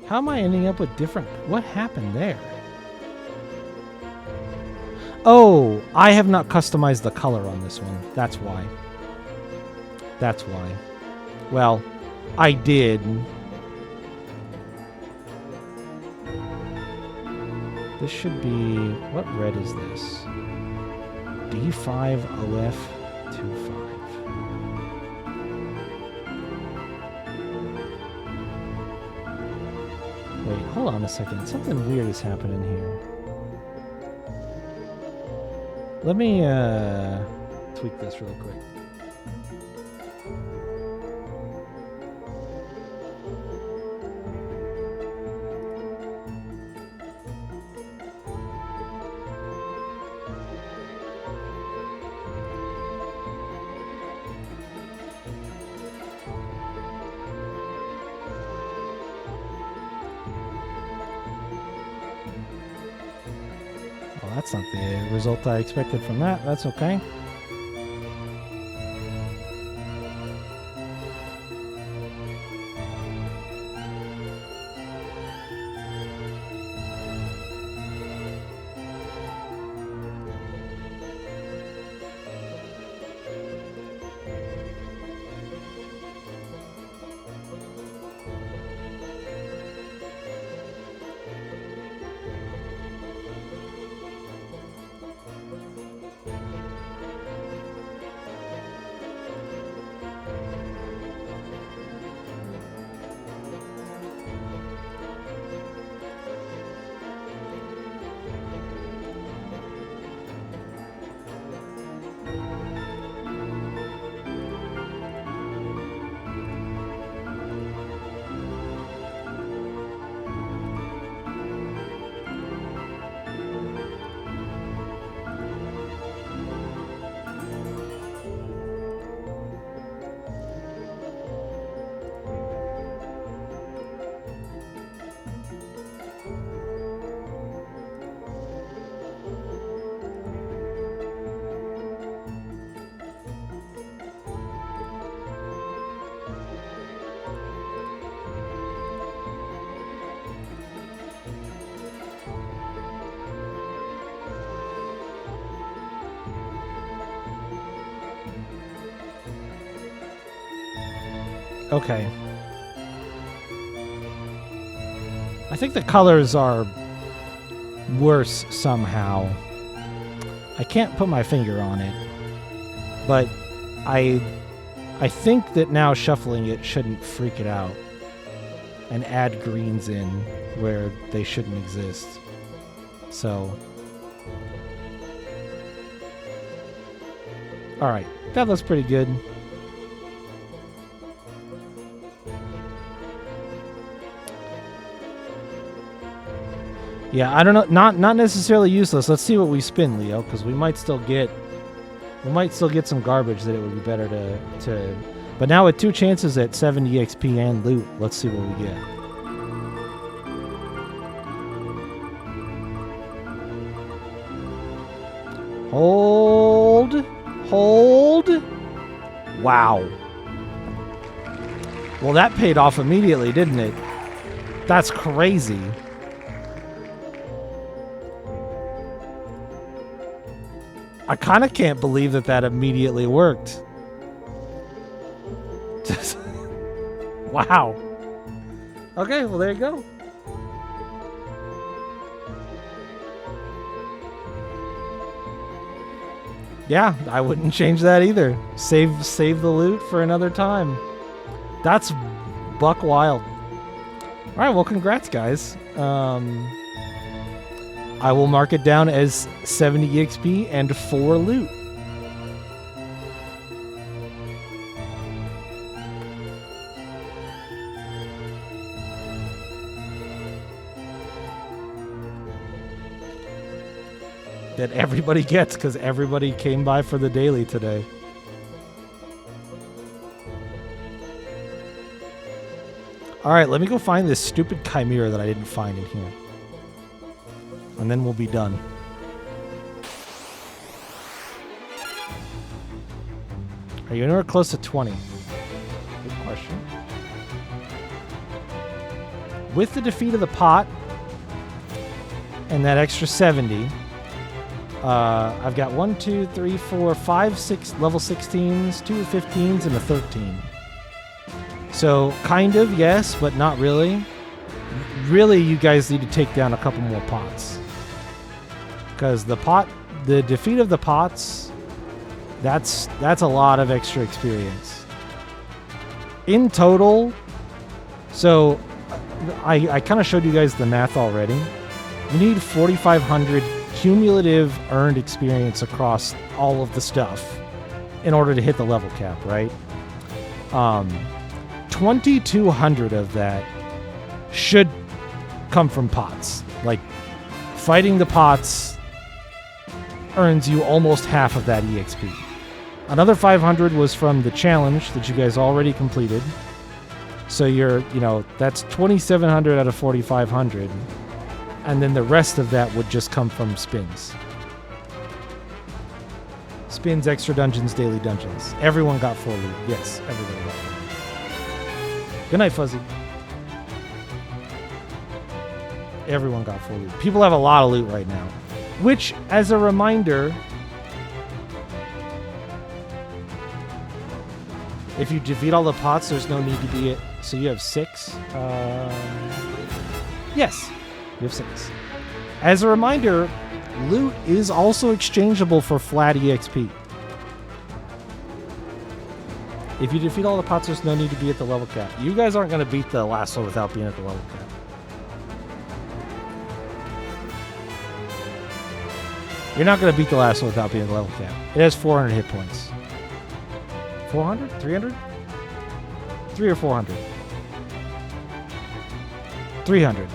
How am I ending up with different... What happened there? Oh, I have not customized the color on this one. That's why. That's why. Well, I did. This should be... What red is this? D5OF25. Wait, hold on a second. Something weird is happening here. Let me tweak this really quick. That's not the result I expected from that. That's okay. Okay. I think the colors are worse somehow. I can't put my finger on it, but I think that now shuffling it shouldn't freak it out and add greens in where they shouldn't exist. So, all right, that looks pretty good. Yeah, I don't know. Not necessarily useless. Let's see what we spin, Leo, because we might still get some garbage that it would be better to. But now with 2 chances at 70 XP and loot, let's see what we get. Hold. Wow. Well, that paid off immediately, didn't it? That's crazy. I kind of can't believe that immediately worked. Wow. Okay, well, there you go. Yeah, I wouldn't change that either. Save the loot for another time. That's buck wild. All right, well, congrats, guys. I will mark it down as 70 EXP and 4 loot. That everybody gets because everybody came by for the daily today. All right, let me go find this stupid chimera that I didn't find in here. And then we'll be done. Are you anywhere close to 20? Good question. With the defeat of the pot and that extra 70, I've got 1, 2, 3, 4, 5, 6 level 16s, 2 15s, and a 13. So, kind of, yes, but not really. Really, you guys need to take down a couple more pots. Because the defeat of the pots, that's a lot of extra experience. In total, so I kind of showed you guys the math already. You need 4,500 cumulative earned experience across all of the stuff in order to hit the level cap, right? 2,200 of that should come from pots. Like, fighting the pots earns you almost half of that EXP. Another 500 was from the challenge that you guys already completed. So that's 2,700 out of 4,500. And then the rest of that would just come from spins. Spins, extra dungeons, daily dungeons. Everyone got 4 loot. Yes, everybody got 4 loot. Good night, Fuzzy. Everyone got 4 loot. People have a lot of loot right now. Which, as a reminder, if you defeat all the pots, there's no need to be it. So you have 6. Yes, you have 6. As a reminder, loot is also exchangeable for flat EXP. If you defeat all the pots, there's no need to be at the level cap. You guys aren't going to beat the last one without being at the level cap. You're not going to beat the last one without being at the level cap. It has 400 hit points. 400? 300? 3 or 400? 300.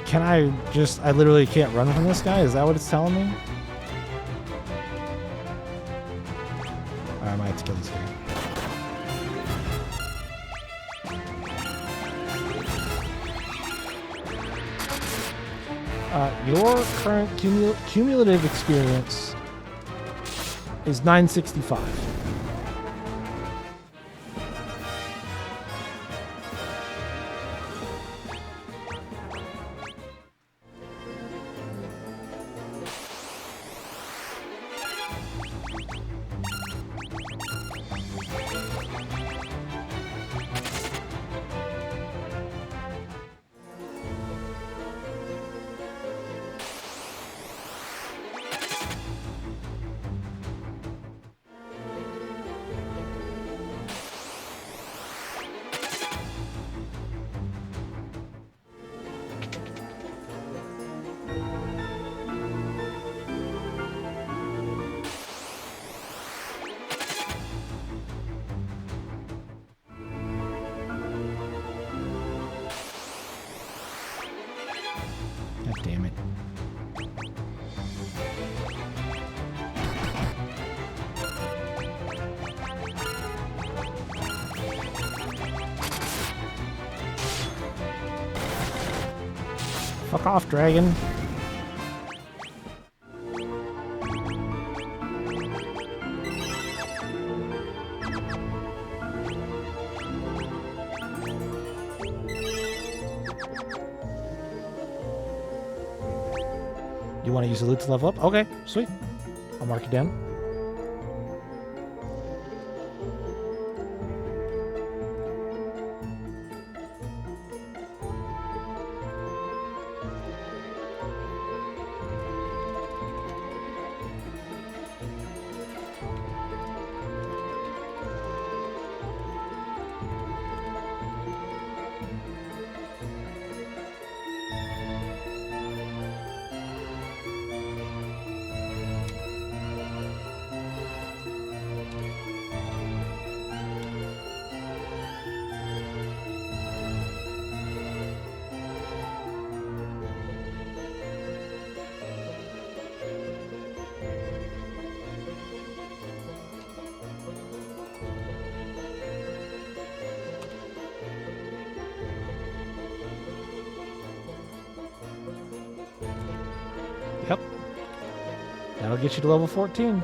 Can I literally can't run from this guy? Is that what it's telling me? I might have to kill this guy. Your current cumulative experience is 965. Fuck off, dragon. You want to use the loot to level up? Okay, sweet. I'll mark it down. Yep. That'll get you to level 14.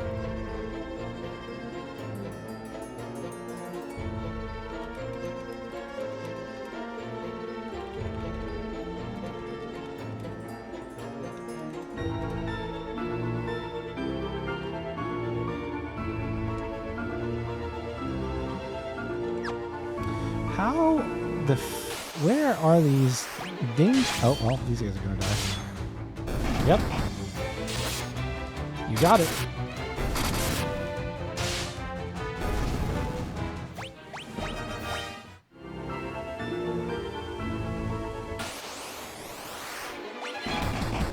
How the where are these dings? Oh, well, these guys are gonna die. Yep. You got it.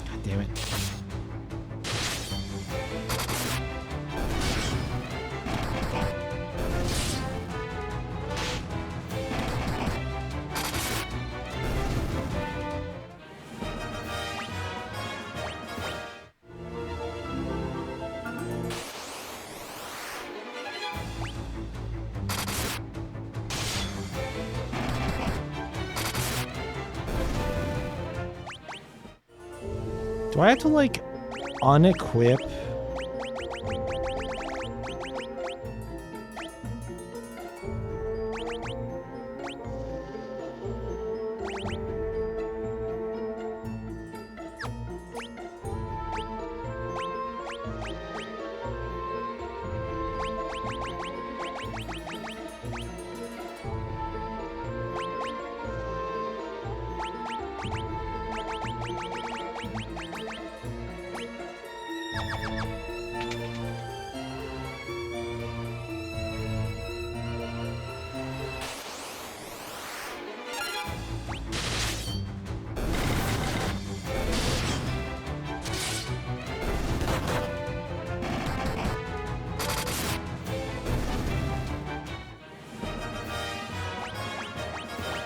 God damn it. Do I have to, like, unequip?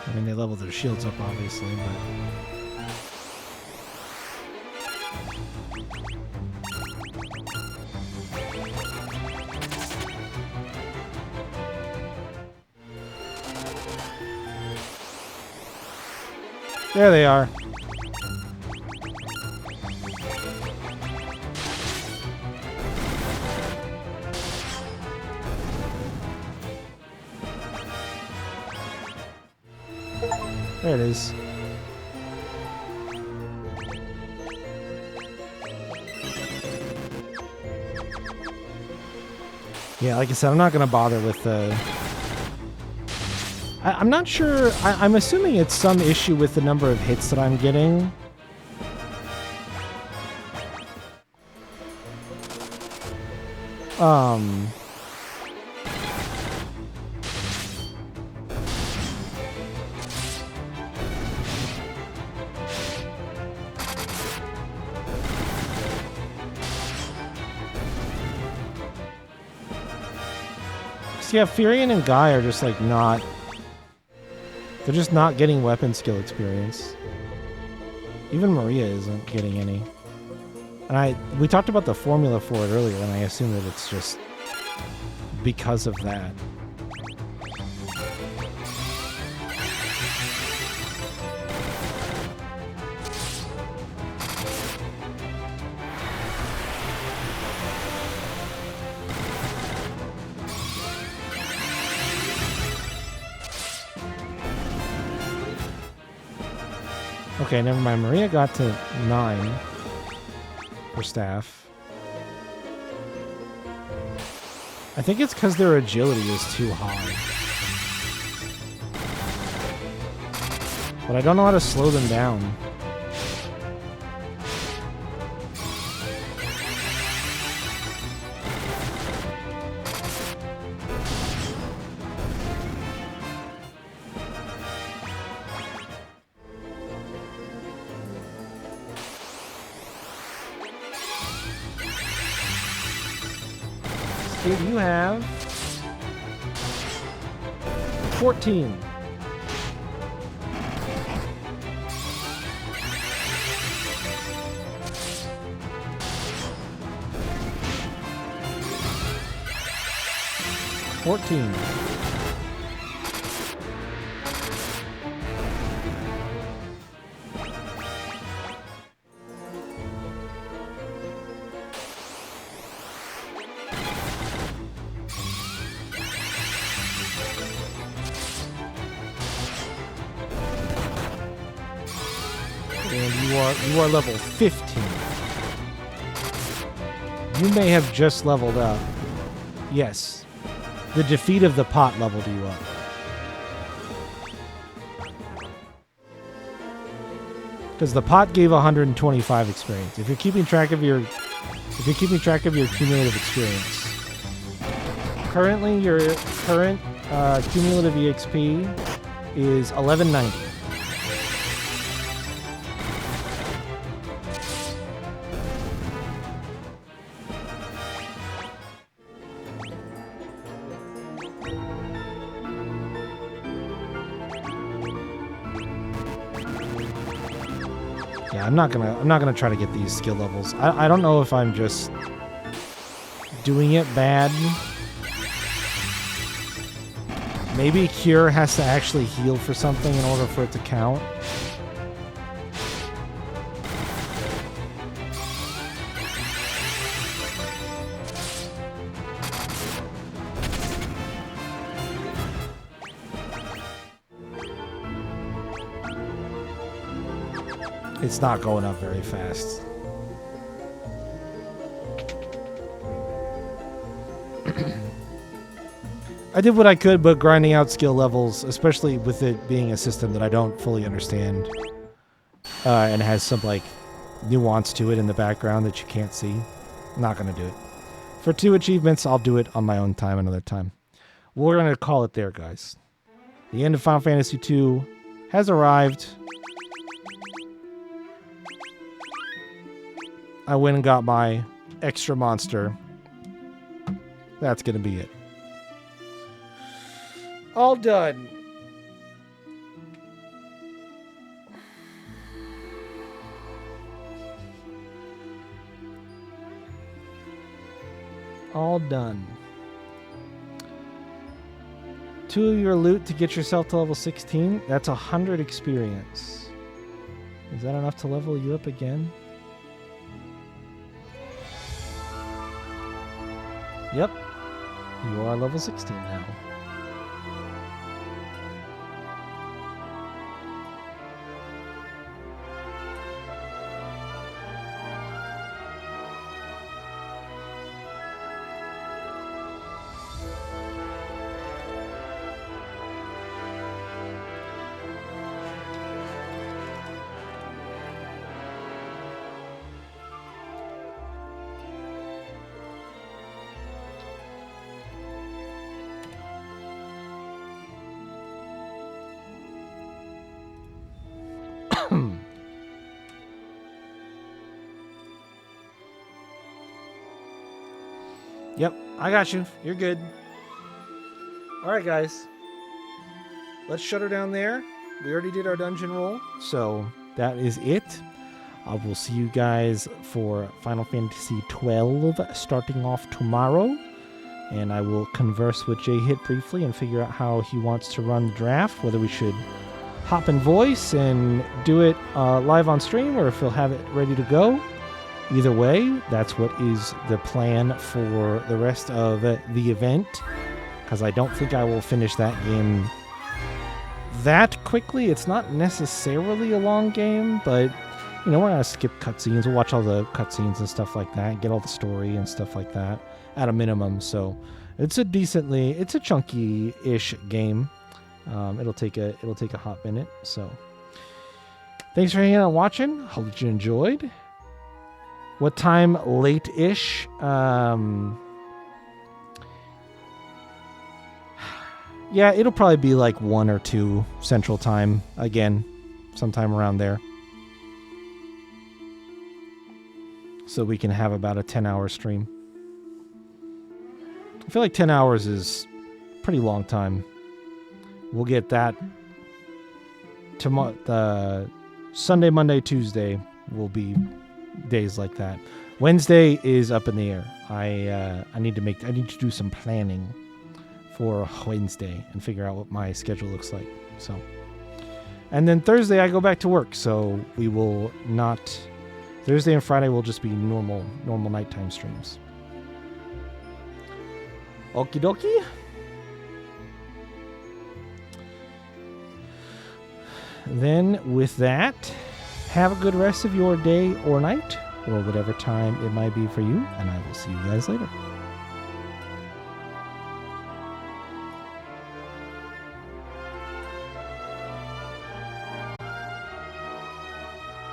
I mean, they leveled their shields up, obviously, but... There they are. There it is. Yeah, like I said, I'm not going to bother with the... I'm not sure. I'm assuming it's some issue with the number of hits that I'm getting. Yeah, Furion and Guy are just like not... They're just not getting weapon skill experience. Even Maria isn't getting any. And we talked about the formula for it earlier, and I assume that it's just because of that. Okay, never mind. Maria got to 9 for staff. I think it's because their agility is too high. But I don't know how to slow them down. Steve, you have 14. And you are level 15. You may have just leveled up. Yes. The defeat of the pot leveled you up. Because the pot gave 125 experience. If you're keeping track of your cumulative experience. Currently your current cumulative EXP is 1190. Yeah, I'm not gonna try to get these skill levels. I don't know if I'm just doing it bad. Maybe Cure has to actually heal for something in order for it to count. It's not going up very fast. I did what I could, but grinding out skill levels, especially with it being a system that I don't fully understand, and has some like nuance to it in the background that you can't see, I'm not gonna do it. For 2 achievements, I'll do it on my own time another time. We're gonna call it there, guys. The end of Final Fantasy II has arrived. I went and got my extra monster. That's gonna be it. All done. All done. 2 of your loot to get yourself to level 16. That's 100 experience. Is that enough to level you up again? Yep. You are level 16 now. Yep, I got you. You're good. Alright, guys. Let's shut her down there. We already did our dungeon roll, so that is it. I will see you guys for Final Fantasy XII starting off tomorrow. And I will converse with J-Hit briefly and figure out how he wants to run the draft, whether we should hop in voice and do it live on stream or if he'll have it ready to go. Either way, that's what is the plan for the rest of the event, because I don't think I will finish that game that quickly. It's not necessarily a long game, but we're gonna skip cutscenes. We'll watch all the cutscenes and stuff like that, get all the story and stuff like that at a minimum. So it's a chunky-ish game. It'll take a hot minute. So thanks for hanging out and watching. Hope that you enjoyed. What time? Late-ish. Yeah, it'll probably be like 1 or 2 Central Time again, sometime around there. So we can have about a 10-hour stream. I feel like 10 hours is a pretty long time. We'll get that tomorrow. The Sunday, Monday, Tuesday will be days like that. Wednesday is up in the air. I need to do some planning for Wednesday and figure out what my schedule looks like. So, and then Thursday I go back to work. So we will not. Thursday and Friday will just be normal nighttime streams. Okie dokie. Then with that, have a good rest of your day or night, or whatever time it might be for you, and I will see you guys later.